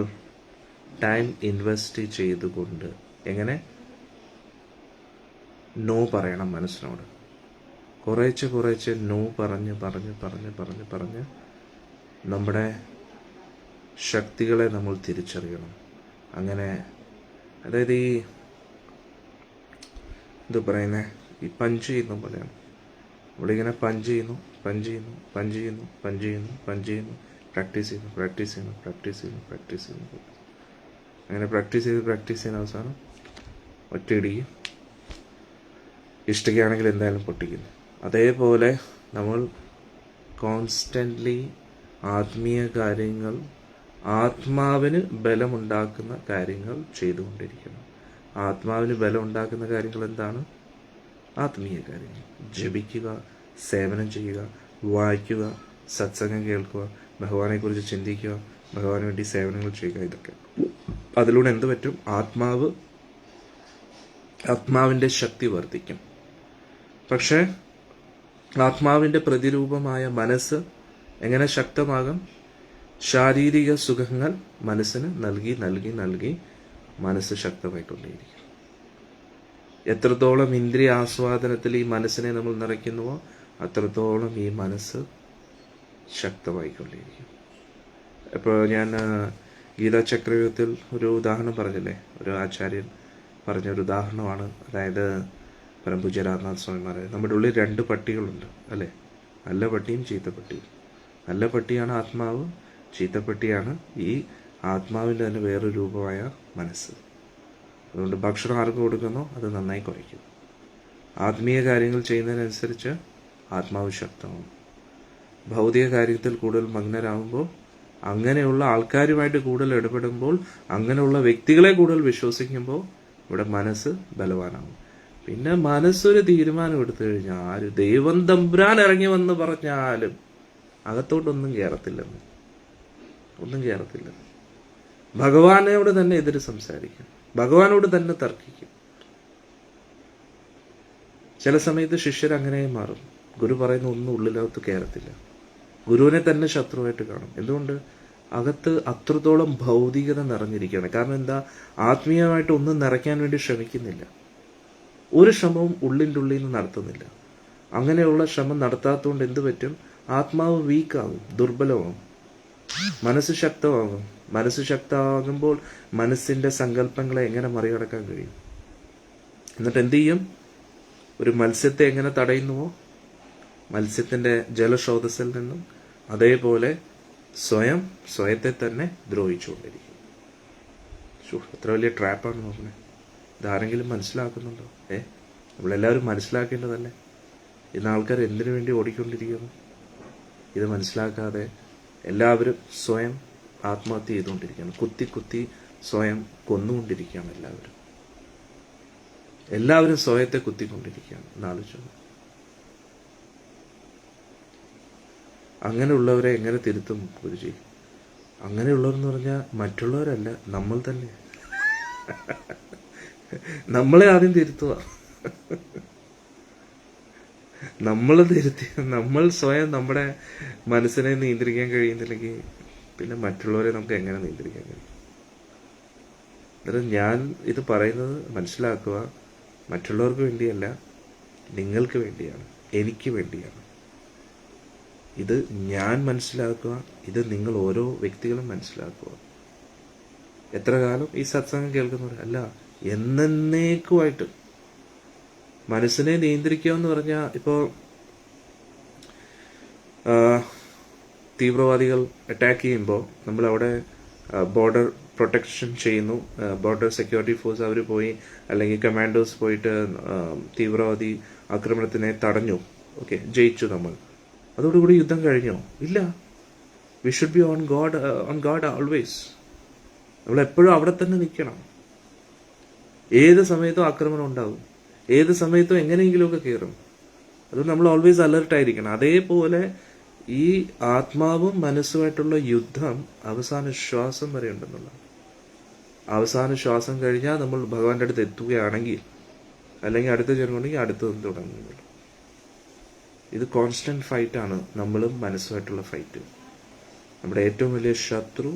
ടൈം ഇൻവെസ്റ്റ് ചെയ്തുകൊണ്ട് എങ്ങനെ നോ പറയണം മനസ്സിനോട്. കുറേശ്ശെ നോ പറഞ്ഞ് നമ്മുടെ ശക്തികളെ നമ്മൾ തിരിച്ചറിയണം. അങ്ങനെ അതായത് ഈ പഞ്ച് ചെയ്യുന്ന പോലെയാണ്. നമ്മളിങ്ങനെ പഞ്ച് ചെയ്യുന്നു, പ്രാക്ടീസ് ചെയ്യുന്നു. അങ്ങനെ പ്രാക്ടീസ് ചെയ്യുന്ന അവസാനം ഒറ്റയിടിക്കും. ഇഷ്ടിക്കുകയാണെങ്കിൽ എന്തായാലും പൊട്ടിക്കുന്നു. അതേപോലെ നമ്മൾ കോൺസ്റ്റൻ്റ്ലി ആത്മീയ കാര്യങ്ങൾ, ആത്മാവിന് ബലമുണ്ടാക്കുന്ന കാര്യങ്ങൾ ചെയ്തുകൊണ്ടിരിക്കണം. ആത്മാവിന് ബലം ഉണ്ടാക്കുന്ന കാര്യങ്ങൾ എന്താണ്? ആത്മീയ കാര്യങ്ങൾ. ജപിക്കുക, സേവനം ചെയ്യുക, വായിക്കുക, സത്സംഗം കേൾക്കുക, ഭഗവാനെക്കുറിച്ച് ചിന്തിക്കുക, ഭഗവാന് വേണ്ടി സേവനങ്ങൾ ചെയ്യുക. ഇതൊക്കെ അതിലൂടെ എന്ത് പറ്റും? ആത്മാവിൻ്റെ ശക്തി വർദ്ധിക്കും. പക്ഷേ ആത്മാവിൻ്റെ പ്രതിരൂപമായ മനസ്സ് എങ്ങനെ ശക്തമാകും? ശാരീരിക സുഖങ്ങൾ മനസ്സിന് നൽകി മനസ്സ് ശക്തമായിക്കൊണ്ടേയിരിക്കും. എത്രത്തോളം ഇന്ദ്രിയ ആസ്വാദനത്തിൽ ഈ മനസ്സിനെ നമ്മൾ നിറയ്ക്കുന്നുവോ അത്രത്തോളം ഈ മനസ്സ് ശക്തമായിക്കൊണ്ടേയിരിക്കും. ഇപ്പോൾ ഞാൻ ഗീതാ ചക്രവ്യൂഹത്തിൽ ഒരു ഉദാഹരണം പറഞ്ഞില്ലേ, ഒരു ആചാര്യൻ പറഞ്ഞൊരു ഉദാഹരണമാണ്. അതായത് പരംപൂജ്യ രാമനാഥ സ്വാമിമാരെ, നമ്മുടെ ഉള്ളിൽ 2 പട്ടികളുണ്ട് അല്ലേ? നല്ല പട്ടിയും ചീത്ത പട്ടിയും. നല്ല പട്ടിയാണ് ആത്മാവ്, ചീത്ത പട്ടിയാണ് ഈ ആത്മാവിൻ്റെ തന്നെ വേറൊരു രൂപമായ മനസ്സ്. അതുകൊണ്ട് ഭക്ഷണം ആർക്ക് കൊടുക്കുന്നോ അത് നന്നായി കുറയ്ക്കും. ആത്മീയ കാര്യങ്ങൾ ചെയ്യുന്നതിനനുസരിച്ച് ആത്മാവ് ശക്തമാവും. ഭൗതിക കാര്യത്തിൽ കൂടുതൽ മഗ്നരാകുമ്പോൾ, അങ്ങനെയുള്ള ആൾക്കാരുമായിട്ട് കൂടുതൽ ഇടപെടുമ്പോൾ, അങ്ങനെയുള്ള വ്യക്തികളെ കൂടുതൽ വിശ്വസിക്കുമ്പോൾ ഇവിടെ മനസ്സ് ബലവാനാവും. പിന്നെ മനസ്സൊരു തീരുമാനം എടുത്തു കഴിഞ്ഞാൽ ആര് ദൈവം തമ്പുരാൻ ഇറങ്ങി വന്ന് പറഞ്ഞാലും അകത്തോട്ടൊന്നും കയറത്തില്ലെന്ന്, ഒന്നും കയറത്തില്ല. ഭഗവാനോട് തന്നെ എതിര് സംസാരിക്കും, ഭഗവാനോട് തന്നെ തർക്കിക്കും. ചില സമയത്ത് ശിഷ്യർ അങ്ങനെ മാറും. ഗുരു പറയുന്ന ഒന്നും ഉള്ളിലകത്ത് കയറത്തില്ല. ഗുരുവിനെ തന്നെ ശത്രുവായിട്ട് കാണും. എന്തുകൊണ്ട്? അകത്ത് അത്രത്തോളം ഭൗതികത നിറഞ്ഞിരിക്കുകയാണ്. കാരണം എന്താ? ആത്മീയമായിട്ട് ഒന്നും നിറയ്ക്കാൻ വേണ്ടി ശ്രമിക്കുന്നില്ല. ഒരു ശ്രമവും ഉള്ളിൻ്റെ ഉള്ളിൽ നിന്ന് നടത്തുന്നില്ല. അങ്ങനെയുള്ള ശ്രമം നടത്താത്തതുകൊണ്ട് എന്ത് പറ്റും? ആത്മാവ് വീക്കാകും, ദുർബലമാകും, മനസ്സ് ശക്തമാകും. മനസ്സ് ശക്തമാകുമ്പോൾ മനസ്സിന്റെ സങ്കല്പങ്ങളെ എങ്ങനെ മറികടക്കാൻ കഴിയും? എന്നിട്ട് എന്ത് ചെയ്യും? ഒരു മത്സ്യത്തെ എങ്ങനെ തടയുന്നുവോ മത്സ്യത്തിന്റെ ജലസ്രോതസ്സിൽ നിന്നും, അതേപോലെ സ്വയത്തെ തന്നെ ദ്രോഹിച്ചുകൊണ്ടിരിക്കും. എത്ര വലിയ ട്രാപ്പാണ് നോക്കണേ. ഇതാരെങ്കിലും മനസ്സിലാക്കുന്നുണ്ടോ? നമ്മളെല്ലാവരും മനസ്സിലാക്കേണ്ടതല്ലേ? ഇന്ന് ആൾക്കാർ എന്തിനു വേണ്ടി ഓടിക്കൊണ്ടിരിക്കുന്നു? ഇത് മനസ്സിലാക്കാതെ എല്ലാവരും സ്വയം ആത്മഹത്യ ചെയ്തുകൊണ്ടിരിക്കുകയാണ്. കുത്തി കുത്തി സ്വയം കൊന്നുകൊണ്ടിരിക്കുകയാണ് എല്ലാവരും സ്വയത്തെ കുത്തിക്കൊണ്ടിരിക്കുകയാണ്. എന്നാലോചിച്ചു. അങ്ങനെയുള്ളവരെ എങ്ങനെ തിരുത്തും ഗുരുജി? അങ്ങനെയുള്ളവരെന്ന് പറഞ്ഞാൽ മറ്റുള്ളവരല്ല, നമ്മൾ തന്നെ. നമ്മളെ ആദ്യം തിരുത്തുക. നമ്മൾ തിരുത്തി നമ്മൾ സ്വയം നമ്മുടെ മനസ്സിനെ നിയന്ത്രിക്കാൻ കഴിയുന്നില്ലെങ്കിൽ പിന്നെ മറ്റുള്ളവരെ നമുക്ക് എങ്ങനെ നിയന്ത്രിക്കാൻ കഴിയും? അന്നേരം ഞാൻ ഇത് പറയുന്നത് മനസ്സിലാക്കുക, മറ്റുള്ളവർക്ക് വേണ്ടിയല്ല, നിങ്ങൾക്ക് വേണ്ടിയാണ്, എനിക്ക് വേണ്ടിയാണ്. ഇത് ഞാൻ മനസ്സിലാക്കുക, ഇത് നിങ്ങൾ ഓരോ വ്യക്തികളും മനസ്സിലാക്കുക. എത്ര കാലം ഈ സത്സംഗം കേൾക്കുന്നവർ അല്ല, എന്നേക്കുമായിട്ട് മനസ്സിനെ നിയന്ത്രിക്കുക എന്ന് പറഞ്ഞാൽ, ഇപ്പോൾ തീവ്രവാദികൾ അറ്റാക്ക് ചെയ്യുമ്പോൾ നമ്മളവിടെ ബോർഡർ പ്രൊട്ടക്ഷൻ ചെയ്യുന്നു, ബോർഡർ സെക്യൂരിറ്റി ഫോഴ്സ് അവർ പോയി, അല്ലെങ്കിൽ കമാൻഡോസ് പോയിട്ട് തീവ്രവാദി ആക്രമണത്തിനെ തടഞ്ഞു. ഓക്കെ, ജയിച്ചു നമ്മൾ. അതോടുകൂടി യുദ്ധം കഴിഞ്ഞോ? ഇല്ല. We should be on God always. നമ്മൾ എപ്പോഴും അവിടെ തന്നെ നിൽക്കണം. ഏത് സമയത്തും ആക്രമണം ഉണ്ടാകും, ഏത് സമയത്തും എങ്ങനെയെങ്കിലുമൊക്കെ കയറും. അതുകൊണ്ട് നമ്മൾ ഓൾവേസ് അലർട്ടായിരിക്കണം. അതേപോലെ ഈ ആത്മാവും മനസ്സുമായിട്ടുള്ള യുദ്ധം അവസാന ശ്വാസം വരെ ഉണ്ടെന്നുള്ള. അവസാന ശ്വാസം കഴിഞ്ഞാൽ നമ്മൾ ഭഗവാന്റെ അടുത്ത് എത്തുകയാണെങ്കിൽ, അല്ലെങ്കിൽ അടുത്ത ജന്മമുണ്ടെങ്കിൽ അടുത്തത് തുടങ്ങുന്നുള്ളൂ. ഇത് കോൺസ്റ്റന്റ് ഫൈറ്റാണ്, നമ്മളും മനസ്സുമായിട്ടുള്ള ഫൈറ്റ്. നമ്മുടെ ഏറ്റവും വലിയ ശത്രു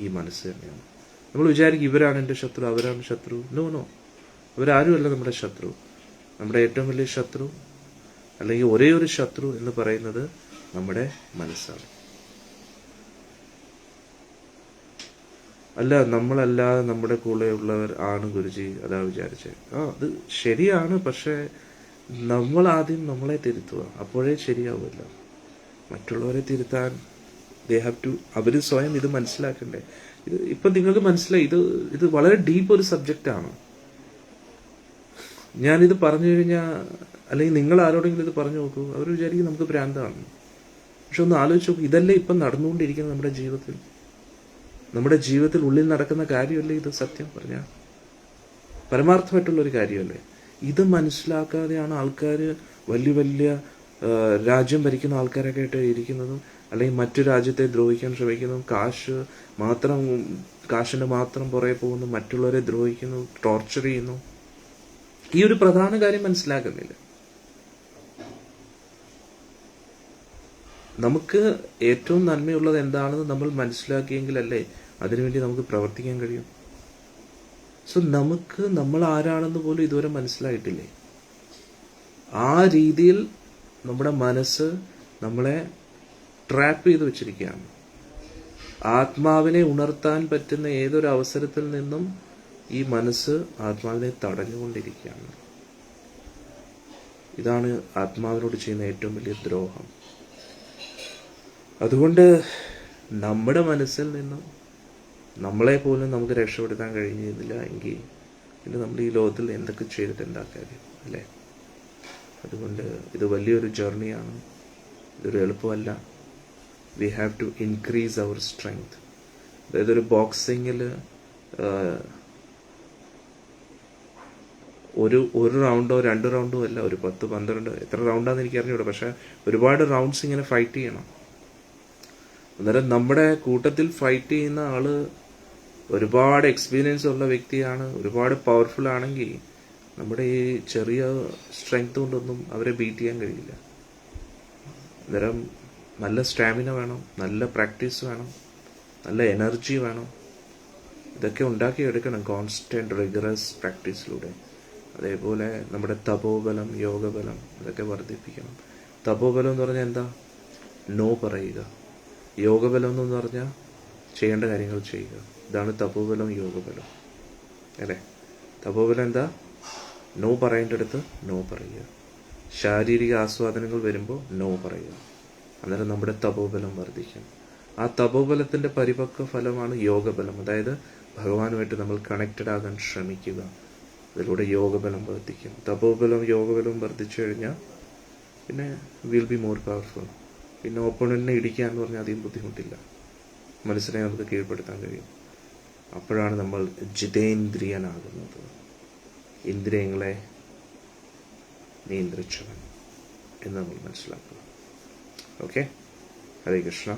ഈ മനസ്സ് തന്നെയാണ്. നമ്മൾ വിചാരിക്കും ഇവരാണ് എൻ്റെ ശത്രു, അവരാണ് ശത്രു. നോ, അവരാരുമല്ല നമ്മുടെ ശത്രു. നമ്മുടെ ഏറ്റവും വലിയ ശത്രു, അല്ലെങ്കിൽ ഒരേ ഒരു ശത്രു എന്ന് പറയുന്നത് നമ്മുടെ മനസ്സാണ്. അല്ല, നമ്മളല്ലാതെ നമ്മുടെ കൂടെയുള്ളവർ ആണ് ഗുരുജി, അതാ വിചാരിച്ചേ. അത് ശരിയാണ്, പക്ഷെ നമ്മൾ ആദ്യം നമ്മളെ തിരുത്തുക, അപ്പോഴേ ശരിയാവില്ല. മറ്റുള്ളവരെ തിരുത്താൻ അവര് സ്വയം ഇത് മനസ്സിലാക്കണ്ടേ? ഇത് ഇപ്പൊ നിങ്ങൾക്ക് മനസ്സിലായി. ഇത് വളരെ ഡീപ്പ് ഒരു സബ്ജക്റ്റാണ്. ഞാനിത് പറഞ്ഞു കഴിഞ്ഞാൽ, അല്ലെങ്കിൽ നിങ്ങൾ ആരോടെങ്കിലും ഇത് പറഞ്ഞു നോക്കൂ, അവർ വിചാരിക്കും നമുക്ക് ഭ്രാന്താണ്. പക്ഷെ ഒന്ന് ആലോചിച്ച് നോക്കൂ, ഇതല്ലേ ഇപ്പം നടന്നുകൊണ്ടിരിക്കുന്നത് നമ്മുടെ ജീവിതത്തിൽ ഉള്ളിൽ നടക്കുന്ന കാര്യമല്ലേ ഇത്? സത്യം പറഞ്ഞാൽ പരമാർത്ഥമായിട്ടുള്ളൊരു കാര്യമല്ലേ? ഇത് മനസ്സിലാക്കാതെയാണ് ആൾക്കാർ വലിയ വലിയ രാജ്യം ഭരിക്കുന്ന ആൾക്കാരൊക്കെ ആയിട്ട് ഇരിക്കുന്നതും, അല്ലെങ്കിൽ മറ്റു രാജ്യത്തെ ദ്രോഹിക്കാൻ ശ്രമിക്കുന്നതും, കാശിന്റെ മാത്രം പുറകെ പോകുന്നു, മറ്റുള്ളവരെ ദ്രോഹിക്കുന്നു, ടോർച്ചർ ചെയ്യുന്നു. ഈ ഒരു പ്രധാന കാര്യം മനസ്സിലാക്കുന്നില്ല. നമുക്ക് ഏറ്റവും നന്മയുള്ളത് എന്താണെന്ന് നമ്മൾ മനസ്സിലാക്കിയെങ്കിലല്ലേ അതിനുവേണ്ടി നമുക്ക് പ്രവർത്തിക്കാൻ കഴിയും. സോ നമ്മൾ ആരാണെന്ന് പോലും ഇതുവരെ മനസ്സിലായിട്ടില്ലേ? ആ രീതിയിൽ നമ്മുടെ മനസ്സ് നമ്മളെ ട്രാപ്പ് ചെയ്ത് വെച്ചിരിക്കുകയാണ്. ആത്മാവിനെ ഉണർത്താൻ പറ്റുന്ന ഏതൊരു അവസരത്തിൽ നിന്നും ഈ മനസ്സ് ആത്മാവിനെ തടഞ്ഞുകൊണ്ടിരിക്കുകയാണ്. ഇതാണ് ആത്മാവിനോട് ചെയ്യുന്ന ഏറ്റവും വലിയ ദ്രോഹം. അതുകൊണ്ട് നമ്മുടെ മനസ്സിൽ നിന്നും നമ്മളെ പോലും നമുക്ക് രക്ഷപ്പെടുത്താൻ കഴിഞ്ഞിരുന്നില്ല എങ്കിൽ പിന്നെ നമ്മൾ ഈ ലോകത്തിൽ എന്തൊക്കെ ചെയ്തിട്ട് എന്താ കാര്യം അല്ലേ? അതുകൊണ്ട് ഇത് വലിയൊരു ജേർണിയാണ്, ഇതൊരു എളുപ്പമല്ല. We have to increase our strength. അതായത് ഒരു ബോക്സിങ്ങിൽ ഒരു റൗണ്ടോ 2 റൗണ്ടോ അല്ല, ഒരു 10, 12 എത്ര റൗണ്ടാന്ന് എനിക്ക് അറിഞ്ഞൂടാ, പക്ഷെ ഒരുപാട് റൗണ്ട്സ് ഇങ്ങനെ ഫൈറ്റ് ചെയ്യണം. അന്നേരം നമ്മുടെ കൂട്ടത്തിൽ ഫൈറ്റ് ചെയ്യുന്ന ആള് ഒരുപാട് എക്സ്പീരിയൻസ് ഉള്ള വ്യക്തിയാണ്, ഒരുപാട് പവർഫുൾ ആണെങ്കിൽ നമ്മുടെ ഈ ചെറിയ സ്ട്രെങ്ത് കൊണ്ടൊന്നും അവരെ ബീറ്റ് ചെയ്യാൻ കഴിയില്ല. അന്നേരം നല്ല സ്റ്റാമിന വേണം, നല്ല പ്രാക്ടീസ് വേണം, നല്ല എനർജി വേണം. ഇതൊക്കെ ഉണ്ടാക്കിയെടുക്കണം കോൺസ്റ്റന്റ് റിഗറസ് പ്രാക്ടീസിലൂടെ. അതേപോലെ നമ്മുടെ തപോബലം, യോഗബലം ഇതൊക്കെ വർദ്ധിപ്പിക്കണം. തപോബലം എന്ന് പറഞ്ഞാൽ എന്താ? നോ പറയുക. യോഗബലം എന്ന് പറഞ്ഞാൽ ചെയ്യേണ്ട കാര്യങ്ങൾ ചെയ്യുക. ഇതാണ് തപോബലം, യോഗബലം അല്ലേ? തപോബലം എന്താ? നോ പറയേണ്ടടുത്ത് നോ പറയുക. ശാരീരിക ആസ്വാദനങ്ങൾ വരുമ്പോൾ നോ പറയുക. അന്നേരം നമ്മുടെ തപോബലം വർദ്ധിക്കും. ആ തപോബലത്തിന്റെ പരിപക്വ ഫലമാണ് യോഗബലം. അതായത് ഭഗവാനുമായിട്ട് നമ്മൾ കണക്റ്റഡ് ആകാൻ ശ്രമിക്കുക. അതിലൂടെ യോഗബലം വർദ്ധിക്കും. തപോബലം, യോഗബലം വർദ്ധിച്ചു കഴിഞ്ഞാൽ പിന്നെ വിൽ ബി മോർ പവർഫുൾ. പിന്നെ ഓപ്പോണന്റിനെ ഇടിക്കുക എന്ന് പറഞ്ഞാൽ അധികം ബുദ്ധിമുട്ടില്ല. മനസ്സിനെ നമുക്ക് കീഴ്പ്പെടുത്താൻ കഴിയും. അപ്പോഴാണ് നമ്മൾ ജിതേന്ദ്രിയനാകുന്നത്, ഇന്ദ്രിയങ്ങളെ നിയന്ത്രിച്ചവൻ എന്ന് നമ്മൾ മനസ്സിലാക്കുക. ഓക്കെ, ഹരേ കൃഷ്ണ.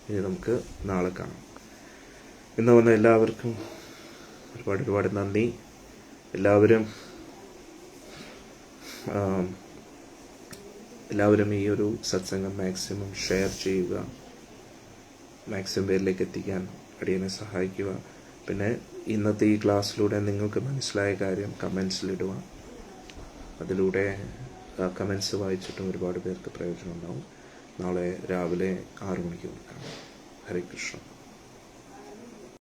ഇനി നമുക്ക് നാളെ കാണാം. ഇന്ന് വന്ന എല്ലാവർക്കും ഒരുപാട് നന്ദി. എല്ലാവരും ഈ ഒരു സത്സംഗം മാക്സിമം ഷെയർ ചെയ്യുക, മാക്സിമം പേരിലേക്ക് എത്തിക്കാൻ അടിയനെ സഹായിക്കുക. പിന്നെ ഇന്നത്തെ ഈ ക്ലാസ്സിലൂടെ നിങ്ങൾക്ക് മനസ്സിലായ കാര്യം കമൻസിലിടുക. അതിലൂടെ കമൻസ് വായിച്ചിട്ടും ഒരുപാട് പേർക്ക് പ്രയോജനം ഉണ്ടാവും. നാളെ രാവിലെ 6 മണിക്ക് കാണാം. ഹരേ കൃഷ്ണ.